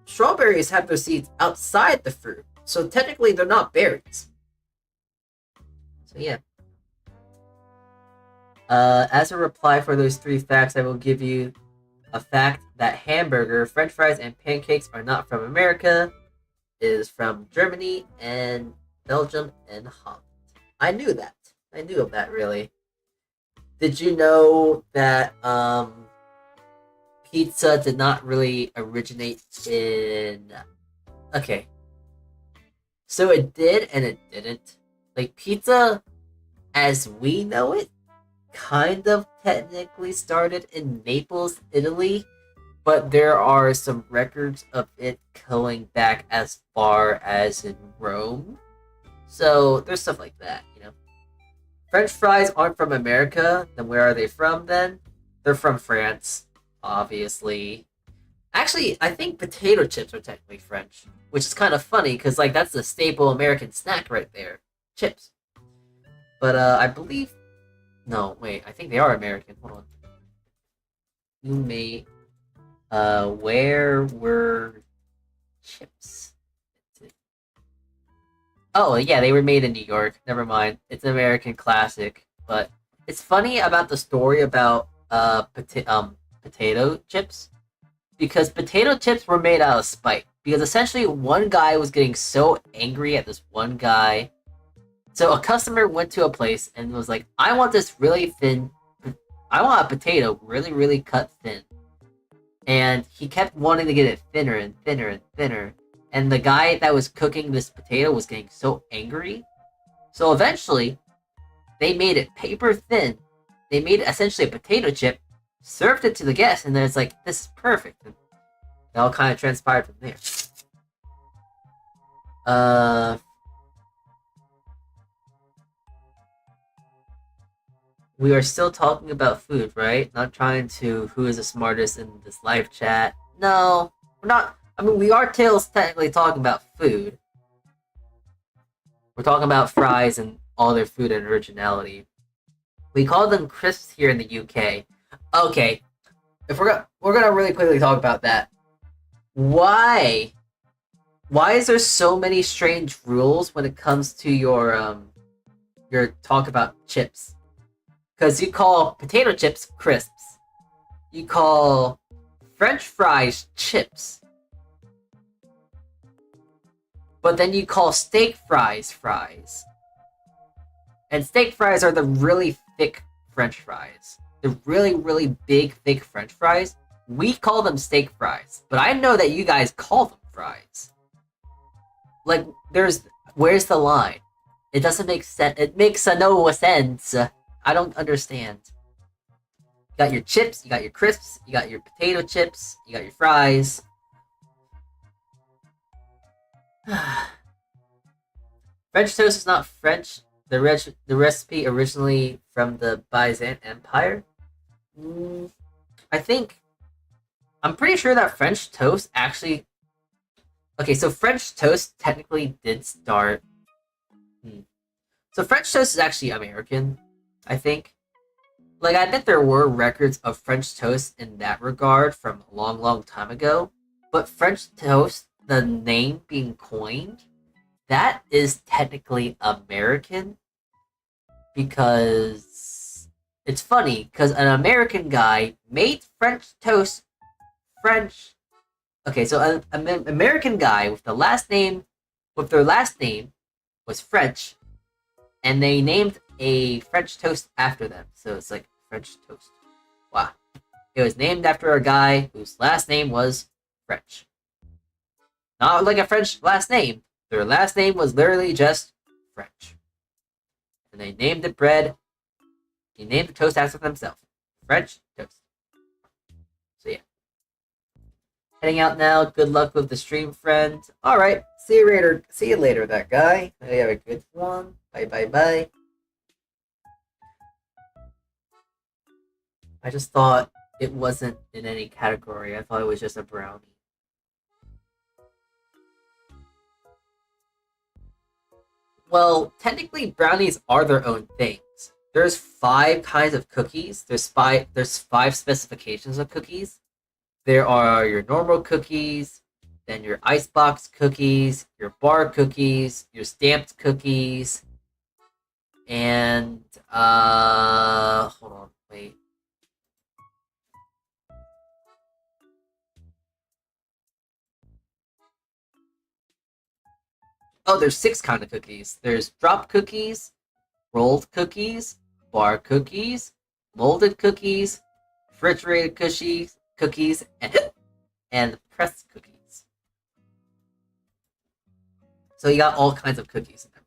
strawberries have their seeds outside the fruit. So technically they're not berries. So So yeah. As a reply for those 3 facts, I will give you a fact that hamburger, french fries, and pancakes are not from America. It is from Germany and Belgium and Holland. I knew that. I knew of that, really. Did you know that pizza did not really originate in... Okay. So it did and it didn't. Like, pizza, as we know it, kind of technically started in Naples, Italy, but there are some records of it going back as far as in Rome. So there's stuff like that, you know. French fries aren't from America, then where are they from then? They're from France, obviously. Actually, I think potato chips are technically French, which is kind of funny because like that's the staple American snack right there, chips. But I believe no, wait, I think they are American. Hold on. You may where were chips? Oh yeah, they were made in New York. Never mind. It's an American classic. But it's funny about the story about potato chips because potato chips were made out of spite. Because essentially one guy was getting so angry at this one guy. So a customer went to a place and was like, I want this really thin, I want a potato really, really cut thin. And he kept wanting to get it thinner and thinner and thinner. And the guy that was cooking this potato was getting so angry. So eventually, they made it paper thin. They made it essentially a potato chip, served it to the guests, and then it's like, this is perfect. And it all kind of transpired from there. We are still talking about food, right? Not trying to who is the smartest in this live chat. No, we're not. I mean, we are technically talking about food. We're talking about fries and all their food and originality. We call them crisps here in the UK. Okay, if we're gonna really quickly talk about that. Why is there so many strange rules when it comes to your talk about chips? Because you call potato chips crisps. You call French fries chips. But then you call steak fries fries. And steak fries are the really thick French fries. The really, really big, thick French fries. We call them steak fries. But I know that you guys call them fries. Like, where's the line? It doesn't make sense. It makes no sense. I don't understand. You got your chips, you got your crisps, you got your potato chips, you got your fries. French toast is not French. The recipe originally from the Byzantine Empire. I'm pretty sure that French toast actually... Okay, so French toast technically did start... So French toast is actually American, I think. Like, I think there were records of French toast in that regard from a long, long time ago. But French toast, the name being coined, that is technically American. Because it's funny, because an American guy made French toast French. Okay, so an American guy with their last name was French, and they named a French toast after them. So it's like French toast. Wow. It was named after a guy whose last name was French. Not like a French last name. Their last name was literally just French. And they named it Bred. He named the toast after themselves. French toast. So yeah. Heading out now. Good luck with the stream, friend. Alright. See you later. See you later, that guy. Hope you have a good one. Bye bye bye. I just thought it wasn't in any category. I thought it was just a brownie. Well, technically brownies are their own things. There's 5 kinds of cookies. There's 5 specifications of cookies. There are your normal cookies, then your icebox cookies, your bar cookies, your stamped cookies, And hold on, wait. Oh, there's 6 kind of cookies. There's drop cookies, rolled cookies, bar cookies, molded cookies, refrigerated cookies, and pressed cookies. So you got all kinds of cookies in there.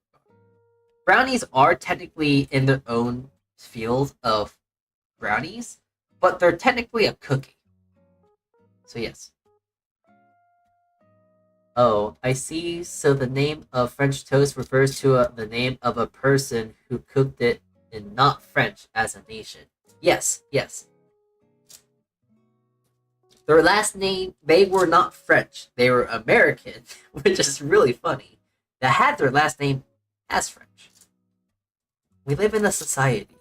Brownies are technically in their own field of brownies, but they're technically a cookie. So yes. Oh, I see. So the name of French toast refers to the name of a person who cooked it in not French as a nation. Yes, yes. Their last name, they were not French. They were American, which is really funny. That had their last name as French. We live in a society.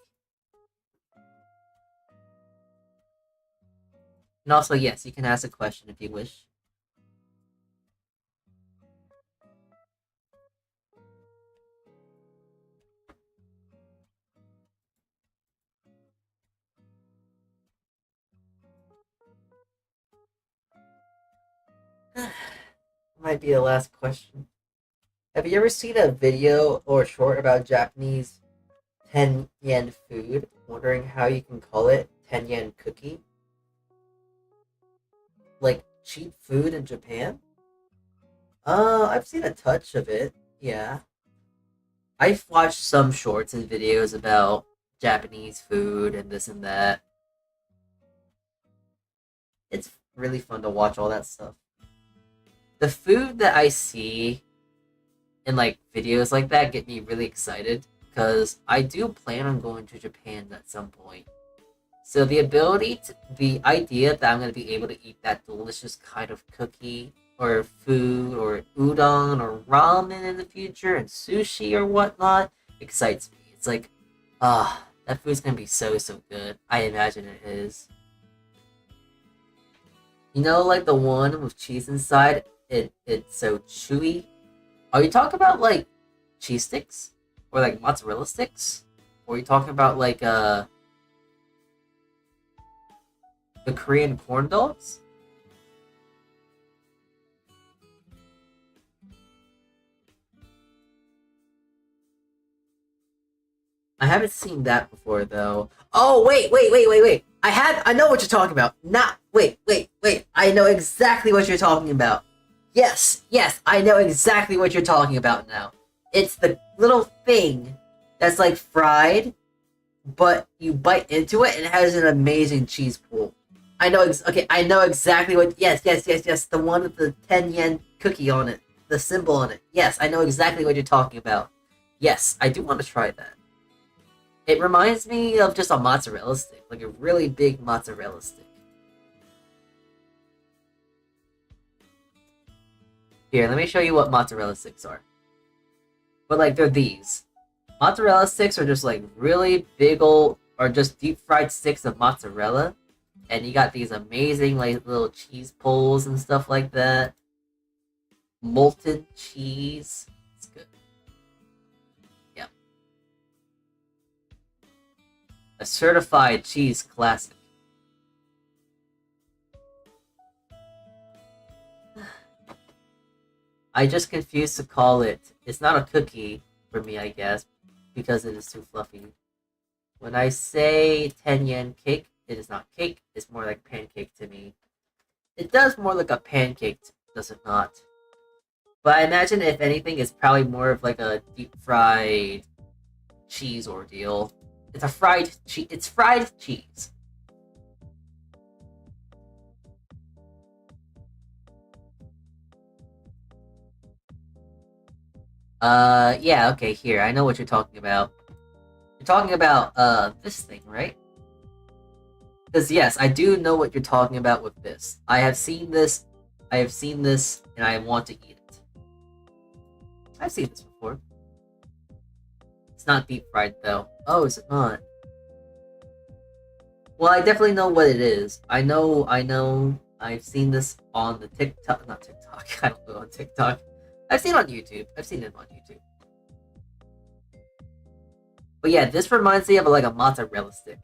And also, yes, you can ask a question if you wish. Might be the last question. Have you ever seen a video or short about Japanese 10 yen food? Wondering how you can call it 10 yen cookie? Like cheap food in Japan? I've seen a touch of it. Yeah. I've watched some shorts and videos about Japanese food and this and that. It's really fun to watch all that stuff. The food that I see in like videos like that get me really excited because I do plan on going to Japan at some point. So the idea that I'm gonna be able to eat that delicious kind of cookie or food or udon or ramen in the future and sushi or whatnot excites me. It's like, that food's gonna be so good. I imagine it is. You know, like the one with cheese inside. It's so chewy. Are you talking about like cheese sticks or like mozzarella sticks? Or are you talking about like the Korean corn dogs? I haven't seen that before though. Oh wait. I know what you're talking about. Not wait. I know exactly what you're talking about. Yes, I know exactly what you're talking about now. It's the little thing that's like fried, but you bite into it and it has an amazing cheese pool. Okay, I know exactly what. Yes. The one with the 10 yen cookie on it, the symbol on it. Yes, I know exactly what you're talking about. Yes, I do want to try that. It reminds me of just a mozzarella stick, like a really big mozzarella stick. Here, let me show you what mozzarella sticks are. But like, they're these. Mozzarella sticks are just like really big old, or just deep fried sticks of mozzarella. And you got these amazing like little cheese pulls and stuff like that. Molten cheese. It's good. Yeah. A certified cheese classic. I just confused to call it. It's not a cookie for me, I guess, because it is too fluffy. When I say 10 yen cake, it is not cake. It's more like pancake to me. It does more like a pancake, does it not? But I imagine if anything, it's probably more of like a deep fried cheese ordeal. It's a fried cheese. It's fried cheese. Yeah, okay, here. I know what you're talking about. You're talking about, this thing, right? Because, yes, I do know what you're talking about with this. I have seen this, and I want to eat it. I've seen this before. It's not deep fried, though. Oh, is it not? Well, I definitely know what it is. I know, I've seen this on the TikTok, not TikTok, I don't go on TikTok. I've seen it on YouTube. I've seen it on YouTube. But yeah, this reminds me of like a mozzarella stick.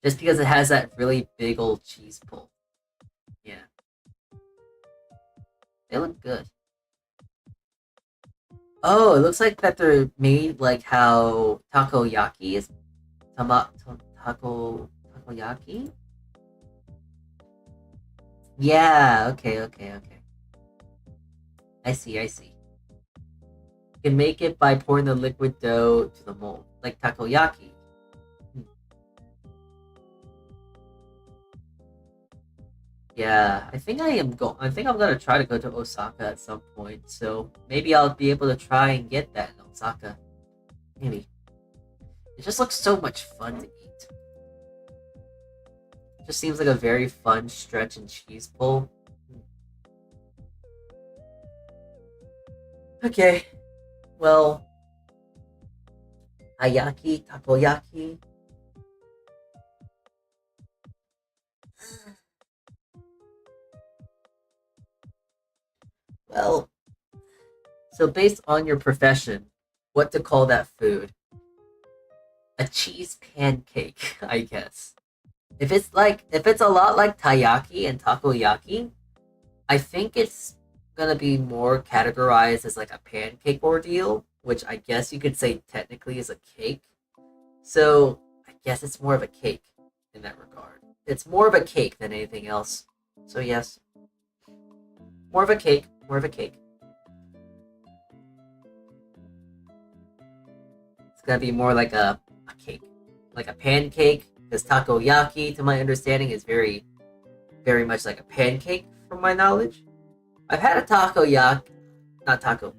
Just because it has that really big old cheese pull. Yeah. They look good. Oh, it looks like that they're made like how takoyaki is. Takoyaki? Yeah, okay. I see, I see. You can make it by pouring the liquid dough to the mold, like takoyaki. Hmm. Yeah, I think I'm gonna try to go to Osaka at some point. So maybe I'll be able to try and get that in Osaka. Maybe. It just looks so much fun to eat. It just seems like a very fun stretch and cheese pull. Okay, well, hayaki, takoyaki. Well, so based on your profession, what to call that food? A cheese pancake, I guess. If it's a lot like taiyaki and takoyaki, I think it's gonna be more categorized as like a pancake ordeal, which I guess you could say technically is a cake. So I guess it's more of a cake in that regard. It's more of a cake than anything else. So yes, more of a cake, more of a cake. It's gonna be more like a cake, like a pancake, because takoyaki, to my understanding, is very much like a pancake from my knowledge. I've had a takoyaki, not taco,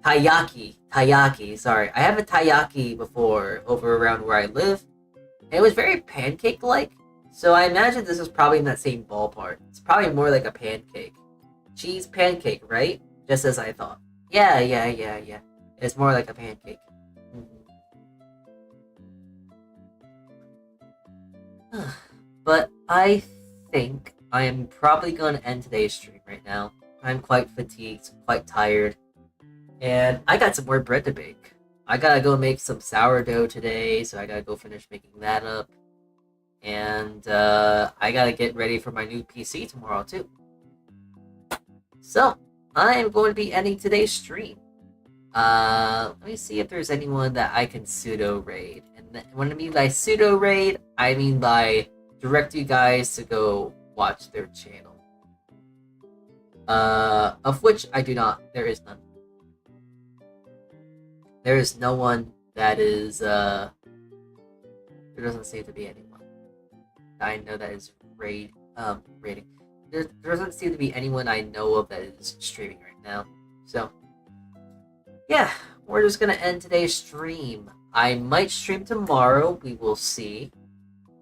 taiyaki. Sorry, I have a taiyaki before over around where I live. And it was very pancake-like, so I imagine this is probably in that same ballpark. It's probably more like a pancake, cheese pancake, right? Just as I thought. Yeah. It's more like a pancake. Mhm. But I think I am probably going to end today's stream right now. I'm quite fatigued, quite tired, and I got some more bread to bake. I gotta go make some sourdough today, so I gotta go finish making that up. And I gotta get ready for my new PC tomorrow, too. So, I am going to be ending today's stream. Let me see if there's anyone that I can pseudo raid. And when I mean by pseudo raid, I mean by direct you guys to go watch their channel. Of which I do not. There is none. There is no one that is, there doesn't seem to be anyone. I know that is rating. There doesn't seem to be anyone I know of that is streaming right now. So, yeah, we're just gonna end today's stream. I might stream tomorrow. We will see.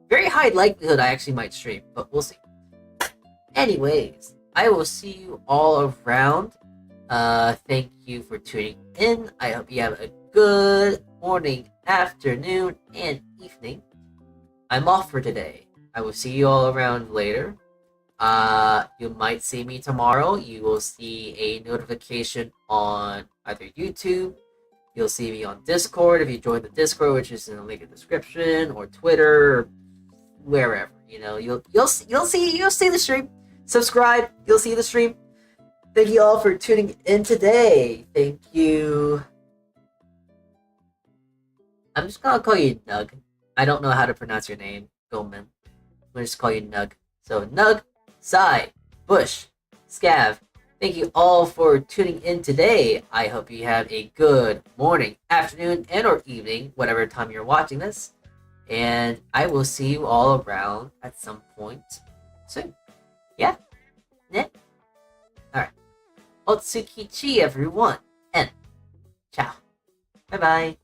Very high likelihood I actually might stream, but we'll see. Anyways, I will see you all around. Thank you for tuning in. I hope you have a good morning, afternoon, and evening. I'm off for today. I will see you all around later. You might see me tomorrow. You will see a notification on either YouTube. You'll see me on Discord if you join the Discord, which is in the link in the description, or Twitter, or wherever. You know, you'll see the stream. Subscribe. You'll see the stream. Thank you all for tuning in today. Thank you. I'm just gonna call you Nug. I don't know how to pronounce your name, Goldman. I'm gonna just call you Nug. So Nug, Sai, Bush, Scav, thank you all for tuning in today. I hope you have a good morning, afternoon, and or evening, whatever time you're watching this. And I will see you all around at some point soon. Yeah? Yeah? Alright. Zatsu Kichee, everyone. And ciao. Bye-bye.